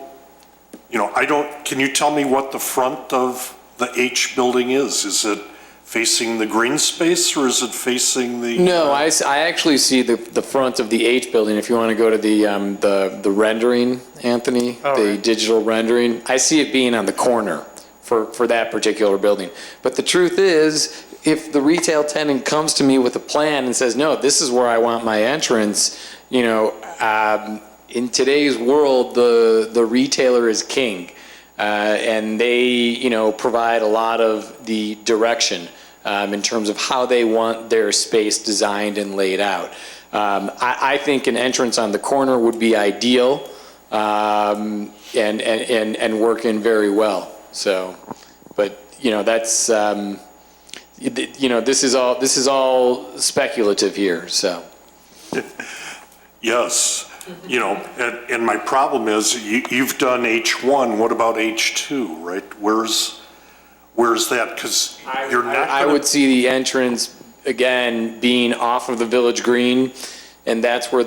can you tell me what the front of the H building is? Is it facing the green space or is it facing the? No, I actually see the front of the H building. If you want to go to the rendering, Anthony, Oh, the right. digital rendering, I see it being on the corner for that particular building. But the truth is, if the retail tenant comes to me with a plan and says, no, this is where I want my entrance, in today's world, the retailer is king. And they, provide a lot of the direction in terms of how they want their space designed and laid out. I think an entrance on the corner would be ideal and work in very well. So, but, that's, this is all speculative here, so. Yes, and my problem is you've done H1, what about H2, right? Where's that? Because you're not I gonna. would see the entrance, again, being off of the Village Green, and that's where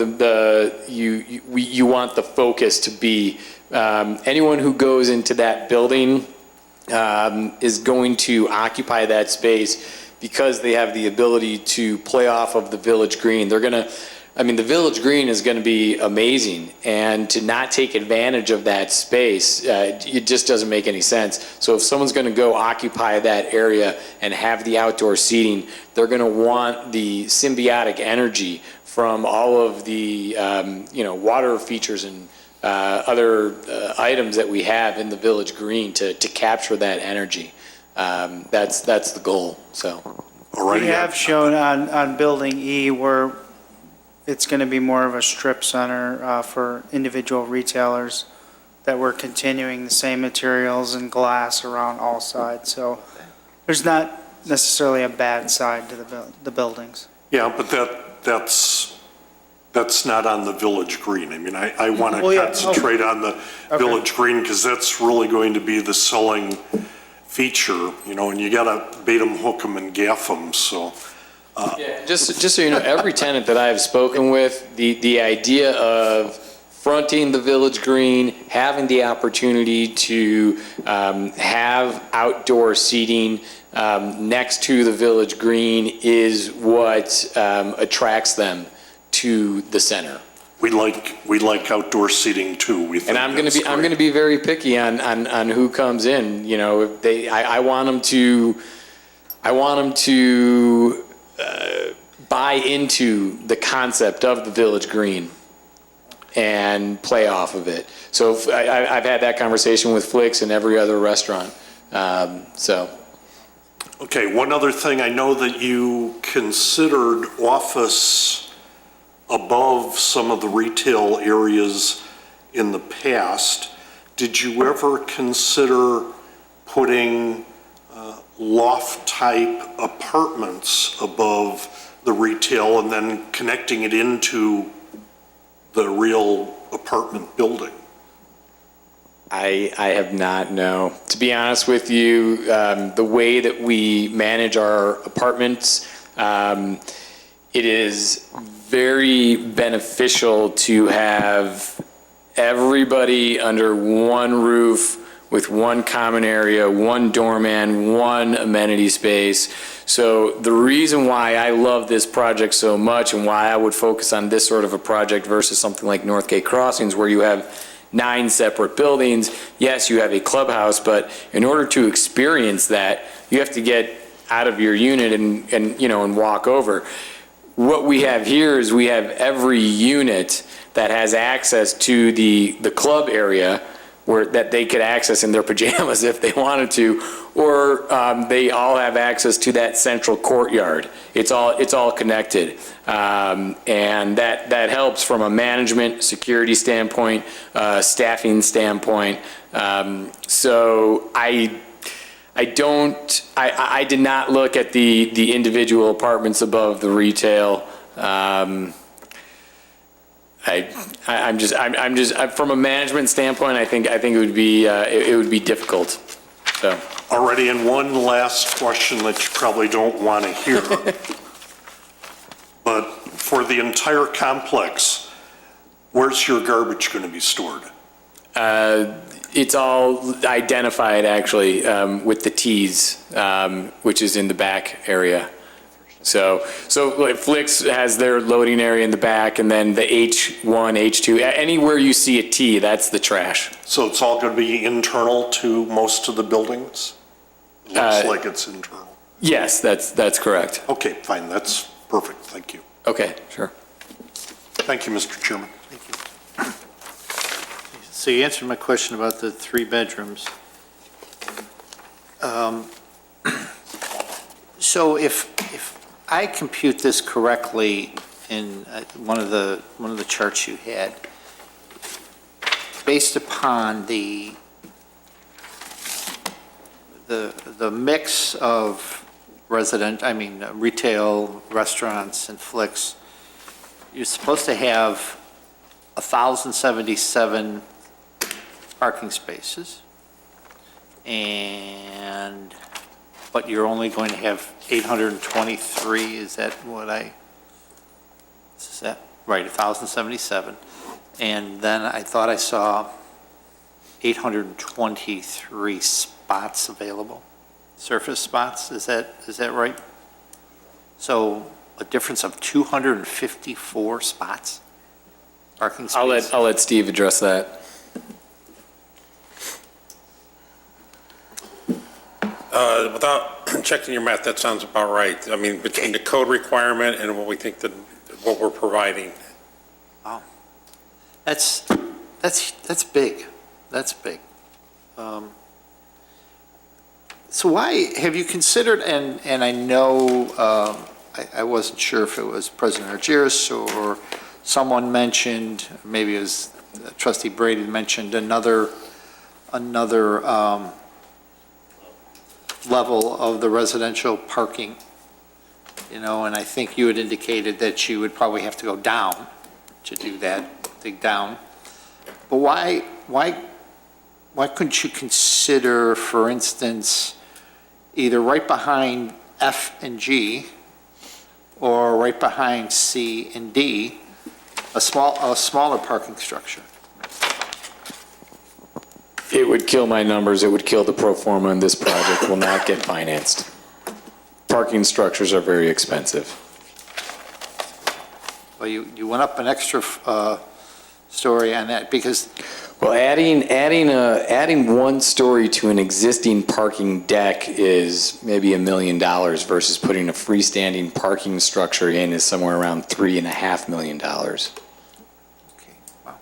you want the focus to be. Anyone who goes into that building is going to occupy that space because they have the ability to play off of the Village Green. The Village Green is going to be amazing, and to not take advantage of that space, it just doesn't make any sense. So if someone's going to go occupy that area and have the outdoor seating, they're going to want the symbiotic energy from all of the, water features and items that we have in the Village Green to capture that energy. That's the goal, so. We Alrighty. have shown on Building E where it's going to be more of a strip center for individual retailers, that we're continuing the same materials and glass around all sides. So there's not necessarily a bad side to the buildings. Yeah, but that's not on the Village Green. I mean, I want to Well, yeah, concentrate on the Village Green because that's really going to be the selling feature, you know, and you got to bait 'em, hook 'em, and gaff 'em, so. Just so you know, every tenant that I have spoken with, the idea of fronting the Village Green, having the opportunity to have outdoor seating next to the Village Green is what attracts them to the center. We like outdoor seating too. We think And I'm that's going to great. be very picky on who comes in, you know, if they, I want them to buy into the concept of the Village Green and play off of it. So I've had that conversation with Flicks and every other restaurant, so. Okay, one other thing, I know that you considered office above some of the retail areas in the past. Did you ever consider putting loft-type apartments above the retail and then connecting it into the real apartment building? I have not, no. To be honest with you, the way that we manage our apartments, it is very beneficial to have everybody under one roof with one common area, one doorman, one amenity space. So the reason why I love this project so much and why I would focus on this sort of a project versus something like Northgate Crossings where you have 9 separate buildings. Yes, you have a clubhouse, but in order to experience that, you have to get out of your unit and walk over. What we have here is we have every unit that has access to the club area that they could access in their pajamas if they wanted to, or they all have access to that central courtyard. It's all connected, and that helps from a management, security standpoint, staffing standpoint. So I did not look at the individual apartments above the retail. I'm just from a management standpoint, I think it would be difficult. So. Already, and one last question that you probably don't want to hear. But for the entire complex, where's your garbage going to be stored? It's all identified actually with the T's, which is in the back area. So like Flicks has their loading area in the back, and then the H1, H2, anywhere you see a T, that's the trash. So it's all going to be internal to most of the buildings? It looks like it's internal. Yes, that's correct. Okay, fine, that's perfect, thank you. Okay, sure. Thank you, Mr. Chairman. So you answered my question about the 3 bedrooms. So if I compute this correctly in one of the charts you had, based upon the mix of retail, restaurants, and Flicks, you're supposed to have 1,077 parking spaces, but you're only going to have 823, is that right, 1,077. And then I thought I saw 823 spots available, surface spots, is that right? So a difference of 254 spots, parking spaces? I'll let Steve address that. Without checking your math, that sounds about right. I mean, between the code requirement and what we think what we're providing. That's, That's big. That's big. So why, have you considered, and I know, I wasn't sure if it was President Argyris or someone mentioned, maybe it was Trustee Brady mentioned another level of the residential parking, and I think you had indicated that you would probably have to go down to do that, dig down. But why couldn't you consider, for instance, either right behind F and G or right behind C and D, a smaller parking structure? It would kill my numbers, it would kill the pro forma, and this project will not get financed. Parking structures are very expensive. Well, you went up an extra story on that because, Well, adding one story to an existing parking deck is maybe $1 million versus putting a freestanding parking structure in is somewhere around $3.5 million. okay, wow,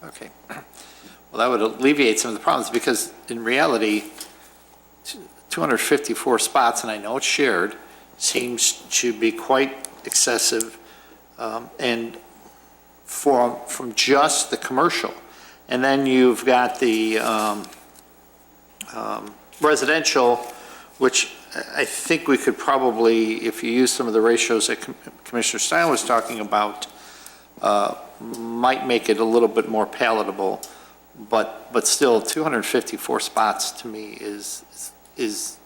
okay. Well, that would alleviate some of the problems because in reality, 254 spots, and I know it's shared, seems to be quite excessive. And from just the commercial. And then you've got the residential, which I think we could probably, if you use some of the ratios that Commissioner Stein was talking about, might make it a little bit more palatable. But still, 254 spots to me is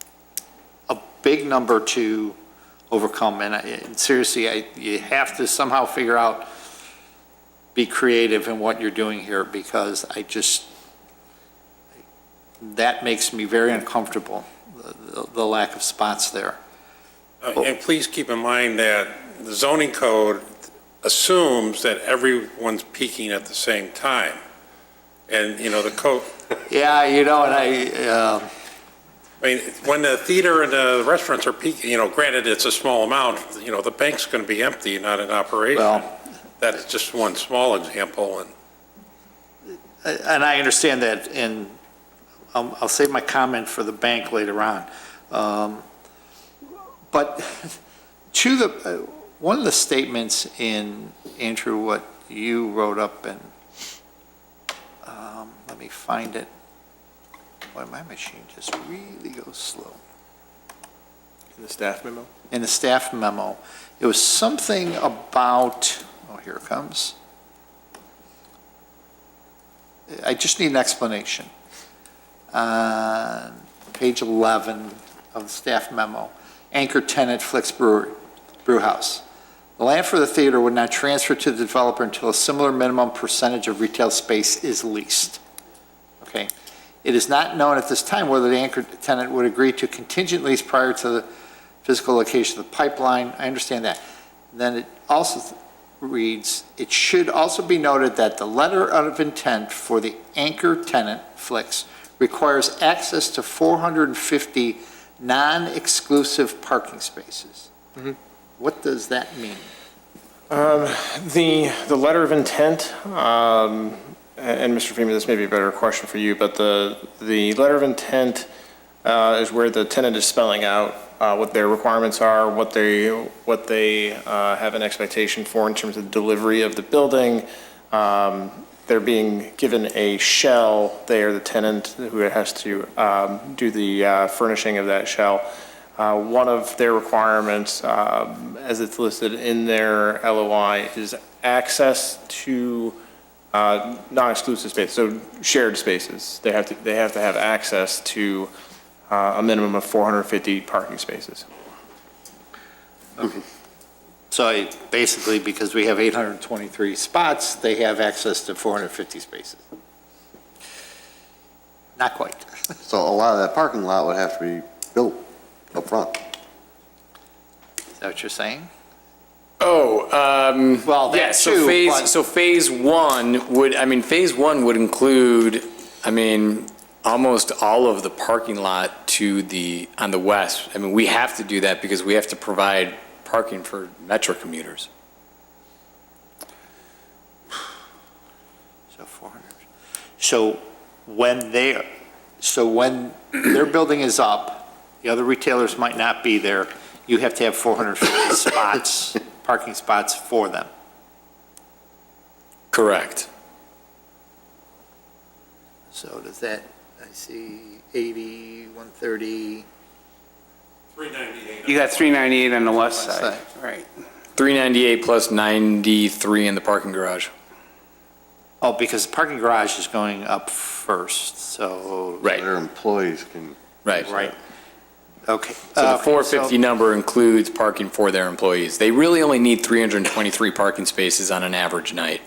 a big number to overcome. And seriously, you have to somehow figure out, be creative in what you're doing here, because that makes me very uncomfortable, the lack of spots there. And please keep in mind that the zoning code assumes that everyone's peaking at the same time. And, the code, Yeah, and I mean, when the theater and the restaurants are peaking, granted, it's a small amount, the bank's going to be empty, not in operation. Well, That's just one small example, and I understand that, and I'll save my comment for the bank later on. But one of the statements in, Andrew, what you wrote up, and let me find it. Boy, my machine just really goes slow. In the staff memo? In the staff memo, it was something about, oh, here it comes. I just need an explanation. Page 11 of the staff memo, anchor tenant Flicks Brew House. The land for the theater would not transfer to the developer until a similar minimum percentage of retail space is leased. Okay. It is not known at this time whether the anchor tenant would agree to contingent lease prior to the physical location of the pipeline. I understand that. Then it also reads, it should also be noted that the letter of intent for the anchor tenant, Flicks, requires access to 450 non-exclusive parking spaces. Mm-hmm. What does that mean? The letter of intent, and Mr. Freeman, this may be a better question for you, but the letter of intent is where the tenant is spelling out what their requirements are, what they have an expectation for in terms of delivery of the building. They're being given a shell. They are the tenant who has to do the furnishing of that shell. One of their requirements, as it's listed in their LOI, is access to non-exclusive space, so shared spaces. They have to have access to a minimum of 450 parking spaces. So basically, because we have 823 spots, they have access to 450 spaces. Not quite. So a lot of that parking lot would have to be built up front. Is that what you're saying? Oh, Well, yeah, that so too, phase, but- so phase one would include, almost all of the parking lot on the west. We have to do that because we have to provide parking for Metro commuters. So 400. So when their building is up, the other retailers might not be there, you have to have 450 spots, parking spots for them. Correct. So does that, I see 80, 130, 398. You got 398 on the west West side. side. Right. 398 plus 93 in the parking garage. oh, because the parking garage is going up first, so. Right. Their employees can. Right. Right. Okay. So the Okay, 450 number includes parking for their employees. They really only need 323 parking spaces on an average night.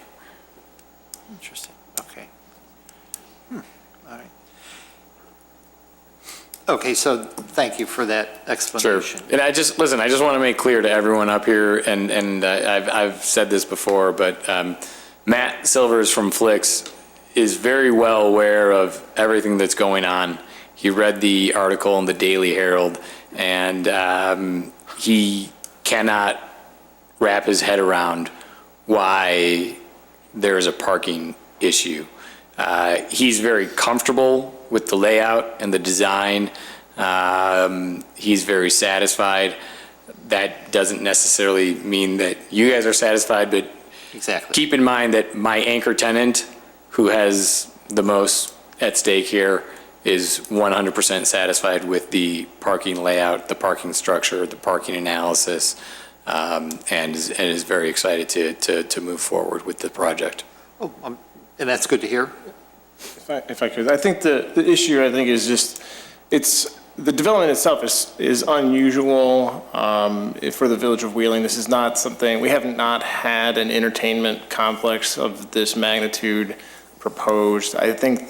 Interesting, okay. All right. Okay, so thank you for that Sure. explanation. And I just want to make clear to everyone up here, and I've said this before, but Matt Silvers from Flix is very well aware of everything that's going on. He read the article in the Daily Herald, and he cannot wrap his head around why there is a parking issue. He's very comfortable with the layout and the design. He's very satisfied. That doesn't necessarily mean that you guys are satisfied, but Exactly. keep in mind that my anchor tenant, who has the most at stake here, is 100% satisfied with the parking layout, the parking structure, the parking analysis, and is very excited to move forward with the project. Oh, and that's good to hear. If I could, I think the issue, I think, is just, the development itself is unusual for the Village of Wheeling. This is not something, we have not had an entertainment complex of this magnitude proposed. I think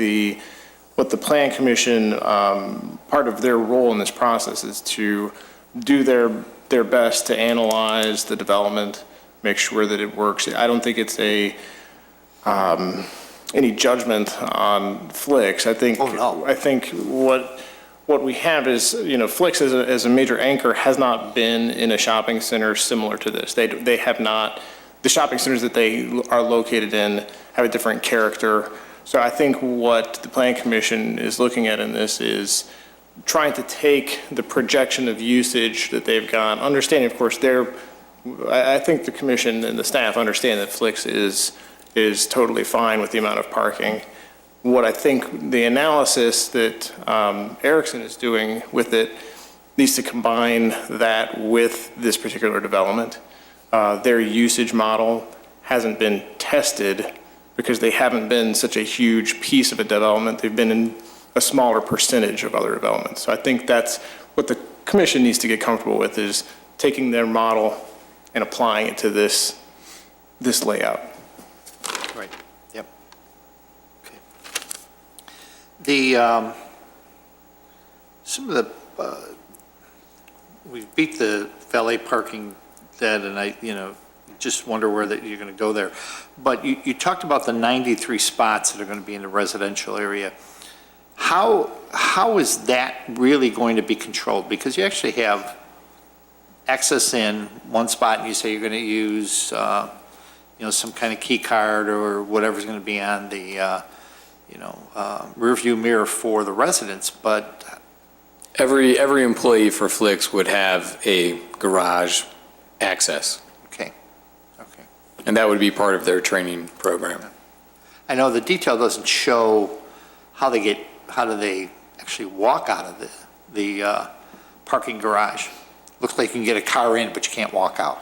what the Plan Commission, part of their role in this process is to do their best to analyze the development, make sure that it works. I don't think it's any judgment on Flix. I think, Oh, no. I think what we have is, Flix as a major anchor has not been in a shopping center similar to this. They have not, the shopping centers that they are located in have a different character. So I think what the Plan Commission is looking at in this is trying to take the projection of usage that they've got, understanding, of course, I think the commission and the staff understand that Flix is totally fine with the amount of parking. What I think the analysis that Erickson is doing with it needs to combine that with this particular development. Their usage model hasn't been tested because they haven't been such a huge piece of a development. They've been in a smaller percentage of other developments. So I think that's what the commission needs to get comfortable with, is taking their model and applying it to this layout. Right, yep. Okay. Some of the, we beat the valet parking dead, and I, just wonder where that you're going to go there. But you talked about the 93 spots that are going to be in the residential area. How is that really going to be controlled? Because you actually have access in one spot, and you say you're going to use, some kind of key card or whatever's going to be on the, rear view mirror for the residents, but. Every employee for Flix would have a garage access, Okay. and that would be part of their training program. I know the detail doesn't show how do they actually walk out of the parking garage. Looks like you can get a car in, but you can't walk out.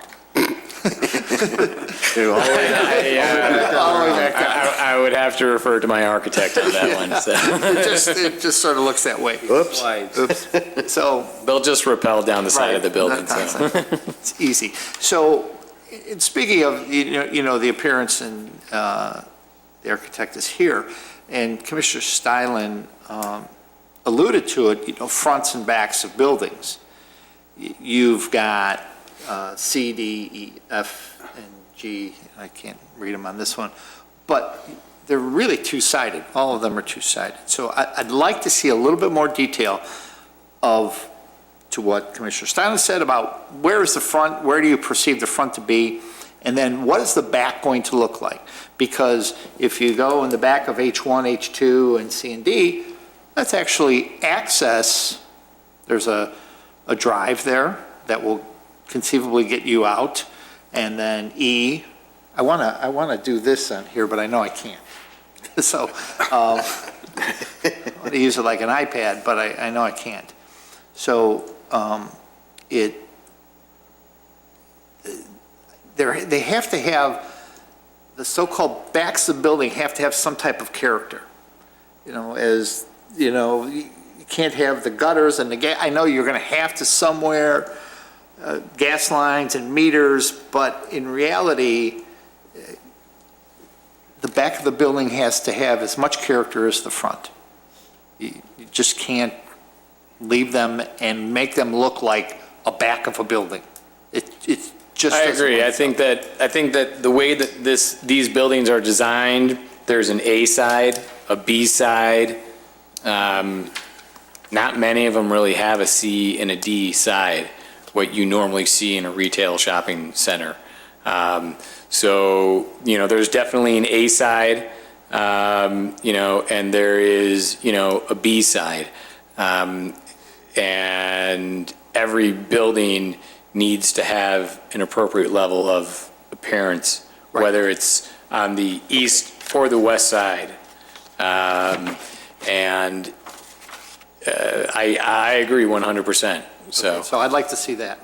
I would have to refer to my architect on that one. So. It just sort of looks that way. Oops. So. They'll just rappel down the side of the building. So. It's easy. So, speaking of, the appearance, and the architect is here, and Commissioner Stylin alluded to it, fronts and backs of buildings. You've got C, D, E, F, and G. I can't read them on this one, but they're really two-sided. All of them are two-sided. So I'd like to see a little bit more detail to what Commissioner Stylin said about where is the front, where do you perceive the front to be, And then what is the back going to look like? Because if you go in the back of H1, H2, and C and D, that's actually access. There's a drive there that will conceivably get you out. And then E, I want to do this on here, but I know I can't. So I want to use it like an iPad, but I know I can't. So they have to have, the so-called backs of the building have to have some type of character. As, you can't have the gutters and the gas. I know you're going to have to somewhere, gas lines and meters, but in reality, the back of the building has to have as much character as the front. You just can't leave them and make them look like a back of a building. It's just. I agree. I think that the way that these buildings are designed, there's an A side, a B side. Not many of them really have a C and a D side, what you normally see in a retail shopping center. So, there's definitely an A side, and there is, a B side. And every building needs to have an appropriate level of appearance, whether it's on the east or the west side. And I agree 100%. So I'd like to see that.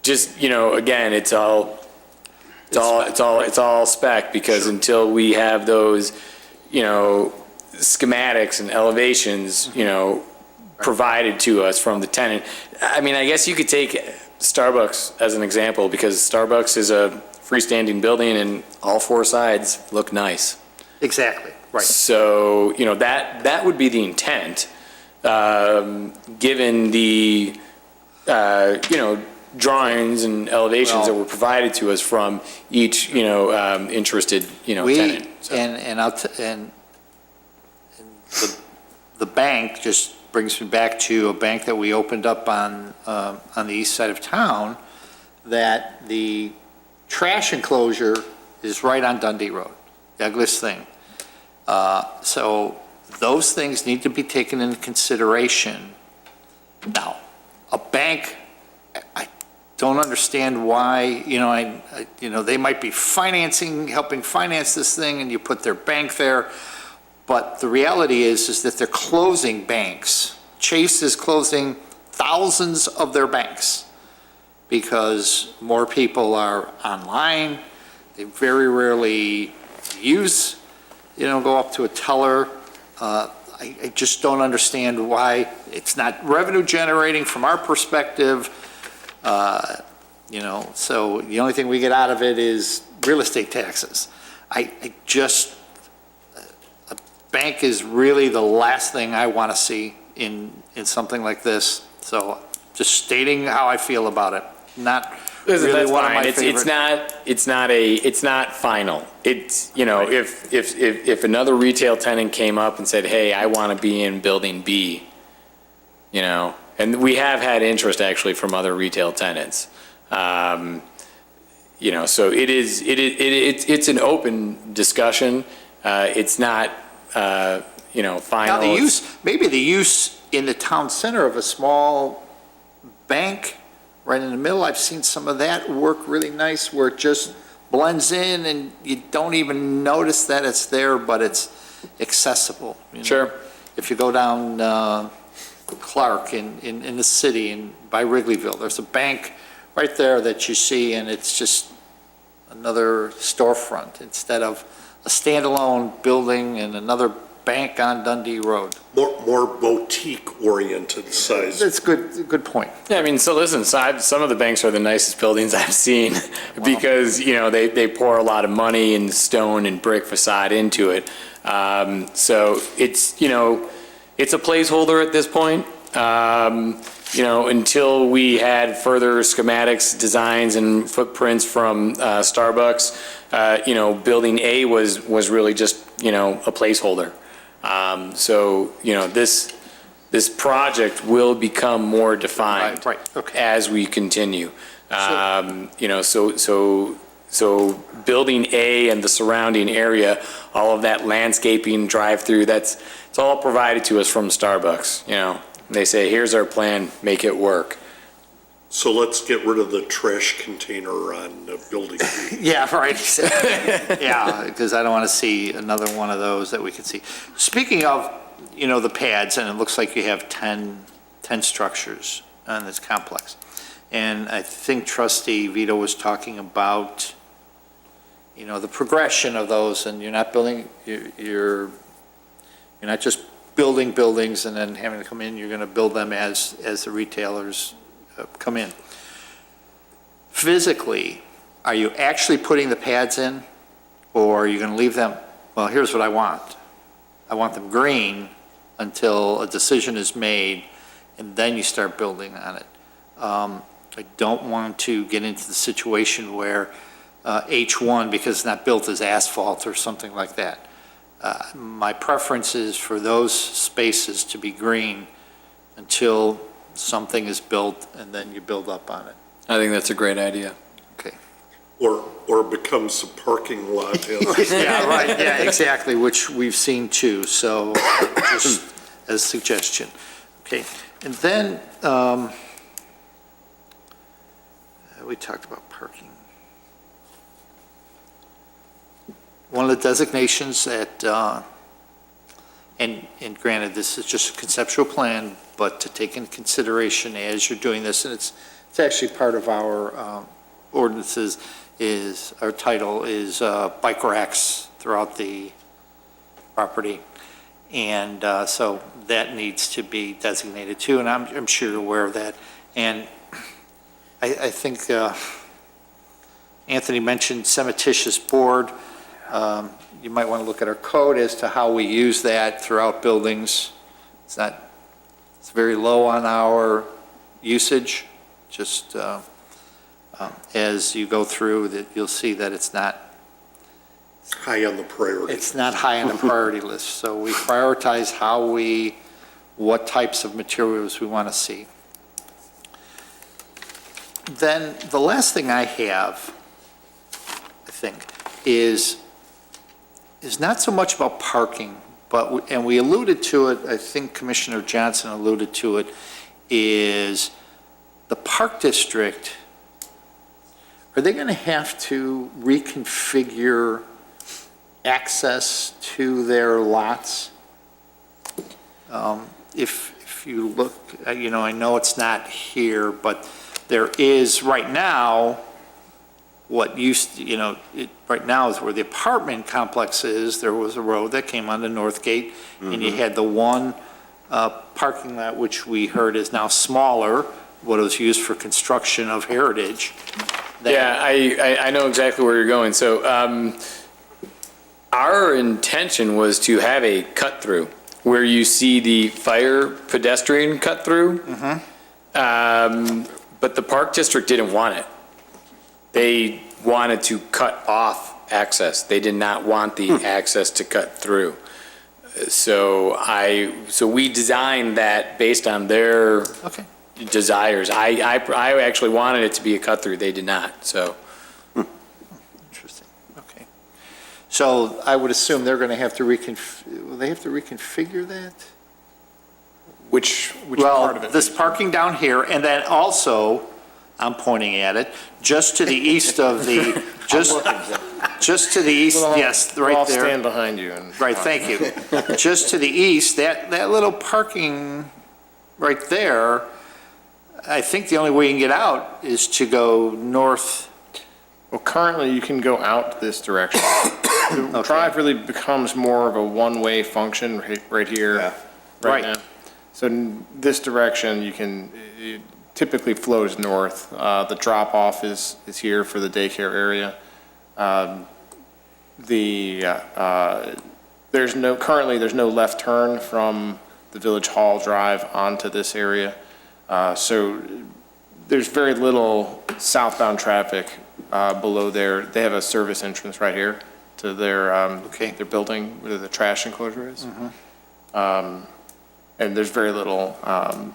just, again, it's all spec, because until we have those, schematics and elevations, provided to us from the tenant. I mean, I guess you could take Starbucks as an example, because Starbucks is a freestanding building and all four sides look nice. Exactly, right. So, that would be the intent, given the, drawings and elevations that were provided to us from each, interested, tenant. So. And the bank just brings me back to a bank that we opened up on the east side of town, that the trash enclosure is right on Dundee Road, the ugliest thing. So those things need to be taken into consideration. Now, a bank, I don't understand why, they might be helping finance this thing, and you put their bank there. But the reality is that they're closing banks. Chase is closing thousands of their banks because more people are online. They very rarely go up to a teller. I just don't understand why it's not revenue generating from our perspective. So the only thing we get out of it is real estate taxes. Bank is really the last thing I want to see in something like this. So just stating how I feel about it. Not really That's one of fine. my favorite. It's not final. It's, if another retail tenant came up and said, hey, I want to be in building B, and we have had interest actually from other retail tenants. So it's an open discussion. It's not, final. Now, maybe the use in the town center of a small bank right in the middle, I've seen some of that work really nice, where it just blends in and you don't even notice that it's there, but it's accessible. Sure. If you go down Clark in the city and by Wrigleyville, there's a bank right there that you see, and it's just another storefront instead of a standalone building and another bank on Dundee Road. More boutique-oriented size. That's a good point. Yeah, I mean, so listen, some of the banks are the nicest buildings I've seen because, they pour a lot of money and stone and brick facade into it. So it's, it's a placeholder at this point. Until we had further schematics, designs, and footprints from Starbucks, building A was really just, a placeholder. So, this project will become more defined Right, okay. as we continue. So So building A and the surrounding area, all of that landscaping, drive-through, it's all provided to us from Starbucks, you know? They say, here's our plan, make it work. So let's get rid of the trash container on building B. Yeah, right. Yeah, because I don't want to see another one of those that we could see. Speaking of, you know, the pads, and it looks like you have 10 structures on this complex. And I think trustee Vito was talking about, you know, the progression of those, and you're not building, you're not just building buildings and then having to come in, you're going to build them as the retailers come in. Physically, are you actually putting the pads in, or are you going to leave them? Well, here's what I want. I want them green until a decision is made, and then you start building on it. I don't want to get into the situation where H1, because it's not built as asphalt or something like that. My preference is for those spaces to be green until something is built, and then you build up on it. I think that's a great idea. Okay. Or becomes a parking lot. Yeah, right, yeah, exactly, which we've seen too, so just as a suggestion. Okay, and then, we talked about parking. One of the designations that, and granted, this is just a conceptual plan, but to take into consideration as you're doing this, and it's actually part of our ordinances, is, our title is bike racks throughout the property. And so that needs to be designated too, and I'm sure you're aware of that. And I think Anthony mentioned cementitious board. You might want to look at our code as to how we use that throughout buildings. It's very low on our usage, just as you go through that, you'll see that it's not High on the priority. It's not high on the priority list, so we prioritize what types of materials we want to see. Then the last thing I have, I think, is not so much about parking, and we alluded to it, I think Commissioner Johnson alluded to it, is the Park District, are they going to have to reconfigure access to their lots? If you look, you know, I know it's not here, but there is right now, what used to, you know, right now is where the apartment complex is, there was a road that came onto Northgate, and you had the one parking lot, which we heard is now smaller, what was used for construction of Heritage. Yeah, I know exactly where you're going. So our intention was to have a cut-through where you see the fire pedestrian cut-through. But the Park District didn't want it. They wanted to cut off access. They did not want the access to cut through. So we designed that based on their desires. I actually wanted it to be a cut-through. They did not, so. Interesting, okay. So I would assume they're going to have to will they have to reconfigure that? Which part of Well, it? this parking down here, and then also, I'm pointing at it, just to the east of the, just to the east, yes, We'll right all there. stand behind you and. Right, thank you. Just to the east, that little parking right there, I think the only way you can get out is to go north. Well, currently, you can go out this direction. The drive really becomes more of a one-way function right here, Right. right now. So in this direction, it typically flows north. The drop-off is here for the daycare area. Currently, there's no left turn from the Village Hall Drive onto this area. So there's very little southbound traffic below there. They have a service entrance right here to their building where the trash enclosure is. And there's very little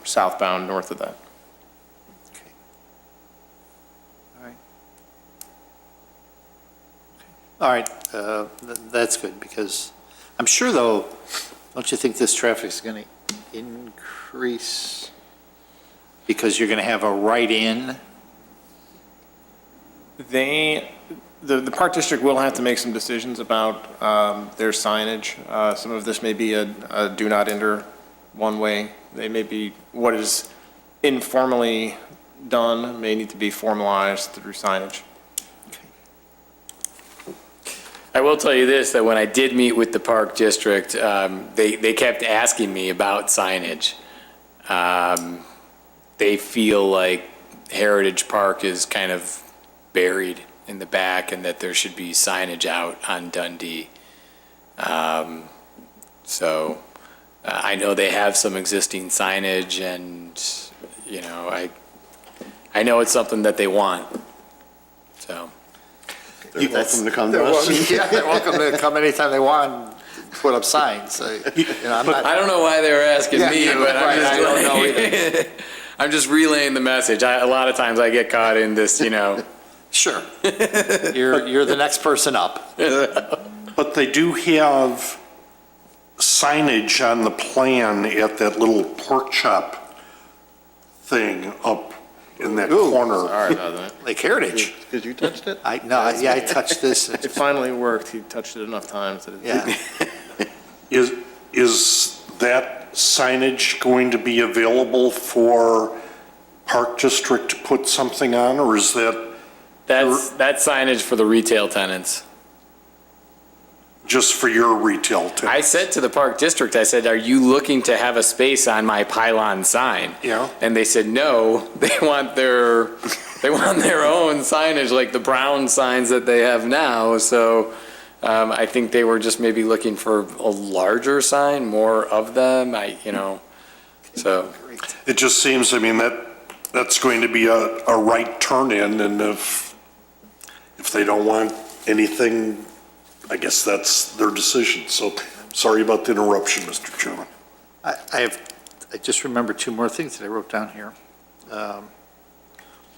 southbound north of that. Okay. All right. All right, that's good, because I'm sure, though, don't you think this traffic is going to increase because you're going to have a right-in? The Park District will have to make some decisions about their signage. Some of this may be a do not enter one-way. They may be, what is informally done may need to be formalized through signage. I will tell you this, that when I did meet with the Park District, they kept asking me about signage. They feel like Heritage Park is kind of buried in the back and that there should be signage out on Dundee. So I know they have some existing signage and, you know, I know it's something that they want, so. They're welcome to come to us. Yeah, they're welcome to come anytime they want and put up signs. You know, I'm not. I don't know why they were asking me, but Right, I don't know either. I'm just relaying the message. A lot of times I get caught in this, you know. Sure. You're the next person up. But they do have signage on the plan at that little pork chop thing up in that corner. Sorry about that. Lake Heritage. Because you touched it? I touched this. It finally worked. He touched it enough times that it. Yeah. Is that signage going to be available for Park District to put something on, or is that That's signage for the retail tenants. just for your retail tenants? I said to the Park District, I said, are you looking to have a space on my pylon sign? Yeah. And they said, no, they want their own signage, like the brown signs that they have now. So I think they were just maybe looking for a larger sign, more of them, so. It just seems, I mean, that's going to be a right turn in, and if they don't want anything, I guess that's their decision. So sorry about the interruption, Mr. Chairman. I just remember two more things that I wrote down here.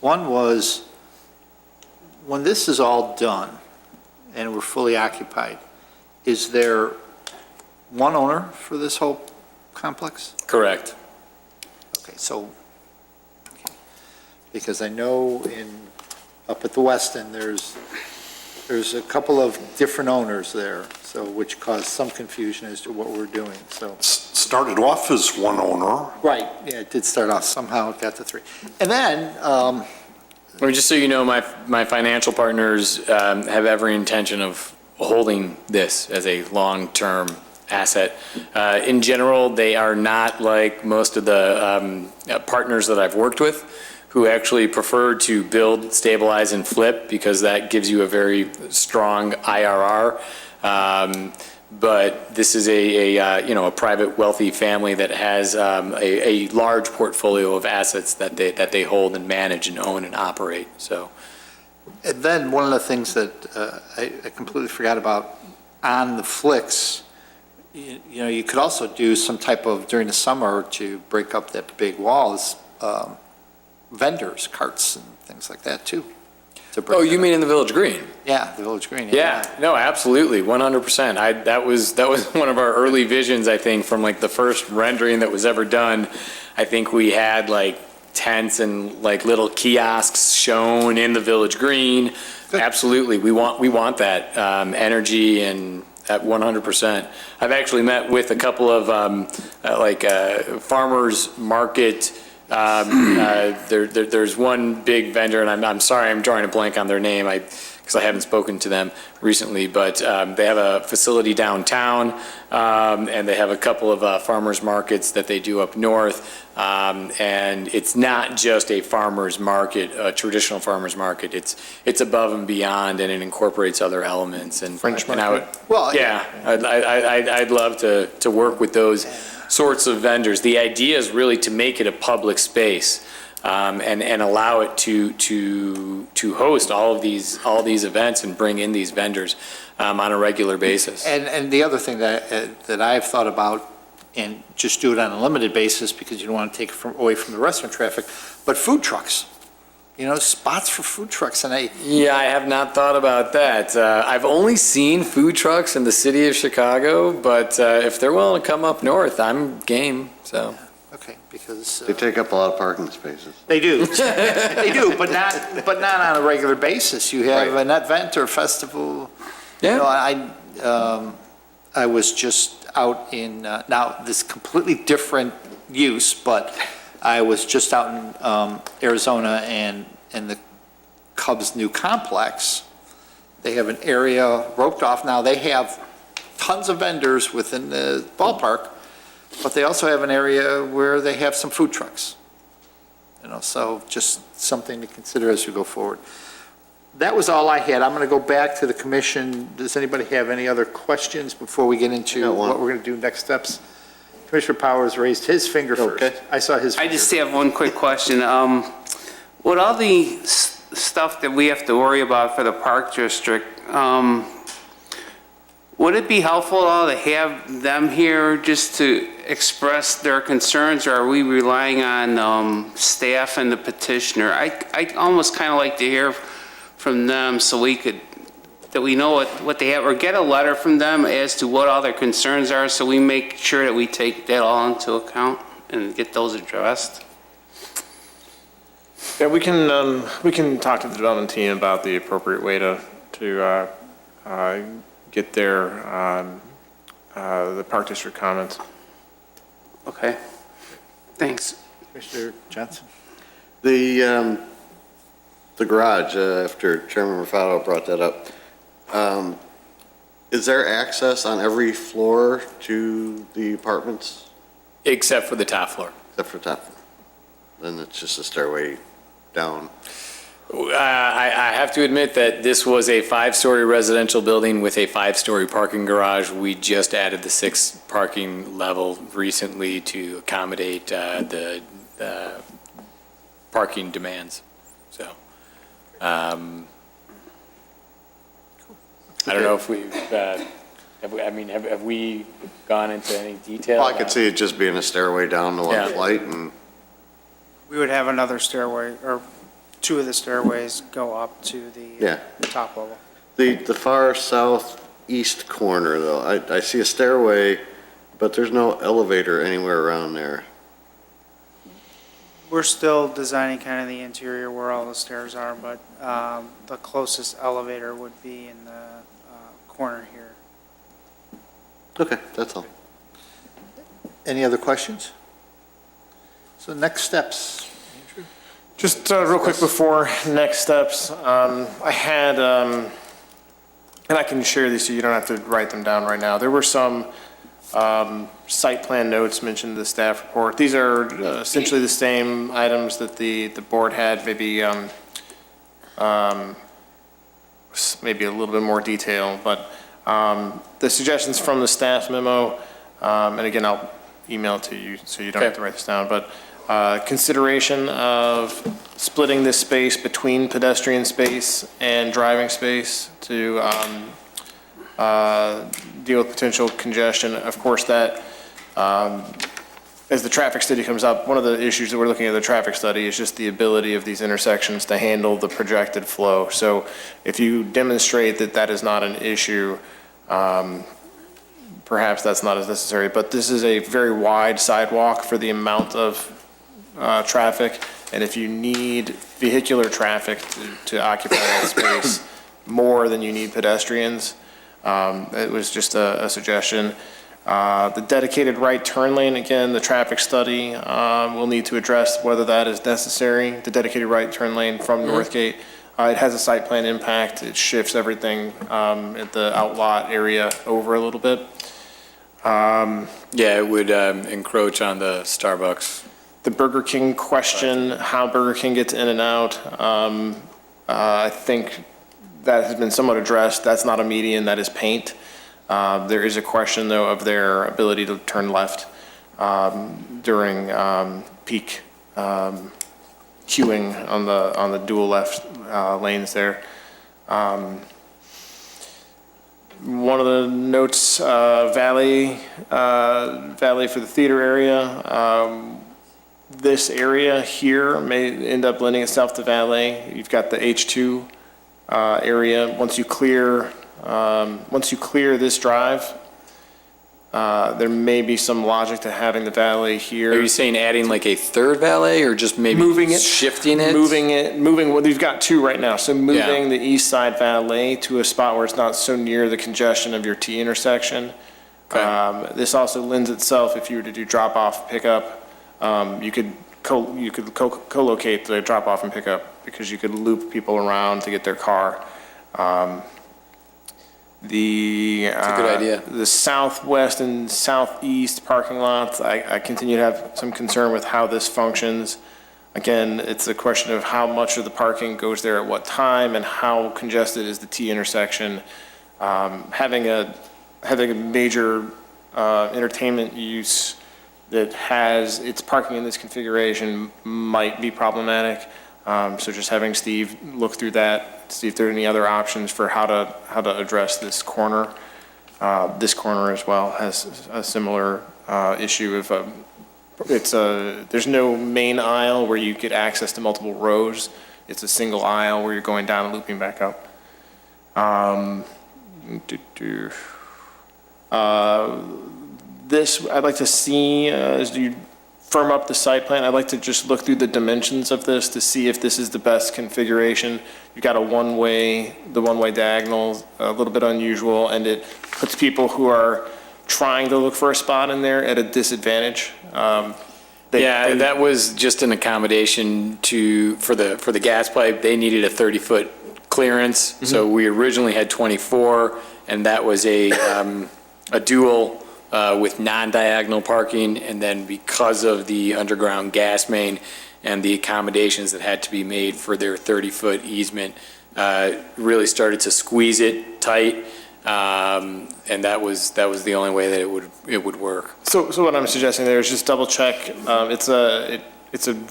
One was, when this is all done and we're fully occupied, is there one owner for this whole complex? Correct. Okay, so, because I know up at the West End, there's a couple of different owners there, so, which caused some confusion as to what we're doing, so. Started off as one owner. Right, yeah, it did start off, somehow it got to three. And then, I mean, just so you know, my financial partners have every intention of holding this as a long-term asset. In general, they are not like most of the partners that I've worked with, who actually prefer to build, stabilize, and flip, because that gives you a very strong IRR. But this is a private wealthy family that has a large portfolio of assets that they hold and manage and own and operate, so. and then one of the things that I completely forgot about, on the Flicks, you could also do some type of, during the summer, to break up that big walls, vendors, carts and things like that too. to break Oh, that you up. mean in the Village Green? Yeah, the Village Green. Yeah, no, absolutely, 100%. That was one of our early visions, I think, from like the first rendering that was ever done. I think we had like tents and like little kiosks shown in the Village Green. Good. Absolutely, we want that energy and at 100%. I've actually met with a couple of farmers market. There's one big vendor, and I'm sorry, I'm drawing a blank on their name, because I haven't spoken to them recently, but they have a facility downtown, and they have a couple of farmers markets that they do up north, and it's not just a farmers market, a traditional farmers market. It's above and beyond, and it incorporates other elements. And French and I would- market? Well, yeah, I'd love to work with those sorts of vendors. The idea is really to make it a public space, and allow it to host all of these events and bring in these vendors on a regular basis. And the other thing that I've thought about, and just do it on a limited basis because you don't want to take it away from the restaurant traffic, but food trucks. spots for food trucks, and Yeah, I have not thought about that. I've only seen food trucks in the city of Chicago, but if they're willing to come up north, I'm game, so. okay, because They take up a lot of parking spaces. they do. They do, but not on a regular basis. You have Right. an event or festival. I was just out in, now, this completely different use, but I was just out in Arizona and in the Cubs' new complex. They have an area roped off. Now, they have tons of vendors within the ballpark, but they also have an area where they have some food trucks. So just something to consider as we go forward. That was all I had. I'm going to go back to the commission. Does anybody have any other questions before we get into got one. what we're going to do next steps? Commissioner Powers raised his finger first. Okay. I saw his I finger. just have one quick question. With all the stuff that we have to worry about for the Park District, would it be helpful at all to have them here just to express their concerns, or are we relying on staff and the petitioner? I almost kind of like to hear from them so that we know what they have, or get a letter from them as to what all their concerns are, so we make sure that we take that all into account and get those addressed. Yeah, we can talk to the development team about the appropriate way to get the Park District comments. Okay, thanks. Commissioner Johnson? The garage, after Chairman Rufato brought that up, is there access on every floor to the apartments Except for the top floor. except for top floor? Then it's just a stairway down. I have to admit that this was a 5-story residential building with a 5-story parking garage. We just added the 6th parking level recently to accommodate the parking demands. So, I don't know if we've, have we gone into any detail? Well, I could see it just being a stairway down to Yeah. one flight, and We would have another stairway, or two of the stairways go up to the Yeah. top level. the far southeast corner, though, I see a stairway, but there's no elevator anywhere around there. We're still designing kind of the interior where all the stairs are, but the closest elevator would be in the corner here. Okay, that's all. Any other questions? So next steps. Just real quick before next steps, I had, and I can share these so you don't have to write them down right now. There were some site plan notes mentioned in the staff report. These are essentially the same items that the board had, maybe maybe a little bit more detail, but the suggestions from the staff memo, and again, I'll email it to you so you don't have to write this down, but consideration of splitting this space between pedestrian space and driving space to deal with potential congestion. Of course, that, as the traffic study comes up, one of the issues that we're looking at the traffic study is just the ability of these intersections to handle the projected flow. So if you demonstrate that that is not an issue, perhaps that's not as necessary, but this is a very wide sidewalk for the amount of traffic, and if you need vehicular traffic to occupy that space more than you need pedestrians, it was just a suggestion. The dedicated right turn lane, again, the traffic study will need to address whether that is necessary, the dedicated right turn lane from Northgate. It has a site plan impact. It shifts everything at the outlot area over a little bit. Yeah, it would encroach on the Starbucks. The Burger King question, how Burger King gets in and out, I think that has been somewhat addressed. That's not a median, that is paint. There is a question, though, of their ability to turn left during peak queuing on the dual left lanes there. One of the notes, Valley for the theater area. this area here may end up lending itself to valet. You've got the H2 area. Once you clear this drive, there may be some logic to having the valet here. Are you saying adding like a third valet or just maybe Moving it. shifting it? Well, you've got two right now, so moving Yeah. the east side valet to a spot where it's not so near the congestion of your T intersection. Okay. This also lends itself, if you were to do drop-off, pickup, you could co-locate the drop-off and pickup, because you could loop people around to get their car. a good idea. The southwest and southeast parking lots, I continue to have some concern with how this functions. Again, it's a question of how much of the parking goes there at what time and how congested is the T intersection. Having a major entertainment use that has its parking in this configuration might be problematic. So just having Steve look through that, see if there are any other options for how to address this corner. This corner as well has a similar issue of there's no main aisle where you get access to multiple rows. It's a single aisle where you're going down and looping back up. This, I'd like to see, as you firm up the site plan, I'd like to just look through the dimensions of this to see if this is the best configuration. You've got the one-way diagonal, a little bit unusual, and it puts people who are trying to look for a spot in there at a disadvantage. That was just an accommodation for the gas pipe. They needed a 30-foot clearance, so we originally had 24, and that was a dual with non-diagonal parking, and then because of the underground gas main and the accommodations that had to be made for their 30-foot easement, really started to squeeze it tight, and that was the only way that it would work. So what I'm suggesting there is just double check. It's a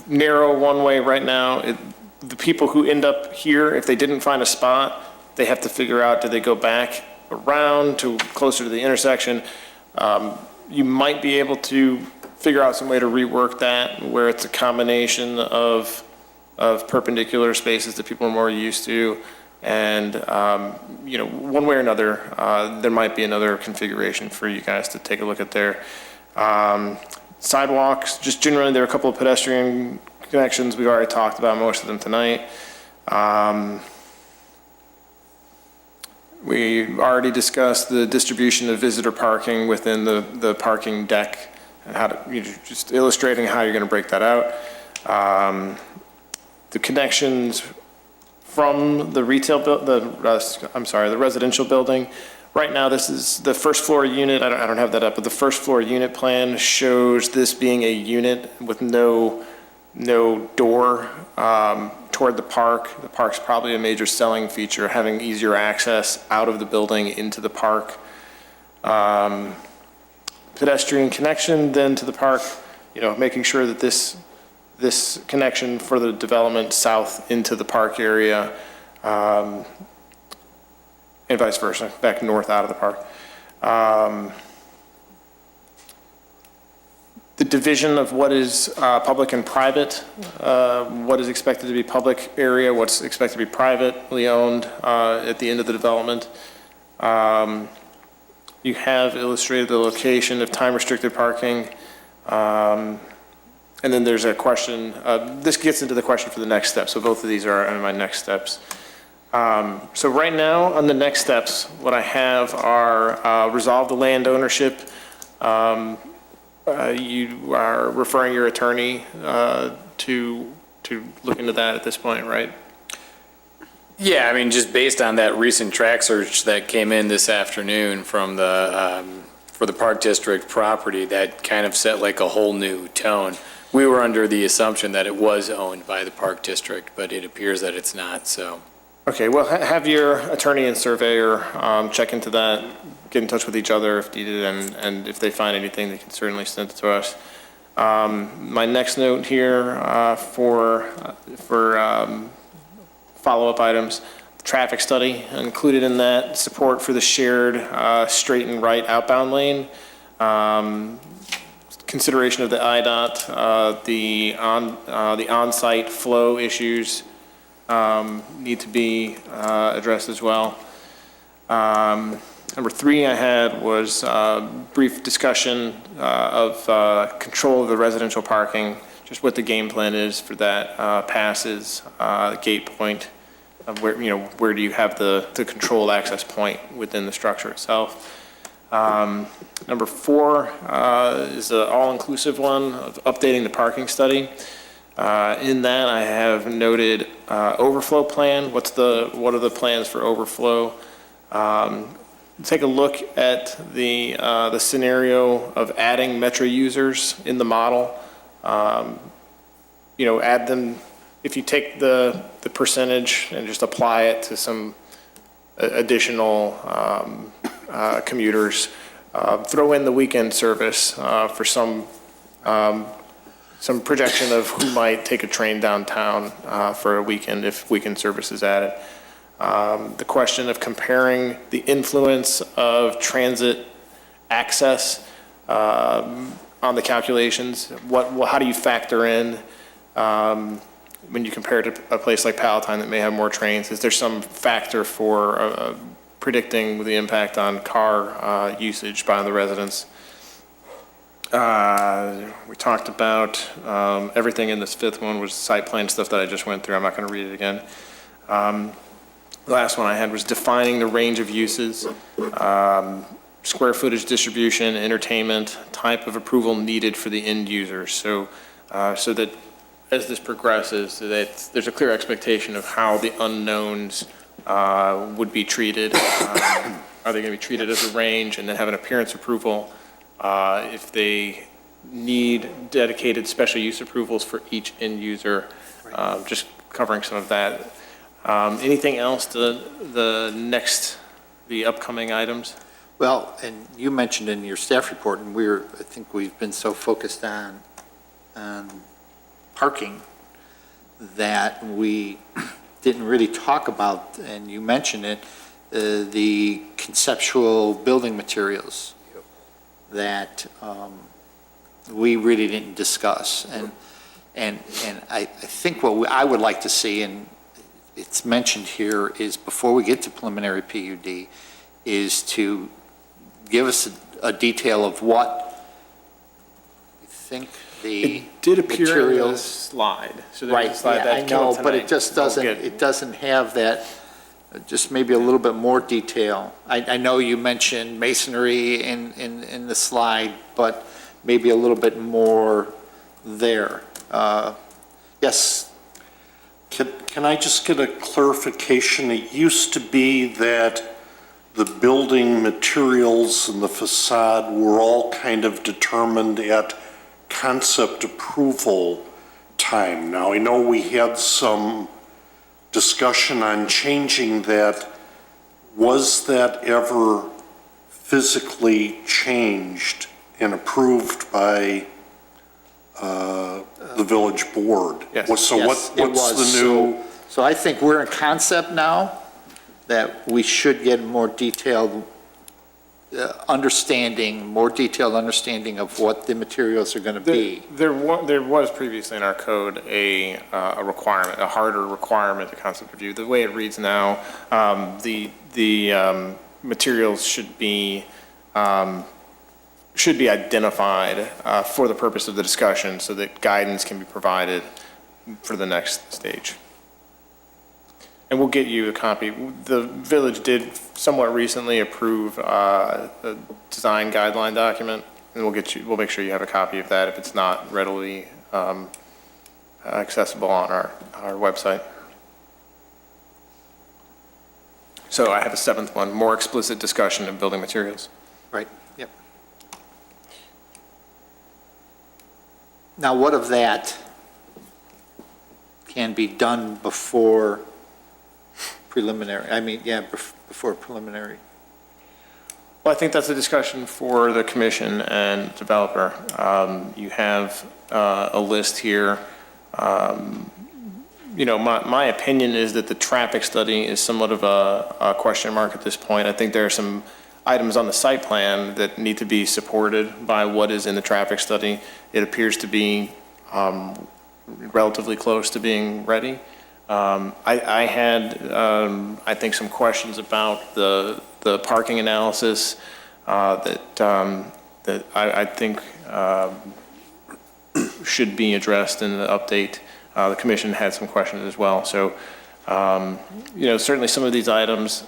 narrow one-way right now. The people who end up here, if they didn't find a spot, they have to figure out, do they go back around to closer to the intersection? You might be able to figure out some way to rework that where it's a combination of perpendicular spaces that people are more used to. And, one way or another, there might be another configuration for you guys to take a look at there. Sidewalks, just generally, there are a couple of pedestrian connections. We've already talked about most of them tonight. We already discussed the distribution of visitor parking within the parking deck and how to, just illustrating how you're going to break that out. The connections from the the residential building. Right now, this is the first floor unit. I don't have that up, but the first floor unit plan shows this being a unit with no door toward the park. The park's probably a major selling feature, having easier access out of the building into the park. Pedestrian connection then to the park, making sure that this connection for the development south into the park area, and vice versa, back north out of the park. The division of what is public and private, what is expected to be public area, what's expected to be privately owned at the end of the development. You have illustrated the location of time-restricted parking. And then there's a question, this gets into the question for the next step, so both of these are my next steps. So right now, on the next steps, what I have are resolve the land ownership. You are referring your attorney to look into that at this point, right? Yeah, just based on that recent track search that came in this afternoon from for the Park District property, that kind of set like a whole new tone. We were under the assumption that it was owned by the Park District, but it appears that it's not, so. Okay, well, have your attorney and surveyor check into that, get in touch with each other if needed, and if they find anything, they can certainly send it to us. My next note here for follow-up items, traffic study included in that, support for the shared straight and right outbound lane. consideration of the IDOT, the on-site flow issues need to be addressed as well. Number 3 I had was brief discussion of control of the residential parking, just what the game plan is for that passes, the gate point, of where, where do you have the controlled access point within the structure itself. Number 4 is an all-inclusive one of updating the parking study. In that, I have noted overflow plan. What are the plans for overflow? Take a look at the scenario of adding Metro users in the model. Add them, if you take the percentage and just apply it to some additional commuters, throw in the weekend service for some projection of who might take a train downtown for a weekend if weekend service is added. The question of comparing the influence of transit access on the calculations. How do you factor in when you compare it to a place like Palatine that may have more trains? Is there some factor for predicting the impact on car usage by the residents? We talked about everything in this 5th one was site plan stuff that I just went through. I'm not going to read it again. The last one I had was defining the range of uses, square footage distribution, entertainment, type of approval needed for the end user. So that as this progresses, that there's a clear expectation of how the unknowns would be treated. Are they going to be treated as a range and then have an appearance approval? If they need dedicated special use approvals for each end user, just covering some of that. Anything else to the upcoming items? Well, and you mentioned in your staff report, and I think we've been so focused on parking that we didn't really talk about, and you mentioned it, the conceptual building materials that we really didn't discuss. And I think what I would like to see, and it's mentioned here, is before we get to preliminary PUD, is to give us a detail of what you think the It did appear in the materials. slide. So there's Right, a slide yeah, that I came know, up but it tonight. just We'll doesn't, get- it doesn't have that, just maybe a little bit more detail. I know you mentioned masonry in the slide, but maybe a little bit more there. Yes, Can I just get a clarification? It used to be that the building materials and the facade were all kind of determined at concept approval time. Now, I know we had some discussion on changing that. Was that ever physically changed and approved by the village board? Yes. So yes, it what's was. the new? So I think we're in concept now, that we should get more detailed more detailed understanding of what the materials are going to be. There was previously in our code a requirement, a harder requirement to concept review. The way it reads now, the materials should be identified for the purpose of the discussion so that guidance can be provided for the next stage. And we'll get you a copy. The village did somewhat recently approve a design guideline document, and we'll make sure you have a copy of that if it's not readily accessible on our website. So I have a 7th one, more explicit discussion of building materials. Right, yep. Now, what of that can be done before preliminary? Before preliminary. Well, I think that's a discussion for the commission and developer. You have a list here. My opinion is that the traffic study is somewhat of a question mark at this point. I think there are some items on the site plan that need to be supported by what is in the traffic study. It appears to be relatively close to being ready. I had, I think, some questions about the parking analysis that I think should be addressed in the update. The commission had some questions as well. So, certainly some of these items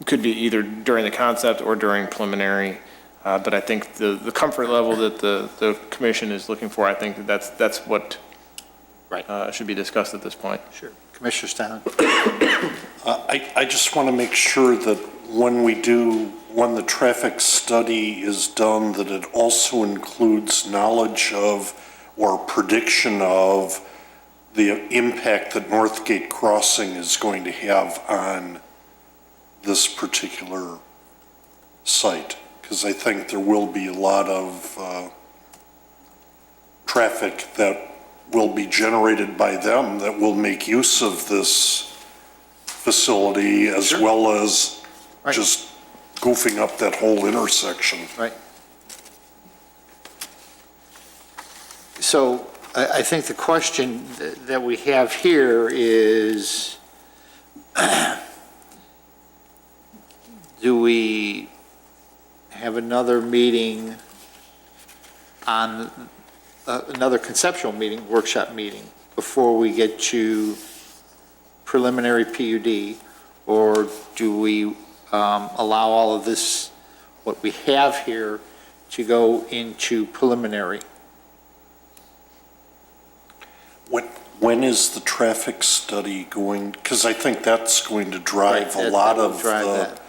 could be either during the concept or during preliminary. But I think the comfort level that the commission is looking for, I think that's what should be discussed at this point. Sure. Commissioner Stan? I just want to make sure that when the traffic study is done, that it also includes knowledge of or prediction of the impact that Northgate Crossing is going to have on this particular site. Because I think there will be a lot of traffic that will be generated by them that will make use of this facility as well as Right. just goofing up that whole intersection. Right. So I think the question that we have here is, do we have another meeting on, another conceptual meeting, workshop meeting, before we get to preliminary PUD? Or do we allow all of this, what we have here, to go into preliminary? When is the traffic study going? Because I think that's going to drive Right, a lot that will of drive the that.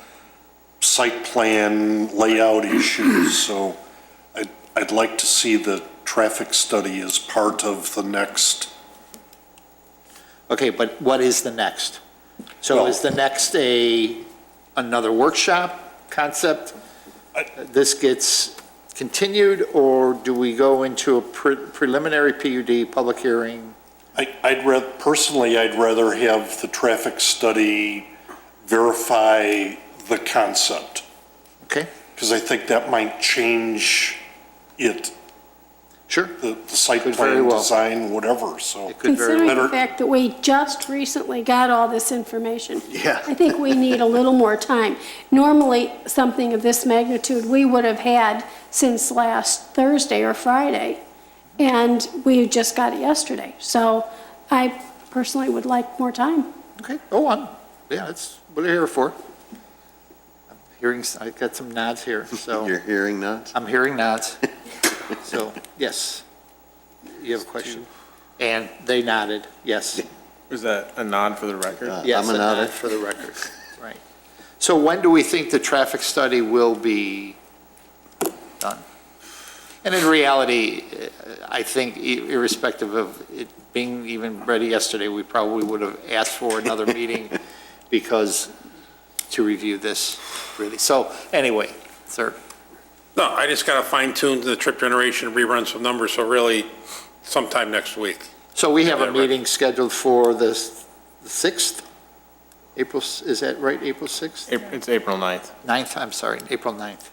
site plan layout issues. So I'd like to see the traffic study as part of the next. Okay, but what is the next? So Well- is the next another workshop concept? This gets continued, or do we go into a preliminary PUD, public hearing? Personally, I'd rather have the traffic study verify the concept, Okay, because I think that might change it, sure. the site Could very plan, well. design, whatever, so. It could very Considering well. the fact that we just recently got all this information. Yeah. I think we need a little more time. Normally, something of this magnitude, we would have had since last Thursday or Friday, and we just got it yesterday. So I personally would like more time. Okay, go on. Yeah, that's what we're here for. I'm hearing, I got some nods here, so. You're hearing that? I'm hearing nods. So, yes. You have a question? And they nodded, yes. Is that a nod for the record? Yes, I'm a a nod nod. for the record. Right. So when do we think the traffic study will be done? And in reality, I think irrespective of it being even ready yesterday, we probably would have asked for another meeting because, to review this, really. So, anyway, sir. No, I just got to fine tune the trip generation, rerun some numbers, so really sometime next week. So we have a Yeah, right. meeting scheduled for the 6th? April, is that right, April 6th? It's April 9th. 9th, I'm sorry, April 9th.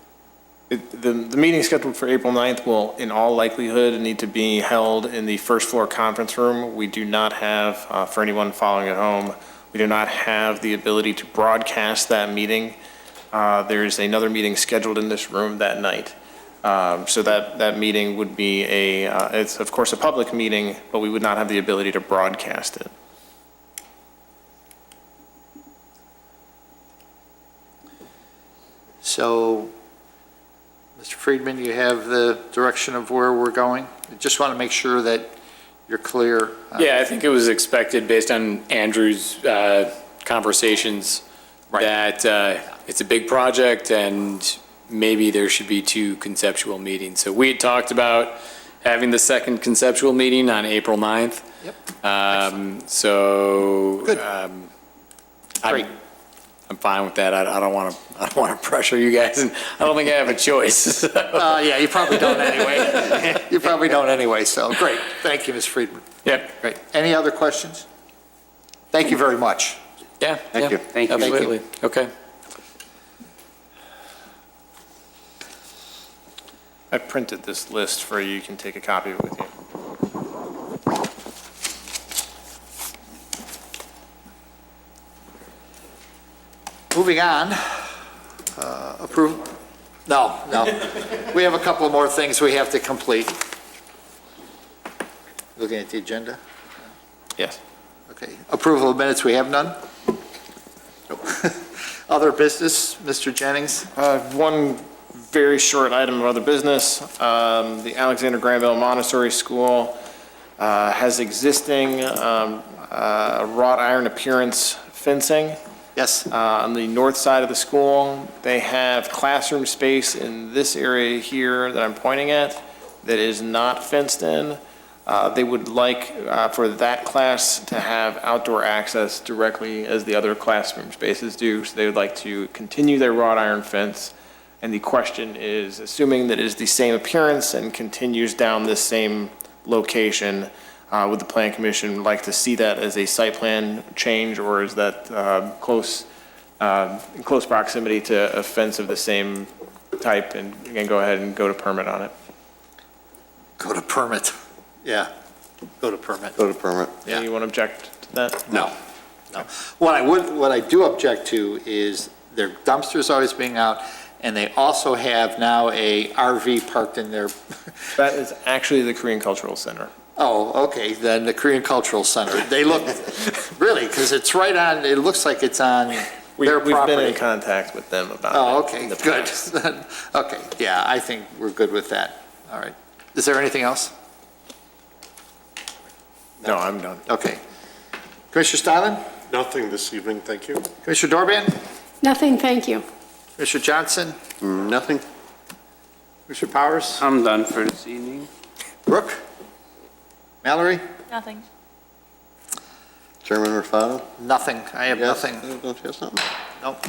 The meeting scheduled for April 9th will, in all likelihood, need to be held in the first floor conference room. We do not have, for anyone following at home, we do not have the ability to broadcast that meeting. There's another meeting scheduled in this room that night. So that meeting would be it's of course a public meeting, but we would not have the ability to broadcast it. So, Mr. Friedman, you have the direction of where we're going? I just want to make sure that you're clear. Yeah, I think it was expected, based on Andrew's conversations, that it's a big project and maybe there should be 2 conceptual meetings. So we had talked about having the second conceptual meeting on April 9th. Yep. So. Good. Great. I'm fine with that. I don't want to pressure you guys, and I don't think I have a choice. Yeah, you probably don't anyway. You probably don't anyway, so, great. Thank you, Ms. Friedman. Yep. Great. Any other questions? Thank you very much. Yeah. Thank you. Thank you. Absolutely. Okay. I printed this list for you. You can take a copy of it with you. Moving on, approve, no. We have a couple more things we have to complete. Looking at the agenda? Yes. Okay, approval of minutes, we have none? Other business, Mr. Jennings? One very short item of other business. The Alexander Granville Montessori School has existing wrought iron appearance fencing Yes, on the north side of the school. They have classroom space in this area here that I'm pointing at that is not fenced in. They would like for that class to have outdoor access directly as the other classroom spaces do. So they would like to continue their wrought iron fence. And the question is, assuming that it is the same appearance and continues down this same location, would the Plan Commission like to see that as a site plan change, or is that in close proximity to a fence of the same type, and again, go ahead and go to permit on it? go to permit. Yeah, go to permit. Go to permit. Yeah. Anyone object to that? No. What I do object to is their dumpsters always being out, and they also have now a RV parked in their, That is actually the Korean Cultural Center. oh, okay, then the Korean Cultural Center. They look, really, because it's right on, it looks like it's on their We've been in property. contact with them about it. Oh, in okay, the good. past. Okay, yeah, I think we're good with that. All right. Is there anything else? No, I'm done. Okay. Commissioner Stylin? Nothing this evening, thank you. Commissioner Dorban? Nothing, thank you. Commissioner Johnson? Nothing? Commissioner Powers? I'm done for this evening. Brooke? Mallory? Nothing. Chairman Rafano? Nothing. I have Yes? nothing. Don't you have something? Nope.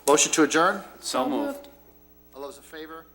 Motion to adjourn? So moved. All those in favor?